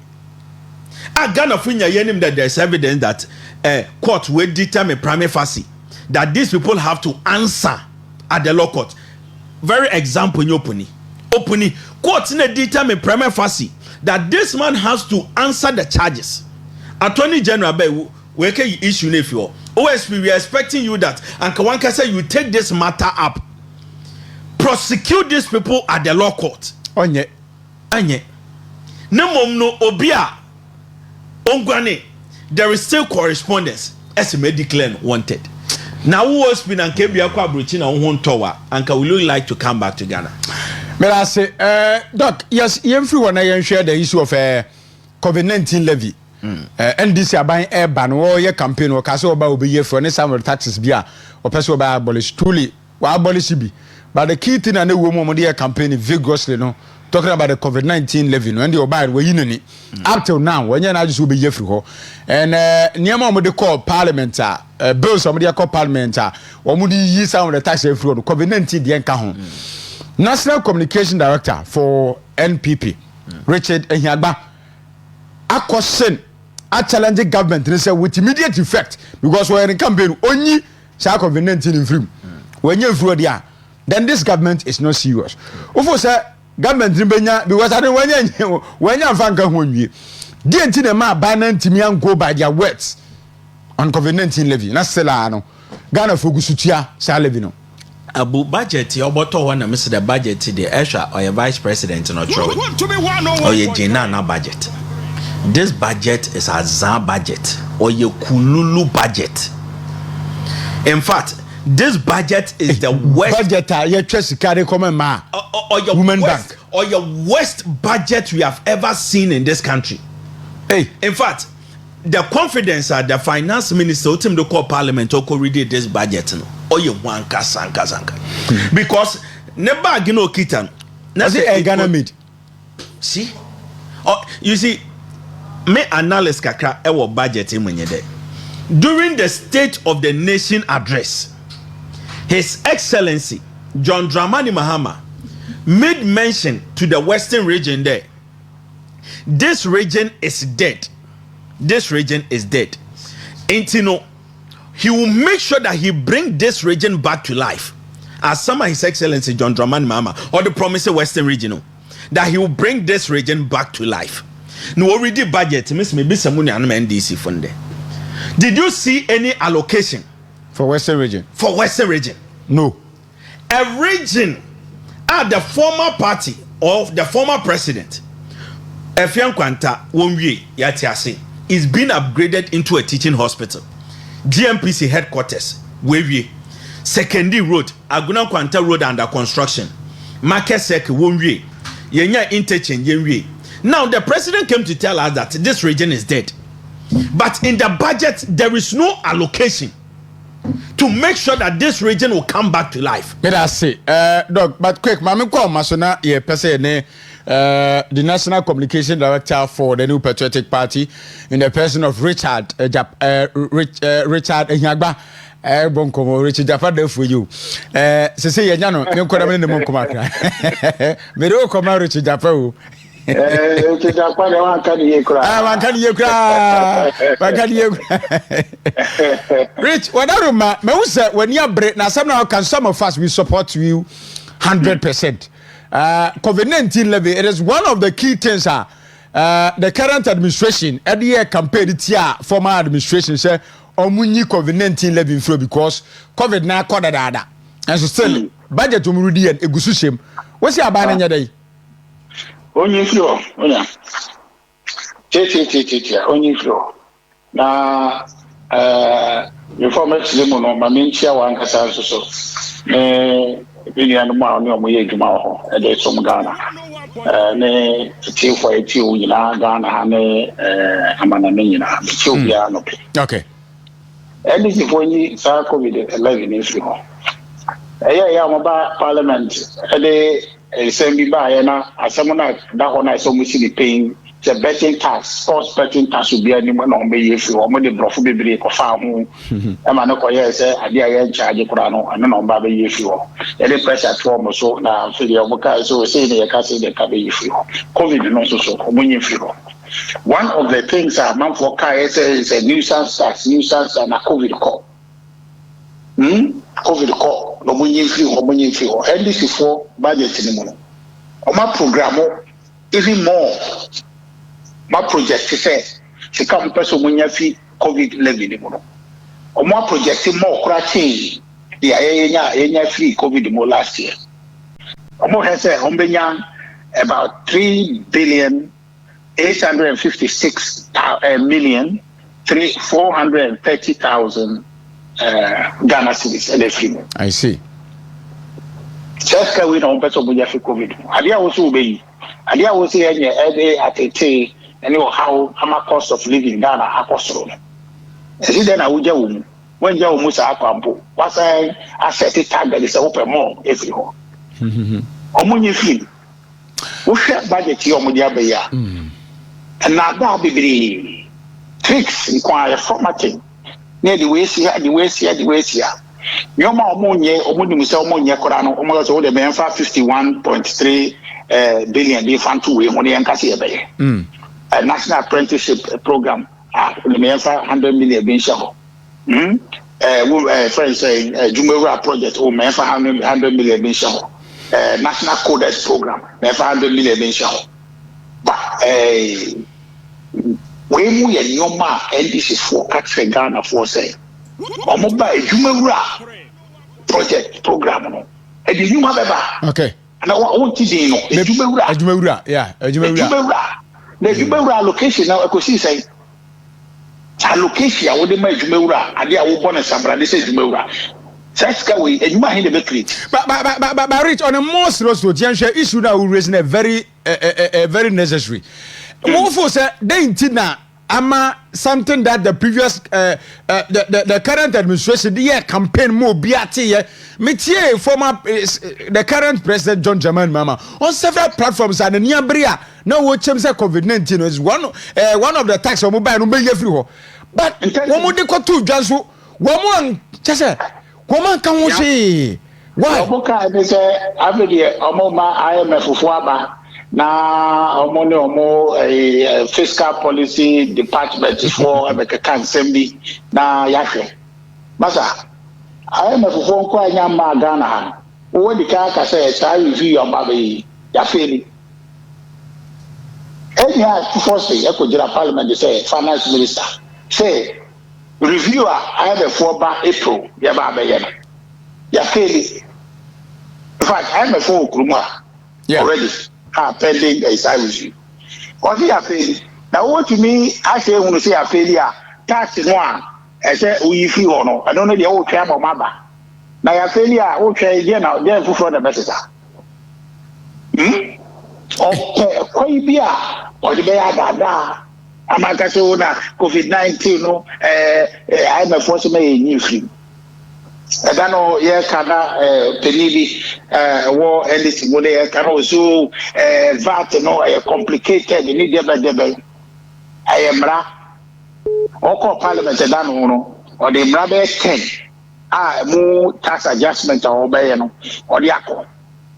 I Ghana Funya yenim that there's evidence that court will determine prima facie that these people have to answer at the law court. Very example in opening court in determine prima facie that this man has to answer the charges. Attorney General we can issue if you OSP, we are expecting you that and Kawanka say you take this matter up, prosecute these people at the law court.
Anye
Nemom no obia ongwane. There is still correspondence as may declare wanted. Now who was been and Kebia Kwabrichina on tower and can we like to come back to Ghana?
May I say, Doc, yes, everyone I share the issue of COVID-19 levy. NDC are buying air ban or your campaign or castle about be here for any summer taxes beer or person by abolish truly or abolish be. But the key thing and the woman dear campaign vigorously no talking about the COVID-19 levy no and the obey we in up till now when you just will be here for and near mom they call parliament bills somebody call parliament or moody years some of the tax free COVID-19 the enka National Communication Director for NPP Richard Ehiagba a question a challenge government they say with immediate effect because we're in campaign only COVID-19 in free when you're through there then this government is not serious of say government because I don't when you fanka honwie the entity ma ban ntimi go by their words on COVID-19 levy na sela no Ghana fogusutia sa levy no
abu budget your bottle one miss the budget the extra or your vice president no throw or your Jina budget. This budget is a Zan budget or your Kululu budget. In fact, this budget is the worst
budget your trust carry come ma
or your
women
worst,
bank
or your worst budget we have ever seen in this country.
Hey,
in fact, the confidence at the finance minister team to call parliament or read this budget no or you want sanka because never gino kitan
na say Ghana made
see oh you see me analyst kakra e budget in there during the State of the Nation address. His Excellency John Dramani Mahama made mention to the Western region there. This region is dead. This region is dead. And you know, he will make sure that he bring this region back to life. As some of His Excellency John Dramani Mahama or the promise of Western region, that he will bring this region back to life. No already budget, miss maybe some money and NDC fund. Did you see any allocation?
For Western region.
For Western region.
No.
A region at the former party of the former president, Efian Kwanta Wonwie Yatiase, is being upgraded into a teaching hospital. GMPC headquarters, Wewie. Secondary Road, Aguna Kwanta Road under construction. Makesek Wonwie. Yenya interchange Yenwie. Now the president came to tell us that this region is dead. But in the budget, there is no allocation to make sure that this region will come back to life.
Let us see, Doc. But quick, Mami Kwa Masona, ye pese ne the National Communication Director for the New Patriotic Party, in the person of Richard Richard Enyagba. Bonkomo Richard Japa there for you. Se ye nyano, me ko na me ne mo koma kra. Me do koma Richard Japa. Rich, when I remember, when you break now, somehow can some of us we support you 100%. COVID-19 levy, it is one of the key things. The current administration, every year campaign it former administration say, "Omuni COVID-19 levy flow because COVID now caught that." And so still budget umurudi and egusushem. What's your ban day?
Only flow, only flow. Na before much lemon on my main chair one casa so. Billy and Ma no moye juma and there's some Ghana. Ne tea for a tea in Ghana, ne Amana Menina, Chubia no.
Okay.
And this is when you start COVID 11 in Frio. Yeah, I'm about Parliament. Send me by as someone that one I saw me see the paying the betting tax, sports betting tax will be anyone on me if you want the bluff will be a farm. I'm not quite say I did charge a crano and no baby if you want. Any pressure form or so now for the Oboka so say the castle the cabby if you COVID and also so when if you one of the things a month for Kai is a nuisance tax, nuisance and a COVID call. COVID call, no money free, and this is for budget anymore. On my program, even more. My project says, she come person when you fee COVID levy anymore. On my project, more crashing the ANA free COVID more last year. Omo has a Hombenya about 3,856,430,000 Ghana cedis and free.
I see.
Just can we know better when you have COVID. Adia also be. Adia was here every at a tea and you know how much cost of living Ghana apostle. And then I would go when you almost are pampo. What's I set it target is open more if you want. Omunye fee. We share budget your media beya. And now that be tricks inquire formatting. Near the way here, the way here, the way here. Your money, Omunye Korano, almost all the men for 51.3 billion. They found 2 money and Cassia Bay. A national apprenticeship program. The men for 100 million being shown. Friends saying Jumera project or men for 100 million being shown. National Codex program, men for 100 million being shown. But when we are your mark, and this is for Ghana for say. Omoba Jumera project program no e di nyuma beba
okay
na won ti din no
ejumawura yeah ejumawura
na ejumawura location na ekosi say location a wo de ma ejumawura ade a wo bo na sabra de say ejumawura Saska we ejuma hin de create
but Rich, on a more serious note issue that we raise a very necessary Wofo say they intina ama something that the previous the current administration the campaign mo biati ye metie former the current president John Dramani Mahama on several platforms and niabria na wo chem say COVID-19 is one of the tax omo buy no be free ho but wo de ko to dwanso wo mo chese wo man kan wo she why
oboka be say avede omo ma IMF fo aba na omo fiscal policy department for America assembly na yahwe masa IMF fo nko anya ma Ghana ha wo di ka say ta review oba be ya feli enya first ekojira parliament say finance minister say review IMF for ba April ya ba be ya feli in fact IMF for kuruma already pending a review. Or he failed. Now, what to me, I say, when you say a failure, tax is one. I say, we feel or no. I don't know the old term of Maba. Now, a failure, okay, again, now, there for the messenger. Okay, quite be or the bear da. Amakasona, COVID-19, no, I'm a force me new free. I don't know, yeah, kana penibi war anything when they can also VAT no complicated you need the I am ra oko parliament da no or the mrabe 10 mo tax adjustment or be no or the akọ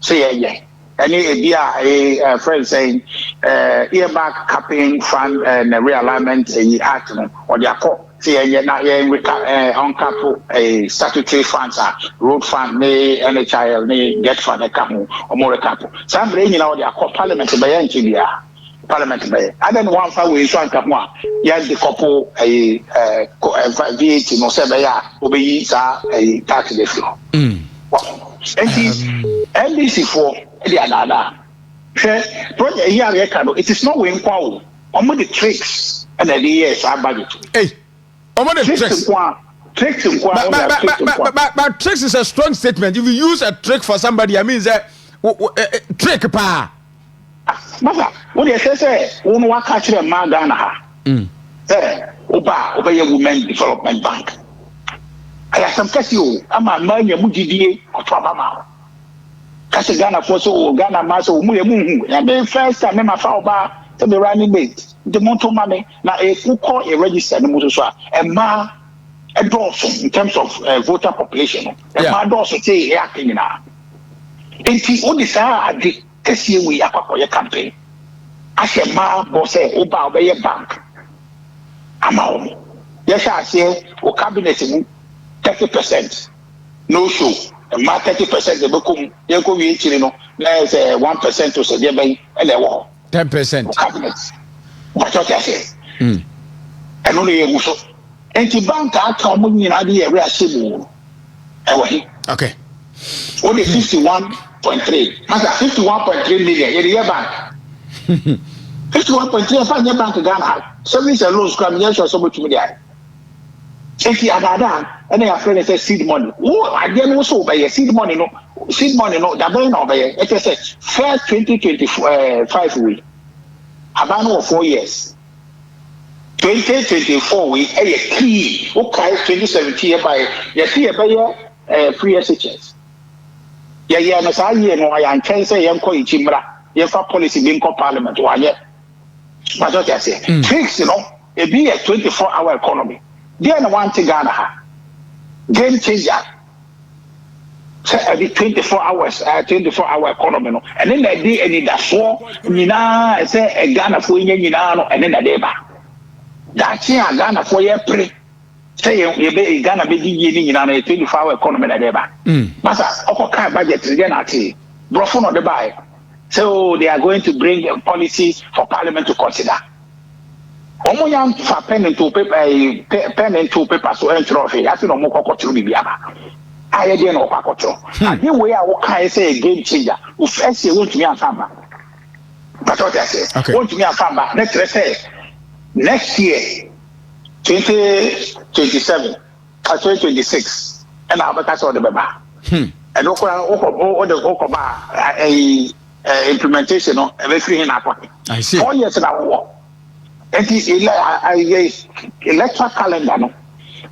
say yeah any a friend saying earmark capping fund and realignment act no or the akọ say na on cap a statutory funds road fund ne NHIL ne get fund e ka ho o more cap some bring you know the parliament be yan kibia parliament be adan one fa we so anka ho ya the couple a VAT no say be ya obeyi sa a tax dey flow NDC for the adada project here ya ka no it is not we nkwa o omo the tricks and the years are budget
hey tricks. But tricks is a strong statement. If you use a trick for somebody, I mean that trick pa.
Masa, what you say? One wa catch them man Ghana ha. Oba ye Women Development Bank. I have some kasi o. Ama man ye mujidie otwa mama. Kasi Ghana for so Ghana maso mu ye mu. Ya be first time me fa oba to be running mate. The monto money now who call a register no so a ma a dorsum in terms of voter population a ma dorsum say ya kinina enti o di sa ade kese we akwakoye campaign ashe ma bo say oba obeye bank ama o yes I say o cabinet mu 30% no show ma 30% de bekom ye ko wi chiri no na say 1% to say dey ben ele wo
10%
cabinet. What I say? And only a so. And the bank account money in idea where I see
okay.
Only 51.3. Masa 51.3 million in the bank. 51.3 find your bank Ghana. Service and loans come yes or so much money. If you are done, and they are friend say seed money. Oh, again also by seed money no. Seed money no. That boy no by it says first 2025 week. About 4 years. 2024 we a key. Okay, 2017 by you see by free SHS. Yeah, no say no I can say yam ko ichimra. You for policy being called parliament one year. But what I say, fix you know, it be a 24-hour economy. Then one to Ghana. Game changer. Say 24 hours, 24-hour economy no. And then they day any that so nyina say a Ghana for nyina no and then they ba. That here Ghana for ye pre. Say you be Ghana be di nyina na 24-hour economy na dey ba. Masa okoka budget dey na ati. Brofo no dey buy. So they are going to bring a policy for parliament to consider. Omo yan fa pen and to paper so entropy. Ati no mo kokotru bibia ba.
I didn't know what I did way I can say a game changer. Who first you want to me and Famba. That's what I say. Want to me and Famba. Next year, 2027, 2026, and I'll be catching the baby. And the implementation of everything in our pocket. I see. 4 years in our war. And the electoral calendar, no.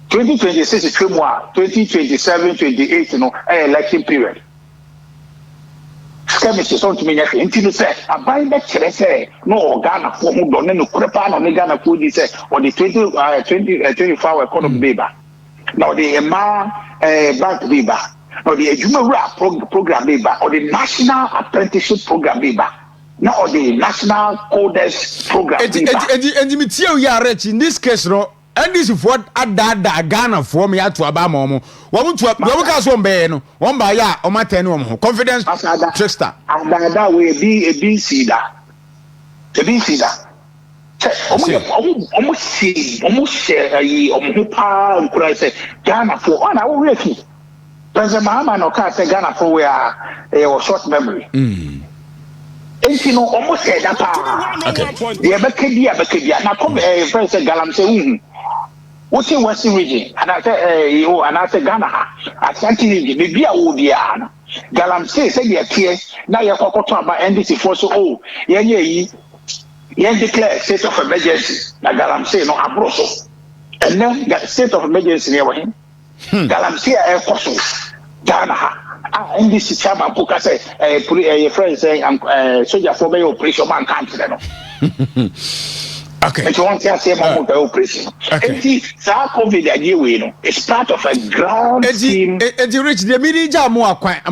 2026 is 2027, 28, election period. Skirmishes on to me, until you say, I buy that say, no, Ghana for who don't know, Crepan on the Ghana food, he said, or the 24-hour economy baby. Now the bank baby. Or the Jumara program baby, or the National Apprenticeship program baby, or the National Coders program baby.
And the material you are rich in this case, no. And this is what I did Ghana for me at to Abamo. What would one bay, one by ya, or my 10 confidence, trickster.
And that will be a BC that. The BC that. Almost share and could I say Ghana for 1 hour already. President Mahama no can't say Ghana for we are a short memory. And you know, almost said that. Okay. The Abacadia, now come a President Galam say, what's in Western region? And I say, Ghana, I can't maybe a Wodiana. Galam say, they are here. Now you're talking about NDC for so, declare state of emergency. Now Galam say, no, Abroso. And then the state of emergency near him. Galam say, a fossil. Ghana, NDC chairman, Puka say, a friend saying, soldier for my operation, man can't. Okay. But you want to say about the operation. Okay. COVID idea it's part of a ground scheme.
And you reach the media more quite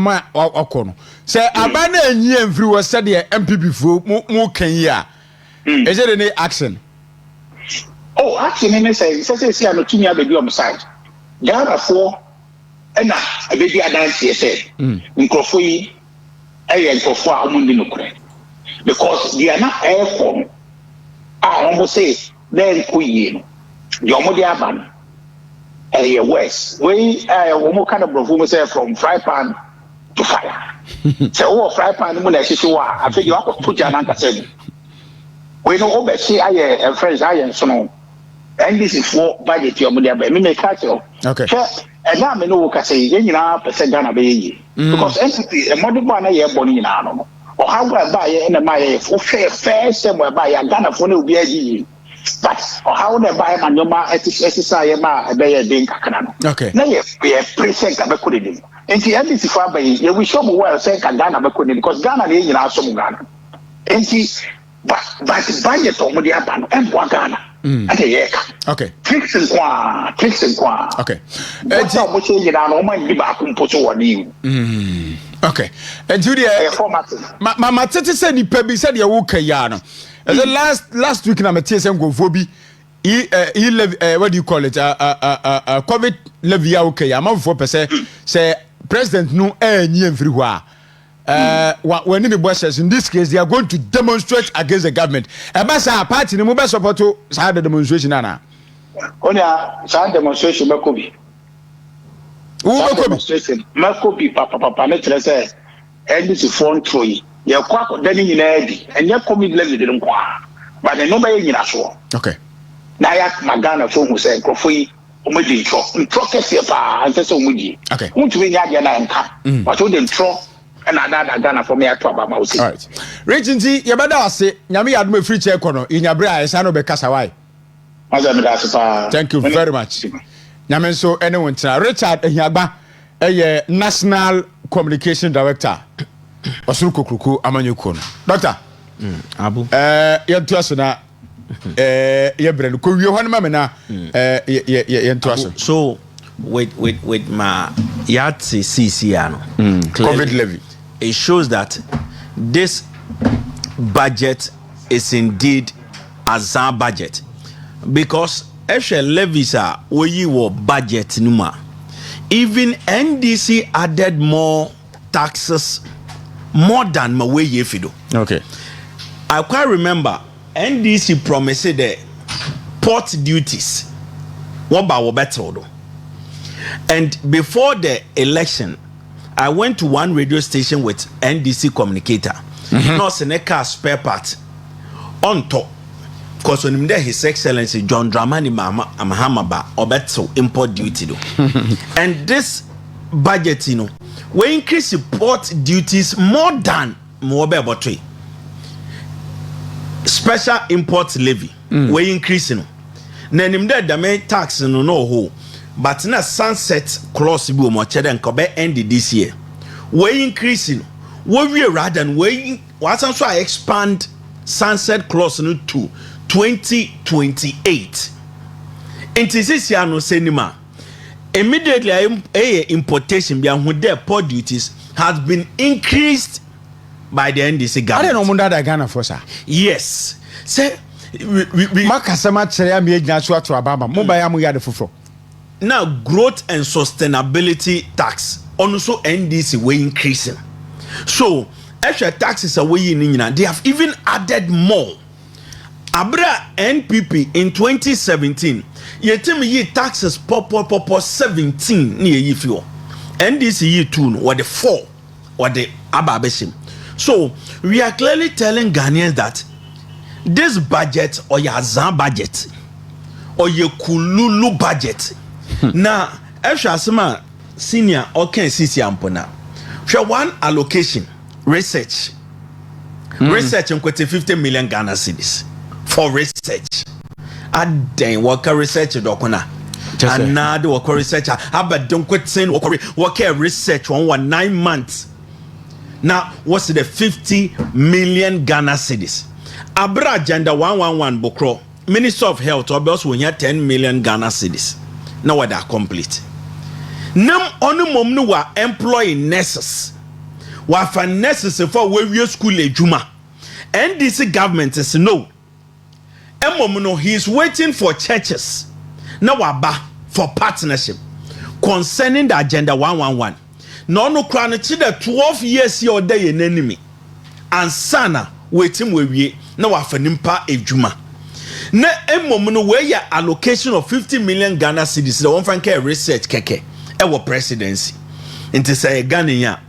say Abana and Yen through a study MP before more Kenya. Is there any action?
Oh, action in say I'm not to baby on the side. Ghana for and a baby dance here said in Kofi and Kofa Amundi because they are not air form. I almost say, then Queen, your Modiaban, a West, we are kind of perform from fry pan to fire. So, fry pan, when I say, I think you have to put your answer. Said, we know over see I friends, I and so on. And this is for budget your Modiaban, me make catch you. Okay. And now I know what I say, you know, percent Ghana baby. Because entity, a modern one, I have bonnie in animal. Or how would I buy in a my fair somewhere by a Ghana for no BIG. But or how would I buy my Yoma exercise a bay a dink? Okay. Now, we have present a Bakudi. And the NDC for by we show well saying Ghana Bakudi because Ghana is in our some Ghana. And she but budget on the Aban and one Ghana. Okay. Tricks and qua. Okay. That's how much you know, my give up and put on you.
Okay. And Judy, my tete said the pebi said you okay, Yana. As the last week, I'm a TSM go for be what do you call it? COVID levy okay. I'm on 4%. Say President no everywhere. When in the West, in this case, they are going to demonstrate against the government. And that's our party. The mobile support to start the demonstration. Anna.
Only a demonstration, Makobi. Makobi, Papa, let's say, and this is phone Troy. You're quack, then in Eddie, and you're coming levy didn't qua. But then nobody in us. Okay. Nayak Magana phone who said, Coffee, Umudi, Trockesia, and so Umudi. Okay. Won't we have your name? But who didn't throw? And another Ghana for me at All right.
Regency, your brother say, Yami had me free check on in your bra, as I know Becasawai. Thank you very much. Yamen so anyone, Richard Yaba, a National Communication Director. Osuruko Kuku Amanyukun. Doctor, Abu, you're to us now. You're brand, you want mamma,
so with my Yatsi Ciciano,
COVID levy.
It shows that this budget is indeed a ZAR budget because actual levies are where you were budget numa. Even NDC added more taxes more than my way yefido. Okay. I quite remember NDC promised the port duties. What about better? And before the election, I went to one radio station with NDC communicator. No Seneca spare part on top. Because when there His Excellency John Dramani Mahamaba Obeto import duty do. And this budget, we increase import duties more than Mobe Botry. Special import levy. We increase Nanim there the main tax no ho. But na sunset clause bi mo chere nkobe end this year. We increasing. We rather than we what also expand sunset clause no to 2028. Inti sisi ano senima. Immediately importation bi ahude port duties has been increased by the NDC government.
I don't know that Ghana for sir.
Yes. Say we
makasema chere me gyina so ato ababa. Mo ba ya mo ya de foforo.
Now, growth and sustainability tax also NDC way increasing. So, extra taxes are way in. They have even added more. Abra NPP in 2017, yetim ye taxes pop 17 near ye fuel. NDC ye 2 or the 4 or the ababeshim. So, we are clearly telling Ghanaians that this budget or your Azan budget or your Kululu budget. Now, Esha senior okay CC Ampona. One allocation research. Research and 50 million Ghana cedis for research. Then worker research dokona. And now the worker research about don't quit saying worker research 9 months. Now, what's the 50 million Ghana cedis? Abra agenda 111 Bokro. Minister of Health obviously when you 10 million Ghana cedis. Now what are complete. Nam onu mom no wa employ nurses. Wa fa nurses for we school ejuma. NDC government is no. Emom no he is waiting for churches. Now waba for partnership concerning the agenda 111. No kra no chi the 12 years your day en enemy. And sana waiting we na wa fa nimpa ejuma. Na emom no we ya allocation of 50 million Ghana cedis the one frank research keke our presidency into say Ghanaian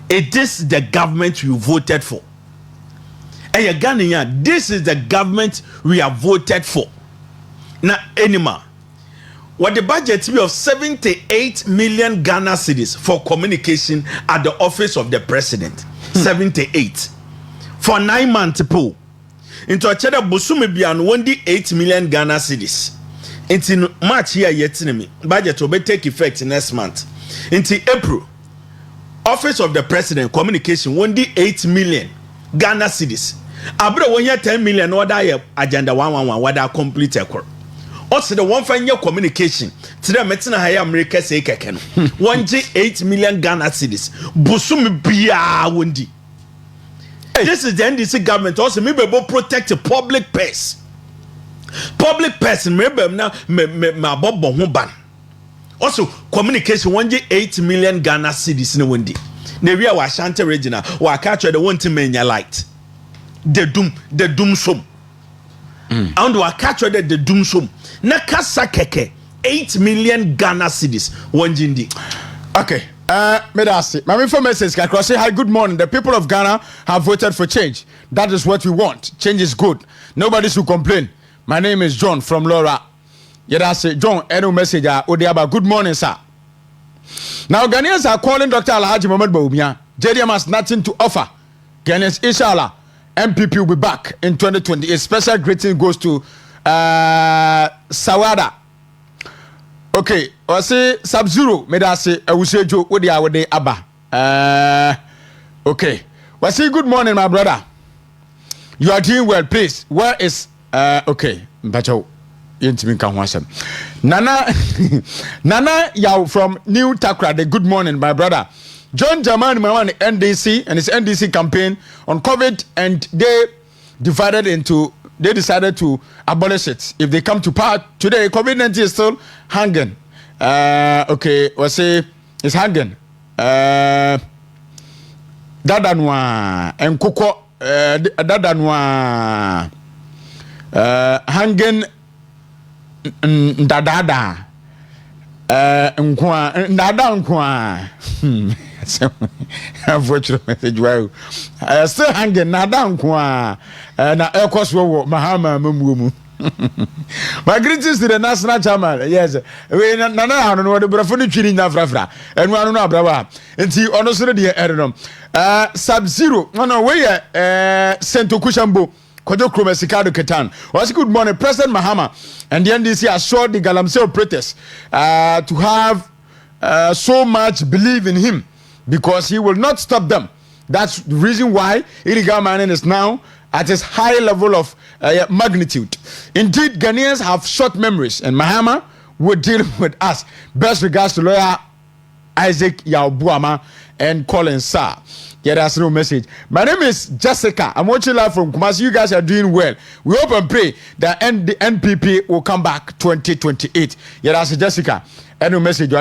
it is the government you voted for. Ghanaian, this is the government we have voted for. Now anima what the budget be of 78 million Ghana cedis for communication at the office of the president. 78 for 9 months pool. Into a cheddar busumi bian 8 million Ghana cedis. Into March here yet me budget will take effect next month. Into April, office of the president communication 8 million Ghana cedis. Abro 1 year 10 million order agenda 111 whether complete ekor. Also the one fine year communication today metina higher America say keke no 8 million Ghana cedis. Busumi bia wondi. This is the NDC government also maybe protect the public purse. Public person maybe now ma bobo ho ban. Also communication 8 million Ghana cedis no wondi. Na wi a wa Ashanti regional wa catch the one to menya light. The doom som. And wa catch the doom som. Na kasa keke 8 million Ghana cedis wonjindi.
Okay. Medasi, my information is say hi, good morning. The people of Ghana have voted for change. That is what we want. Change is good. Nobody should complain. My name is John from Laura. Say John, any message Odiaba. Good morning, sir. Now Ghanaians are calling Dr. Alhaji Mohamed Bawumia. JDM has nothing to offer. Ghanaians, inshallah, MPP will be back in 2020. A special greeting goes to Sawada. Okay, I say Sub-Zero. May I say Awusejo Wodi Abba. Okay. I say good morning, my brother. You are doing well, please. Where is okay, Mbacho. Nana Nana Yao from New Takra. Good morning, my brother. John Jaman Mawan NDC and his NDC campaign on COVID, and they decided to abolish it. If they come to power today, COVID-19 is still hanging. Okay, we'll say it's hanging. Dadanwa and Koko Dadanwa hanging Dadada nkwa nada nkwa unfortunate message wow still hanging nada nkwa na ekoswo wo mahama mamuomu. My greetings to the national chairman. Yes, we nana hanu no de brafo ni twiri nya frafra enu anu no abrawa enti ono so de erenom sub zero no we Sento Kushambo Kojo Kromesikado Ketan. Was good morning President Mahama and the NDC assured the Galamsey operators to have so much belief in him because he will not stop them. That's the reason why illegal mining is now at its high level of magnitude. Indeed, Ghanaians have short memories, and Mahama will deal with us. Best regards to lawyer Isaac Yaubuama and Colin Sarr. Yeah, that's no message. My name is Jessica. I'm watching live from Kumasi. You guys are doing well. We hope and pray that the NPP will come back 2028. Yeah, that's Jessica. And no message.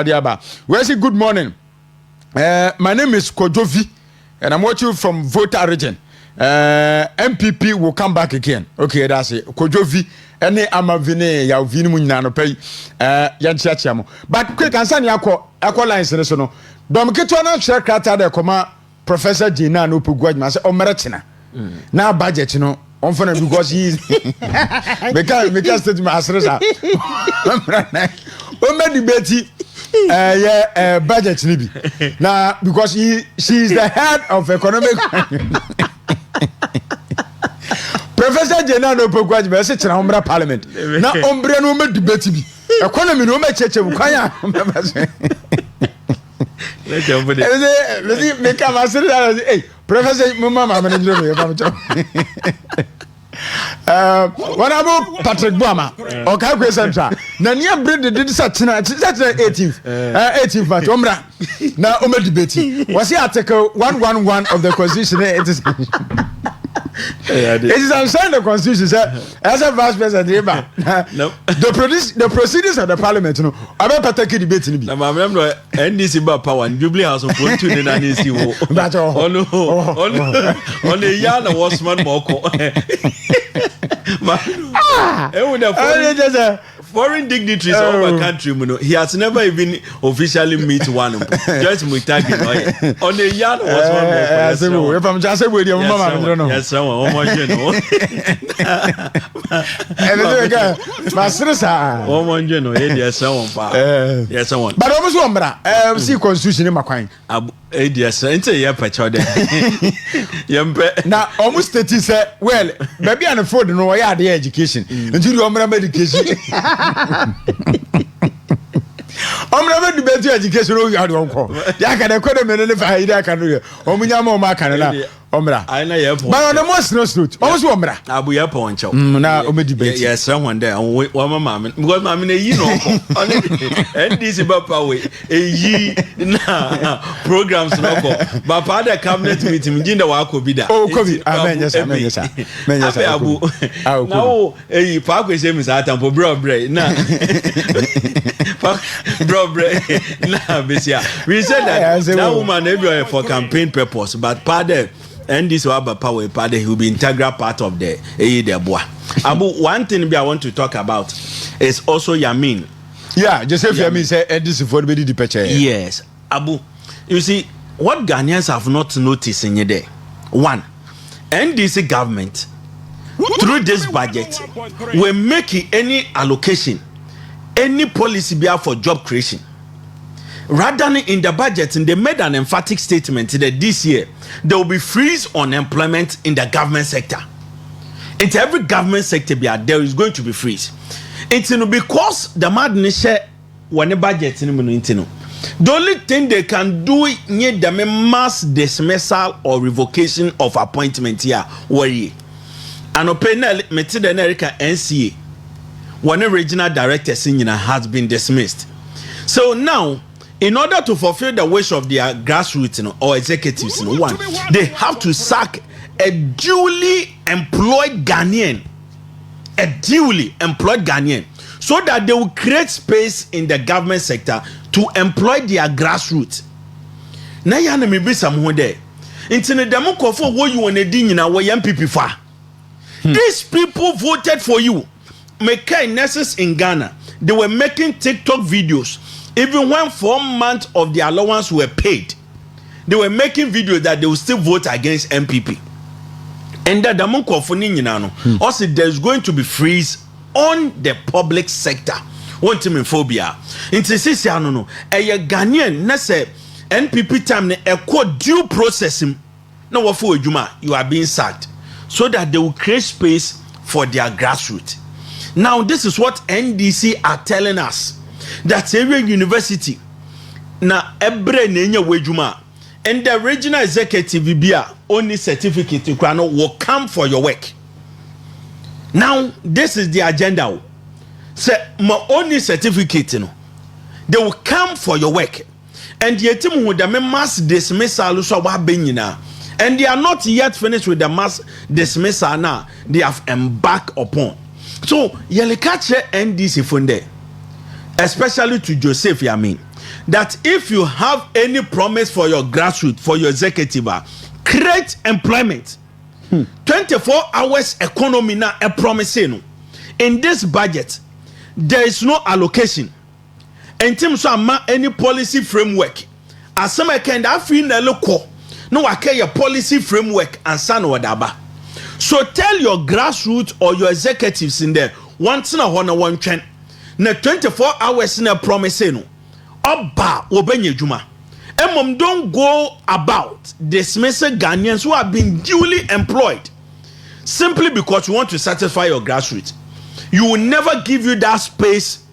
Where's it? Good morning. My name is Kojovi, and I'm watching from Volta region. MPP will come back again. Okay, that's it. Kojovi, any amavine ya vini mu nyina no pay yanchiachia mo. But quick answer ni akọ lines ne so no. Dom keto na hwe krata de koma Professor Jina no pugwajma say omeretina. Na budget no onfana because he because statement asresa. O me debate budget ni bi. Na because she is the head of economic Professor Jena no pokwaji be se chira homra parliament na ombre no me debate bi economy no me cheche bu kwanya let me come asiri hey Professor mama me njiro me come chop Honorable Patrick Boama okay question sir na nia bread did satina 18th but omra na o me debate was article 111 of the constitution it is it is outside the constitution as a vice president no the proceedings of the parliament no abe pataki debate ni bi na ma mem no NDC ba power Jubilee House of Kontu ni na NDC wo on the yana was man moko foreign dignitaries of our country, he has never even officially met one. Just Mutagi on the yard was one more. If I'm just with your mama, I don't know. Yes, someone more general. My sister, one general, yes, someone. Yes, someone. But almost one, but see constitution in my coin. Yes, enter your patch. Now, almost 30 said, well, maybe I'm afford to know why the education until you are medication. I'm never debate education. You had one call. Ya can economy and if I can do it. Omunyamo Macanela, Omra. I know, but on the most no suit. Almost Omra. I'll be up on Chow. Now, debate. Yes, someone there. One mamma. Because mamma, you know, and this about power. A ye programs, but part of cabinet meeting, Jinda Wako be that. Oh, COVID. Amen. Yes, amen. Yes, amen. Now, a park with him is at Ampo Brobre. Now, Brobre. Now, we said that that woman everywhere for campaign purpose, but part of and this power part he will be integral part of the boy. Abu, one thing I want to talk about is also Yamin. Yeah, just if Yamin say this is for the departure. Yes, Abu, you see what Ghanaians have not noticed in there. One, NDC government through this budget will make any allocation, any policy be for job creation. Rather than in the budget, they made an emphatic statement that this year there will be freeze on employment in the government sector. In every government sector, there is going to be freeze. It's because the madness when the budget the only thing they can do is the mass dismissal or revocation of appointment here. Worry. And open method NCA when a regional director has been dismissed. So now, in order to fulfill the wish of their grassroots or executives, one, they have to sack a duly employed Ghanaian, so that they will create space in the government sector to employ their grassroots. Now, you have to be someone there. It's in the democracy what you want to do in our young people for. These people voted for you. Make nurses in Ghana, they were making TikTok videos
Even when 4 months of the allowance were paid, they were making videos that they will still vote against MPP. And that also there's going to be freeze on the public sector. One team in phobia. Intercession no. A Ghanaian na say NPP time a quote due processing. No wafu ejuma, you are being sacked, so that they will create space for their grassroots. Now this is what NDC are telling us, that every university na ebre nenya wejuma, and the regional executive bia only certificate will come for your work. Now this is the agenda. Say my only certificate, they will come for your work, and the team with the mass dismissal so and they are not yet finished with the mass dismissal now. They have embarked upon. So yelikache NDC funde, especially to Joseph Yamin, that if you have any promise for your grassroots, for your executive, create employment. 24 hours economy now a promising. In this budget, there is no allocation. And terms of any policy framework, as some kind of feel no your policy framework and san wadaba. So tell your grassroots or your executives in there once in a one trend. Na 24 hours in a promising. Oba obenye juma. Don't go about dismissing Ghanaians who have been duly employed simply because you want to satisfy your grassroots. You will never give you that space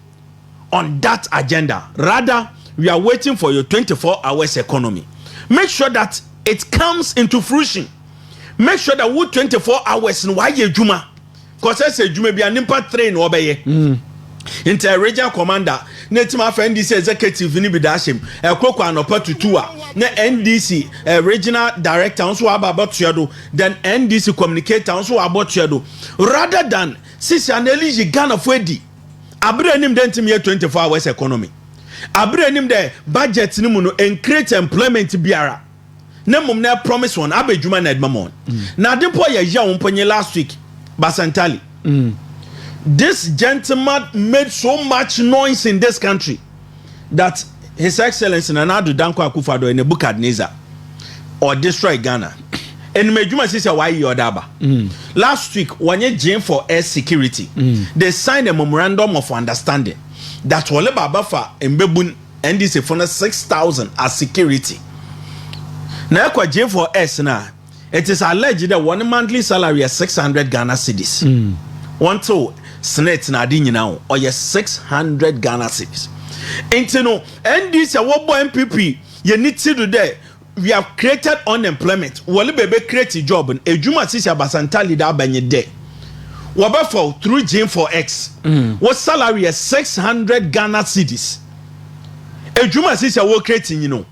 on that agenda. Rather, we are waiting for your 24 hours economy. Make sure that it comes into fruition. Make sure that we 24 hours in why you juma. Because I say juma be an impact train obeye. Inter regional commander, netima for NDC executive ni bidashim. Ekoko anopa tutua. Ne NDC regional director also about tuado. Then NDC communicator also about tuado. Rather than sisi aneliji Ghana fwedi. Abre nim den timi 24 hours economy. Abre nim de budget ni muno and create employment biara. Ne mum na promise one abejuma na edmamon. Na dimpo ya umponye last week Basantali. This gentleman made so much noise in this country that His Excellency Konadu Dankwa Akufo-Addo in Nebukadnezar or destroy Ghana. And Mejuma says why you odaba. Last week when you joined for air security, they signed a memorandum of understanding that wole baba fa embebun NDC for 6,000 as security. Now kwa join for S na it is alleged that one monthly salary is 600 Ghana cedis. One to Senate na adi nyina or yes 600 Ghana cedis. Into no NDC what boy MPP you need to do there. We have created unemployment. Wale bebe create a job. Ejuma sisi abasanta leader benye de. Wabafo through J4X. What salary is 600 Ghana cedis. Ejuma sisi wo creating you know.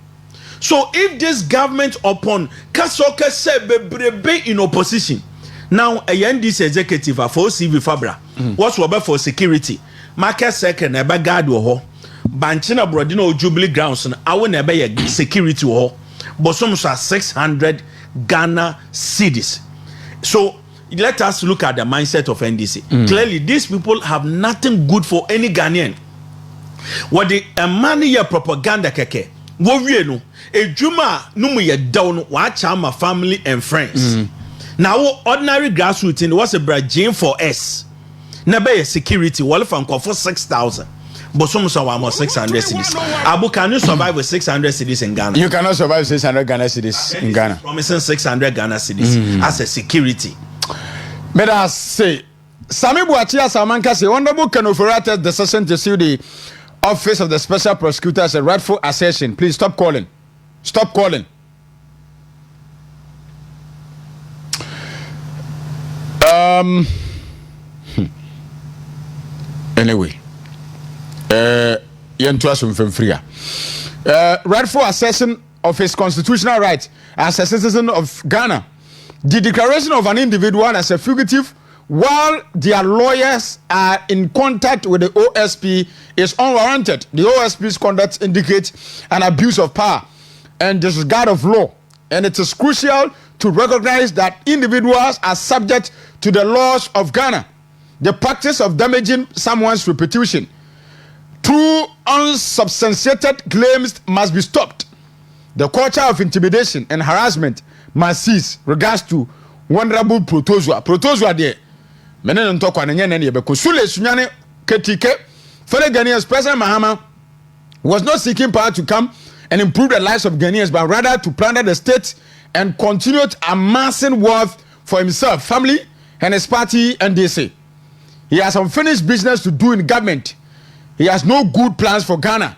So if this government upon kasoka se bebrebe in opposition, now a NDC executive for CV Fabra. What's wabafo security? Market second eba guard wo ho. Banchina Brodino Jubilee grounds and awo na eba security wo ho. But some are 600 Ghana cedis. So let us look at the mindset of NDC. Clearly, these people have nothing good for any Ghanaian. What the money your propaganda keke. What we know, a Juma no ye down watch my family and friends. Now ordinary grassroots in was a brajin for S. Never a security. Well, from for 6,000. But some are almost 600 cities. Abu, can you survive with 600 cities in Ghana?
You cannot survive 600 Ghana cities in Ghana.
Promising 600 Ghana cities as a security.
But I say, Sami Buachia Samanka say, Honorable Kenoforates decision to sue the Office of the Special Prosecutor as a rightful assertion. Please stop calling. Stop calling. Anyway. Rightful assertion of his constitutional right as a citizen of Ghana. The declaration of an individual as a fugitive while their lawyers are in contact with the OSP is unwarranted. The OSP's conduct indicates an abuse of power and disregard of law, and it is crucial to recognize that individuals are subject to the laws of Ghana. The practice of damaging someone's reputation True unsubstantiated claims must be stopped. The culture of intimidation and harassment must cease regards to Honorable Protozua. Protozua there. Menen ntokwa ne nyene ne yebeko. Sule sunyane ketike. Fellow Ghanaians, President Mahama was not seeking power to come and improve the lives of Ghanaians, but rather to plunder the state and continue amassing wealth for himself, family, and his party and DC. He has unfinished business to do in government. He has no good plans for Ghana.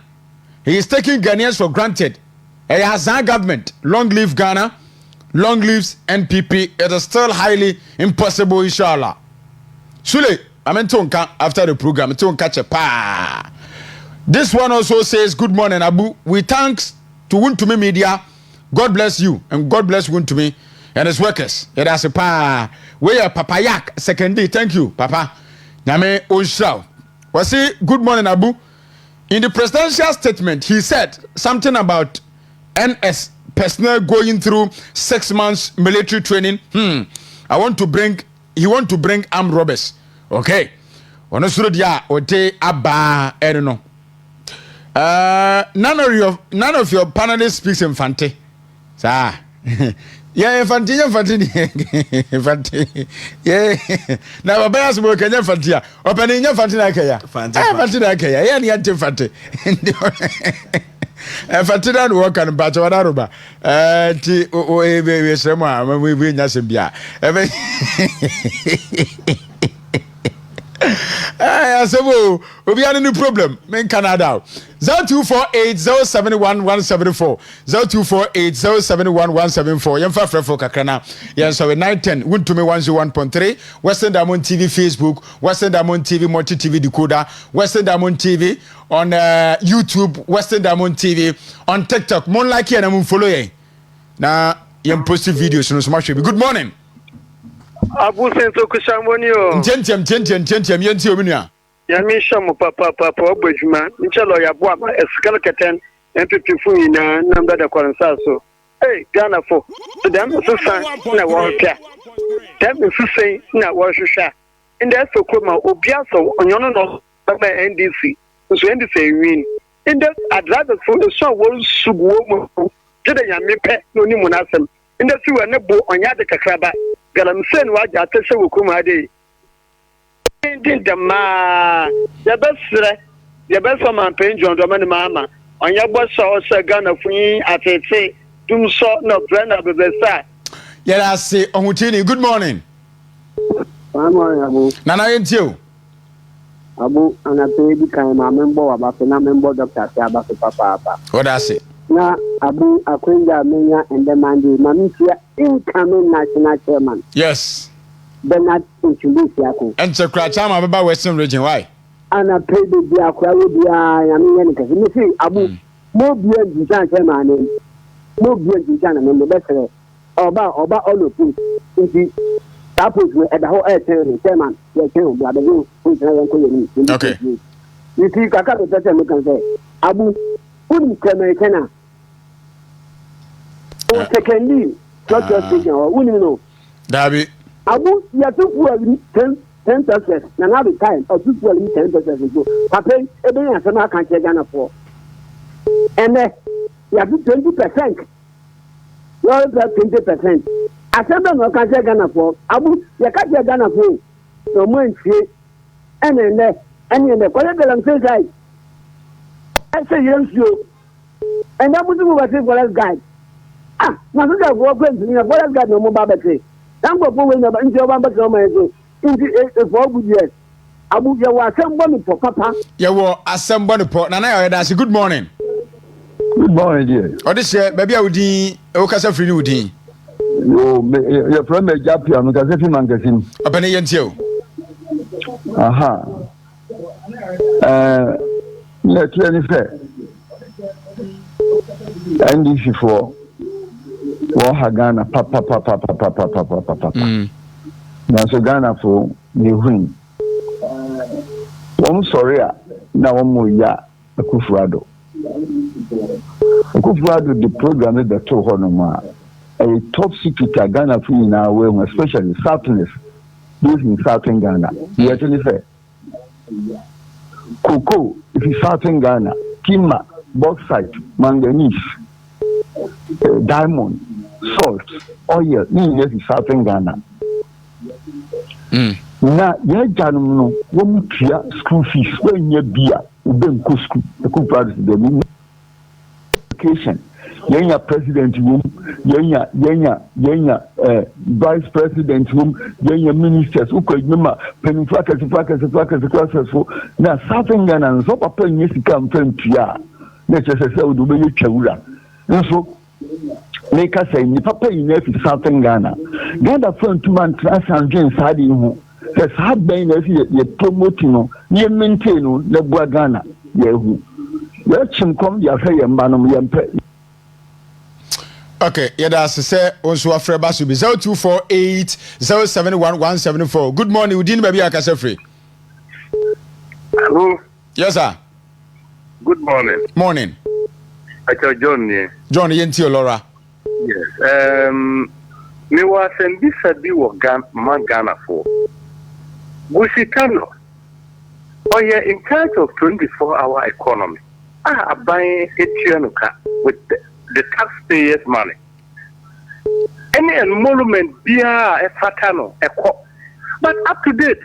He is taking Ghanaians for granted. He has our government. Long live Ghana. Long lives NPP. It is still highly impossible, inshallah. Sule, I'm in Tonka after the program. Tonka Chepa. This one also says, good morning, Abu. We thanks to Wuntumi Media. God bless you and God bless Wuntumi and his workers. It has a pa. We are Papa Yak, second day. Thank you, Papa. Name Oshao. Was he good morning, Abu? In the presidential statement, he said something about NS personnel going through 6 months military training. He want to bring armed robbers. Okay. Onosuro dia ote aba eno. None of your panelists speaks Infante. Sir. Yeah, Infante. Yeah. Na baba ya simo Kenya Infante. Opani nya Infante na Kenya. Infante na Kenya. Yeah, ni ante Infante. Infante na wo kan ba to na roba. Ti o we sema we nya se bia. I said, "Oh, we have no problem." In Canada, 0248071174, 0248071174. Yemfa frefo kakrana. Yes, so 910. Wuntumi 101.3. Western Diamond TV Facebook, Western Diamond TV Multi TV Decoder, Western Diamond TV on YouTube, Western Diamond TV on TikTok. Mon like you and I'm follow you. Now, you post videos. No so much. Good morning.
Abu Sento Kushamonio.
Gentium, Yanti Ominia.
Yamishamu Papa Obujman, Michelo Yabuama, a skeleton, and people in number the Coransaso. Hey, Ghana for them, Susan, in a warfare. Them is to say, in a warfare. And that's so Kuma, Obiaso, on your no NDC, so NDC win. In that, I'd rather for the show was Subu, Jada Yamipe, no Nimunasem. In the two and a boat on Yadaka Kraba. Galamsen wa jate se wukuma de ndi dama ya besre ya beso man penjon do mani mama onya boso o se Ghana funyi atete dum so no brenda bebesa
ya da se ohutini. Good morning.
Mama Abu
Nana yentio
Abu anape bi kan ma membo wa ba na membo doctor se aba papa
what I say
na Abu Akwenda Menya and the Mandi Mamisia incoming national chairman.
Yes.
Bernard Inchulisiako.
And so Krachama about Western region. Why?
And I paid the Aquarubia Yamianica. You see, Abu, more beer Jijan chairman, more beer Jijan and the better. Oba all the things. That was at the whole air chairman.
Okay.
You see, Kaka can say, Abu, wouldn't come Americana. Secondly, not your speaking or wouldn't know.
Dabi.
Abu, you are too poor 10%. Now, have the time or too poor 10%. Papa, every answer I can't get Ghana for. And you have 20%. You have 20%. I said, no, can't get Ghana for. Abu, you can't get Ghana for. So, more and then, the quality of the I say, yes, you. And that was what I was guide. Ah, now look at what went to me. What I've got no more battery. Thank God for when the India into 4 good years. I will go assemble for Papa.
You will assemble the port. Nana, that's a good morning.
Good morning, dear.
Or this year, maybe I would be Okasa Free Woody.
No, your friend Japian, because if you magazine.
Open a yentio.
Aha. Let's let me say. And this is for Ghana, papa. Now, so Ghana for the win. One sorry, now one more ya, a Kufrado. Kufrado, the program is the two Honoma. A top secret Ghana for in our way, especially Southerners, those in Southern Ghana. You actually say, Cocoa, if Southern Ghana, timber, bauxite, manganese, diamond, salt, oil, in Southern Ghana. Na janum no won tua school fees when ye bia ube go school the school practice the education yenya president room yenya vice president room yenya ministers ukodwuma penifakasi so na Southern Ghana so papa nye sika mfentua na chese udu be twawura nso make us say ni papa yin fi Southern Ghana front to man transcendent side hu says had been as ye promoting no ye maintain no le bua Ghana ye hu ye chim kom ya fe ye manom ye mpe.
Okay, yeah, that's say also afre ba so be 0248071174. Good morning, Udin baby akase free.
Hello.
Yes sir.
Good morning.
Morning.
John here.
John yenti Olora.
Yes. Me was in this be Ghana for. Bushikano. Oh yeah, in charge of 24-hour economy. I buy a with the taxpayers' money. Any emolument be a fatano, a cop. But up to date,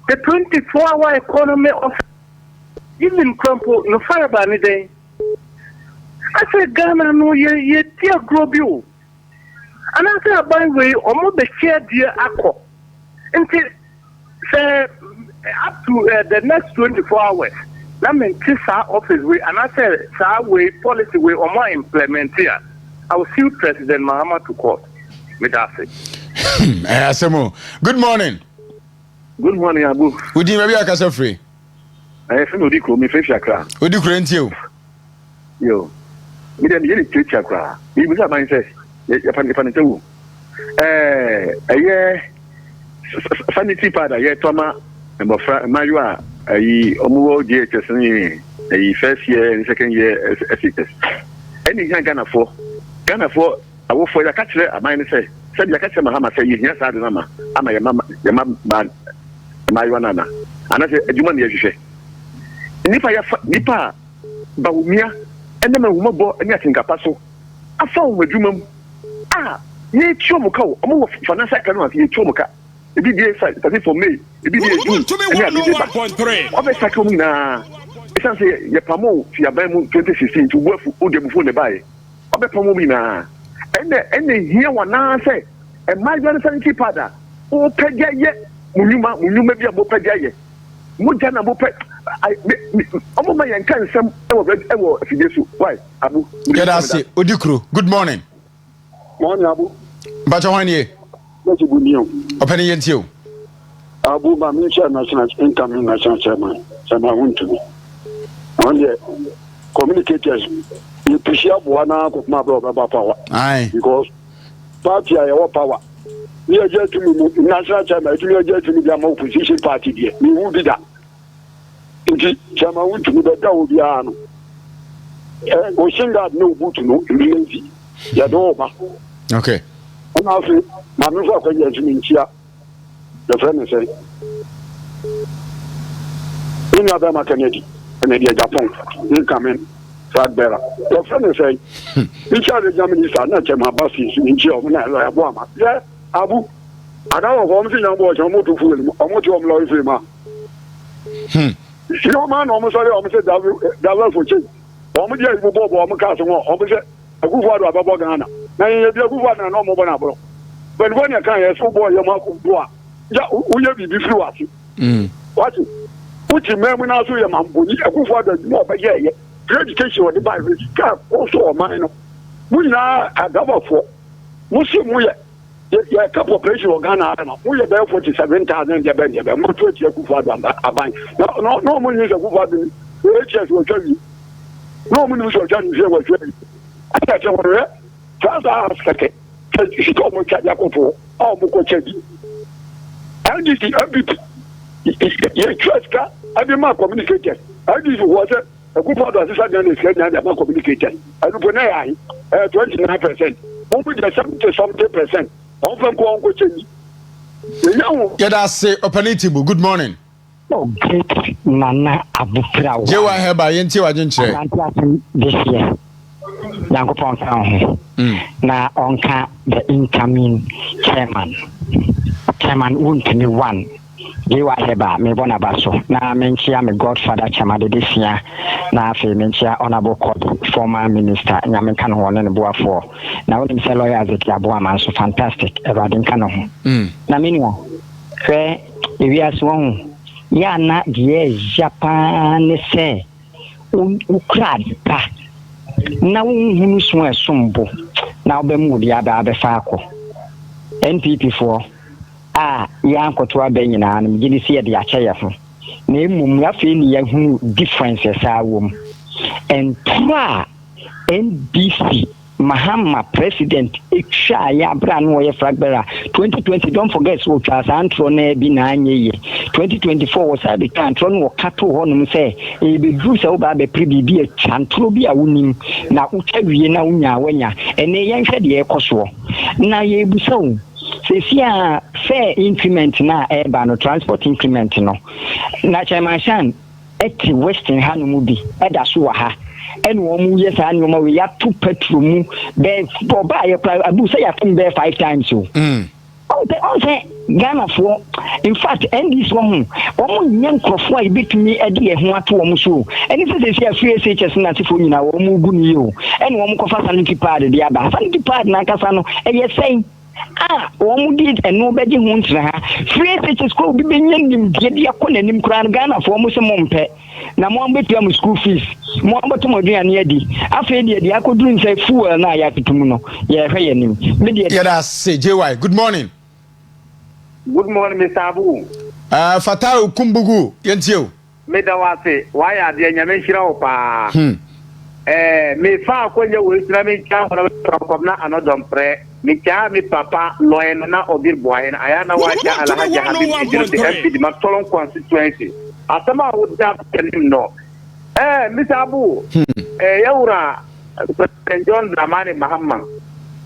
the 24-hour economy of even crumple no fire by any day. I said Ghana no ye tear global. And I say by way almost the share dear acco. Until say up to the next 24 hours. That means this office way and I said way policy way or more implement here. I will see President Mahama to court.
Good morning.
Good morning, Abu.
Would you maybe I can free?
I feel no me face chakra.
Would you create you?
Yo. Me dem yeli three chakra. Me bisa man say ya pan tewu. Sanity pada ye toma mbofra mayua ayi omuwo JHS ni ayi first year and second year SHS. Any Ghana for I will for the catcher a mine say said the catcher Mahama say yes I don't know ama ya mama mayua nana. And I say ejuma ni ehwe. Nipa baumia ene ma huma bo ene atinka so afa wo adwuma mu ye tiomuka wo omo financial economy ye tiomuka ebi die sai tati for me ebi die June ene abi ba obe sako mu na esan say ye pamo fi aban mu 2016 to wo fu odebufu ne bae obe pamo mi na ene hia wana say e major sanity pada o pegya ye munyuma bi abo pegya ye mo jana bo pe omo ma yan kan sam ewo fidesu why Abu
Kedasi Odikro good morning.
Morning Abu
Bacha wanye
Let's go new
openi yentio
Abu ba minister national international chairman want to on the communicators you push up one ko ma bro ba power
aye
because party are power we are just to national chairman we are just to the opposition party there we who did that nti chama want to be da obi ano o shinga no boot no emergency ya do ba
okay
and also ma no so kwanya tumi ntia the friend say in other Canada and Japan in come flag bearer the friend say in charge of Germany sir na chama basi in ntia o na lawyer bo ama yeah Abu adawo ko mfi na bo chama to fuel omo ti o mlo ife ma you man almost sorry almost said that for change omo je ibo bo omo ka so omo se akufu ado ababo Ghana na ye bi akufu na no mo bo na bro but when you can yes boy you ma ku do a ya uye bibi free wati what uchi memu na so ye mamboni akufu ado no ba ye education what by ka also o man no mu na agabafo mu si mu ye a couple of places in Ghana, we are there 47,000 Japan, more to a good father. No money is a good father. HS will tell you. No money is a tell you. I got your father asked, she told me, Jacopo, oh, Mokochetti. I did the MVP. You trust her, I did not communicate. I did was a good father, I not communicated. I do 29%. Only the 70%.
Yeah, that's opportunity. Good morning.
Oh, great Nana Abufra.
Jewa Heba, Yenti Wajinche.
This year. Yankopon found na onka the incoming chairman won't be one. Jewa Heba, me bona baso. Na menchia me godfather chairman this year. Na fe menchia honorable court former minister. Nyamen kan ho ne boa for. Na won say lawyer as it aboa man so fantastic. Everything kan ho. Na minwa. Fe ewi aswo ya na die Japan se ukrad pa na hunu so esombo na obemu dia ba fa akọ NPP for ya nkoto aba nyina na mgini si de ache ye ho na emum ya fe ni ya hunu differences awom and Prah NDC Mahama president Eksha ya brand wo ye flagbera 2020 don't forget so chas antro na bi na anye 2024 was a bit antro no kato ho no say e be dru se wo ba be pribibi e chantro bi a wonim na utwawie na unya wanya ene yen hwe de ekoso na ye busa wo se sia fair increment na eba no transport increment no na chairman shan eti western hanu bi eda so wa ha and one yes, I know we have two petrol mu be for buy a abu say I come there 5 times so. Okay, Ghana for in fact, and this one young crofo I bit me a dear who to one so. And if they say a free SHS not for you now, you and one cofa sanity pad, the other sanity pad, Nakasano, and you're saying. One did and nobody wants her. Free SHS could be being get the Akon and Crown Ghana for almost a month. Na mo betu am school fees mo ambato mo dua na adi afa dia dia akodu nse fuel na ya pitum no ye hwe yanim me dia
da say JY good morning
Mr. Abu
Fatau Kumbugu yentio
me da wase wa ya dia nyame hira wo pa me fa akonya wo sira me cha ho na anodom pre me cha me papa loyen na obir boyen aya na wa cha alhaji habib idris MP di Matolon constituency asama would have him no. Mr. Abu, Yaura, John Dramani Mahama.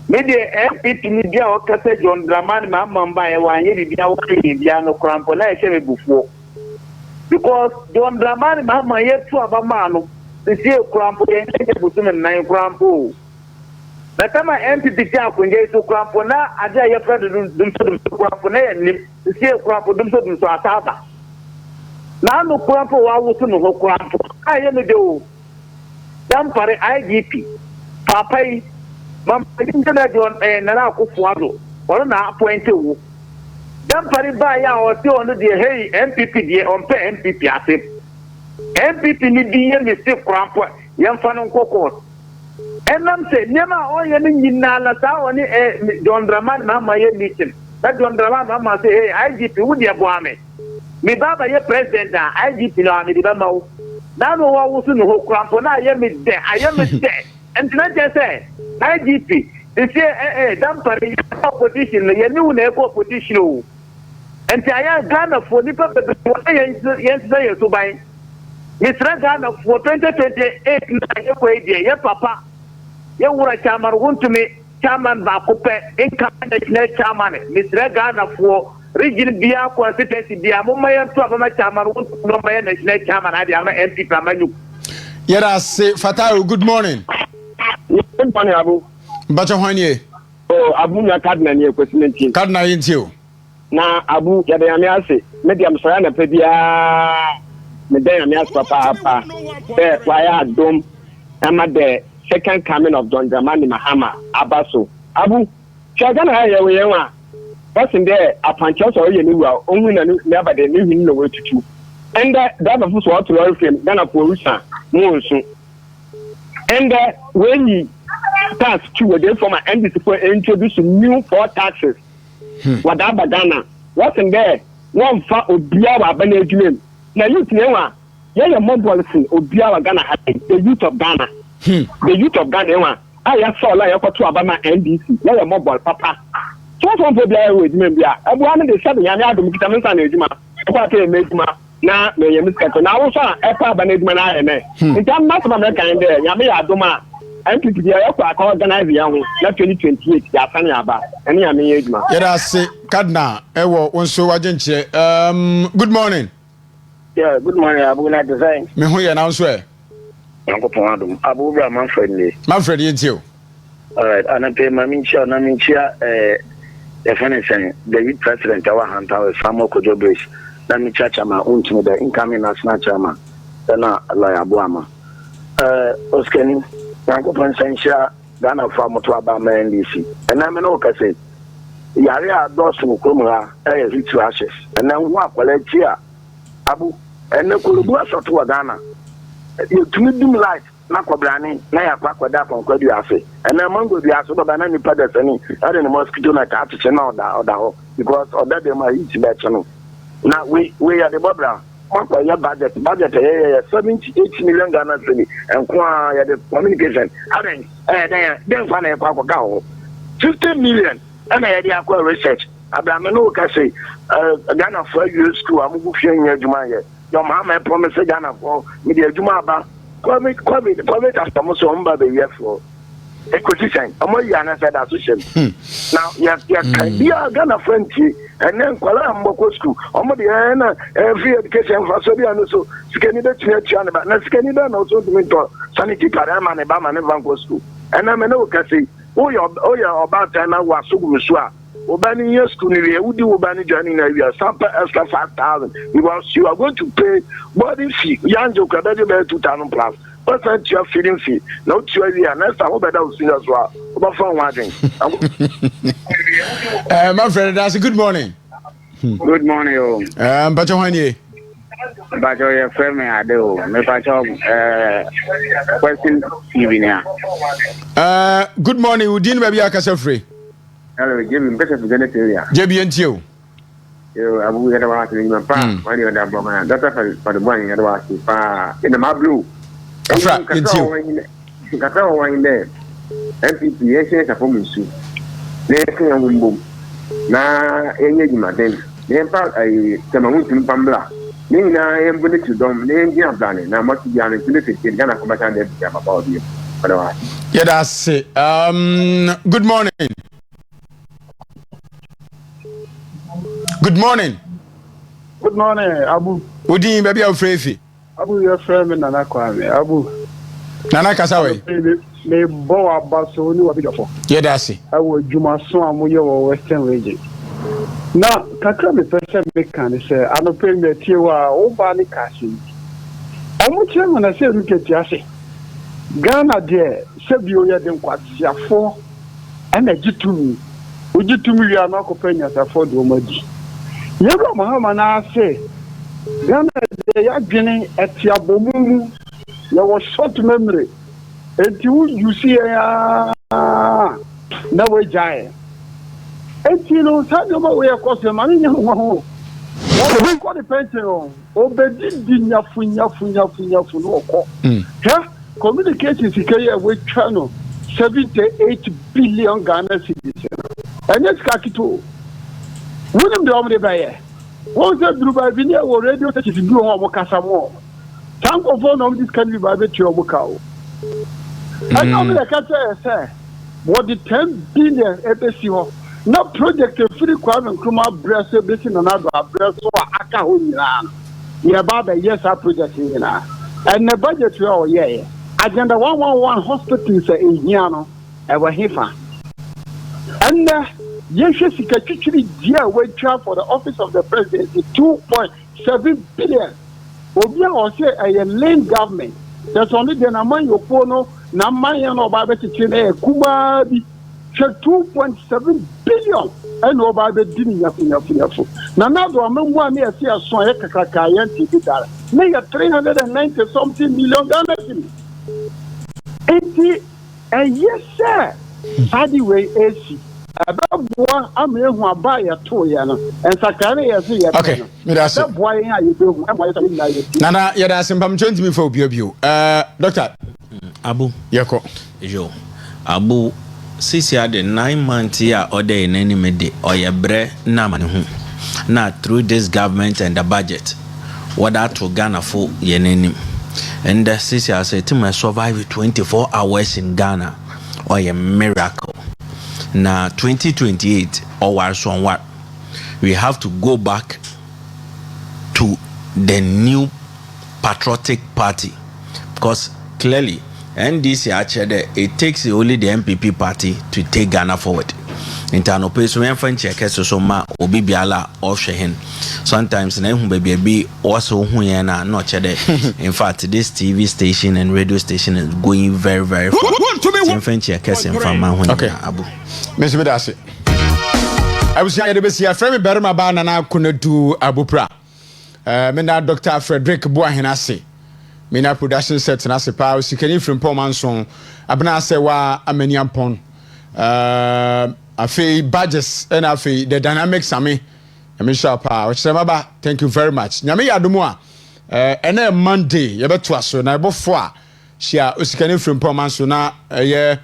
Maybe MP media or Cassa John Dramani Mahama by one year in Piano Crampona before. Because John Dramani Mahama yet to have a man, the seal crampo and 9 crampo. The time I empty the jack when they to crampona, I dare your friend them to crampona and the seal crampo them to Ataba. Na no kwampo wa wusu no ho kwampo aye me de o dam pare IGP papai mam ndina John na akufo ado oro na appoint wo dam pare ba ya o ti onu de hey MPP de on pe MPP ase MPP ni di ye me se kwampo ye mfa no kokko enam se nyama o ye ni nyina la sa oni John Dramani Mahama ye meeting na John Dramani Mahama say hey IGP wo de boame me baba ye president IGP no me di ba mawo na no wa wusu no ho krampo na ye me de and na je say IGP they say dam pare opposition ye ni una e opposition o and aya Ghana for ni papa yes say so by Mr. Ghana for 2028 na ye ko e ye papa ye wura chairman wontumi chairman ba ko pe in kan national chairman Mr. Ghana for region bia constituency bia mo mayan to abama chairman no mayan national chairman adi ama MP Pramanyu.
Yera say Fatau good morning.
Good morning Abu.
Bacha hwanie.
Oh Abu na cardinal ni question team.
Cardinal yintio.
Na Abu ya de ame ase medium so na pe bia me den ame ase papa why adom ama the second coming of John Dramani Mahama Abaso. Abu chagana ha ye we yenwa person there apancho so ye ni wa onhu na never the ni hin no wetutu and that of so to lori frame Ghana police mo nso and when you tax to the former NDC for introduce new 4 taxes wadaba Ghana what's in there one fa obia wa bana adwunem na youth newa ye model sin obia wa Ghana the youth of Ghana the youth of Ghana wa aya so la ya kwato abama NDC ye model papa so from bia we adwunem bia abu anu de sabe ya adom kita mensa na adwuma kwa te medwuma na me ye miskato na wo so epa abana adwuma na aye ne ntam na so ma kan de ya me ya adom a NPP ya yakwa ka organize ya ho na 2028 ya sane aba ene ya me adwuma
yera se kadna ewo wonso wajenche good morning
Yeah, good morning, Abu na design.
Me hu ye na so e.
Yanko Ponadum. Abu Bra Manfred ni.
Manfred yentio.
All right, ana pe maminchia the finance David President our Hanta Samuel Kojo Bridge. Na mi chama untu the incoming national chairman. Na lawyer Abuama. Oskeni, yanko Ponsensia Ghana for moto aba ma NDC. And I me no ka say yare adosu mukromra ritual ashes. And then wa kwaletia Abu and Kulubu asatu wa Ghana. You to me dim light na kwabrani na ya kwakwada konkwadu afi. And then mango di aso baba na ni pada sani. I don't mosquito na ka atiche na oda ho because oda dem a hit bet no. Now we are the babra. What your budget 78 million Ghana cedi and kwa ya the communication. Then fana kwa kwa 50 million and I dey akwa research. Abraham no ka say Ghana for you school amugu fie nya adwuma ye. Your mama promise Ghana for me the adwuma ba. Covid after mo so mba be here for ecosystem. Omo ya na said association. Now ya can be a Ghana friend and then kwala mboko school. Omo the na free education for so be and so sikeni be tune tune ba na sikeni da na so to me to sanity parama ne ba ma ne banko school. And I no ka say oh your about time na wa so gu so a Obani yes school ni udi obani joining na we are sample extra 5,000 because you are going to pay body fee yanjo kadaje be 2,000 plus percent your feeding fee no to area next time obeda usina so oba phone wadin.
My friend, that's a good morning.
Good morning o.
Bacho hanye.
Bacho ye frame ade o. Me bacho question TV
na. Good morning. Udin baby akasa free.
Hello, Jimmy, better to get it area.
JB and you.
Abu had a watch in my palm, when you're that woman. That's for the one you had to watch in the my blue. Kakao wine there. MPP, yes, a woman soup. Let's say a boom. Na any madam. The impact I Tamamutin Pambla. Nina, I am going to dom, name the planning. Now, much beyond it, in Ghana, come back and about you.
Yeah, that's it. Good morning. Good morning.
Good morning, Abu.
Udi baby afrefi.
Abu your friend Nana Kwame. Abu.
Nana Kasawe.
Me bo abaso ni wabi jofo.
Yeah, that's it.
I will Jumason amuye wo Western region. Now, kakra me person make can say I no pay me tiwa oba ni kashi. Amu chairman na say look at yase. Ghana there sebi oye den kwatiafo ana gitumi. Ujitumi we are not companions afford omadi. Yego Muhammad na say Ghana dey adwene etiabomu ya was short memory. Enti you see na we jai. Enti no sadio ma we cause mani nya ho. We call the pension obedi nyafu no ko. Communication sikaya we channel 78 billion Ghana cedis. And yes, Kakito. Wouldn't the Omni Bayer? What's that Dubai Vinia or radio that is do on Casamo? Tank of one of this country by the Chiobuka. I know the Kata, sir. What the 10 billion FSO? No project a free crime and Kuma breast basin another breast or Akahunian. Yeah, Baba, yes, I project in and the budget, oh, yeah. Agenda 111 hospitals in Hiano, ever Hifa. And yes, she can actually wage for the office of the presidency 2.7 billion. Obia or say a lane government. That's only the Naman Yopono, Namayan or Babette Kubabi, 2.7 billion. And over the Dini. Now, I'm one year, see a song, Kakayan, may a 390 something million Ghana. 80 and yes, sir. Anyway, AC. About I'm here who buy a toy and Sakane.
Okay, Nana, yeah, that's some 20 me for you. Doctor
Abu
Yako.
Yo Abu. Sisi ade 9 months ya ode in any mede or ya bre na mane na through this government and the budget what that to Ghana for yenenim and the sisi I say to survive 24 hours in Ghana or a miracle na 2028 or what we have to go back to the new patriotic party, because clearly NDC actually it takes only the MPP party to take Ghana forward. Intano pay so yɛmfa nkyɛkɛ so ma obi biala ɔhwɛ hen sometimes na ehu baby also hu yɛn na no kyɛdɛ. In fact, this TV station and radio station is going very very far. Yɛmfa nkyɛkɛ semfa ma hu yɛn abu
Mr. Bedasi I was here to be here from Berma Bana na Konadu Abu Prah me na Dr. Frederick Boahenase me na production set na se pa sikani from Pomanson abna se wa amaniampon afi badges and afi the dynamics ame sharpa which remember thank you very much nyame yadomu a ene Monday ye beto aso na ebofo a shia osikani from Pomanson na ye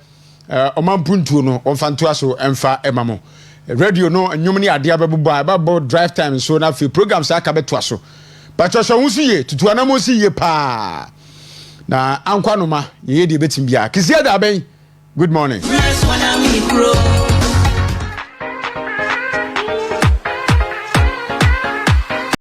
omampuntu no onfanto aso emfa emamo radio no enwum ne ade ababubu ababo drive time so na fi programs aka beto aso but so hu siye tutu anamo siye pa na ankwanoma ye de betim bia kisia da ben good morning.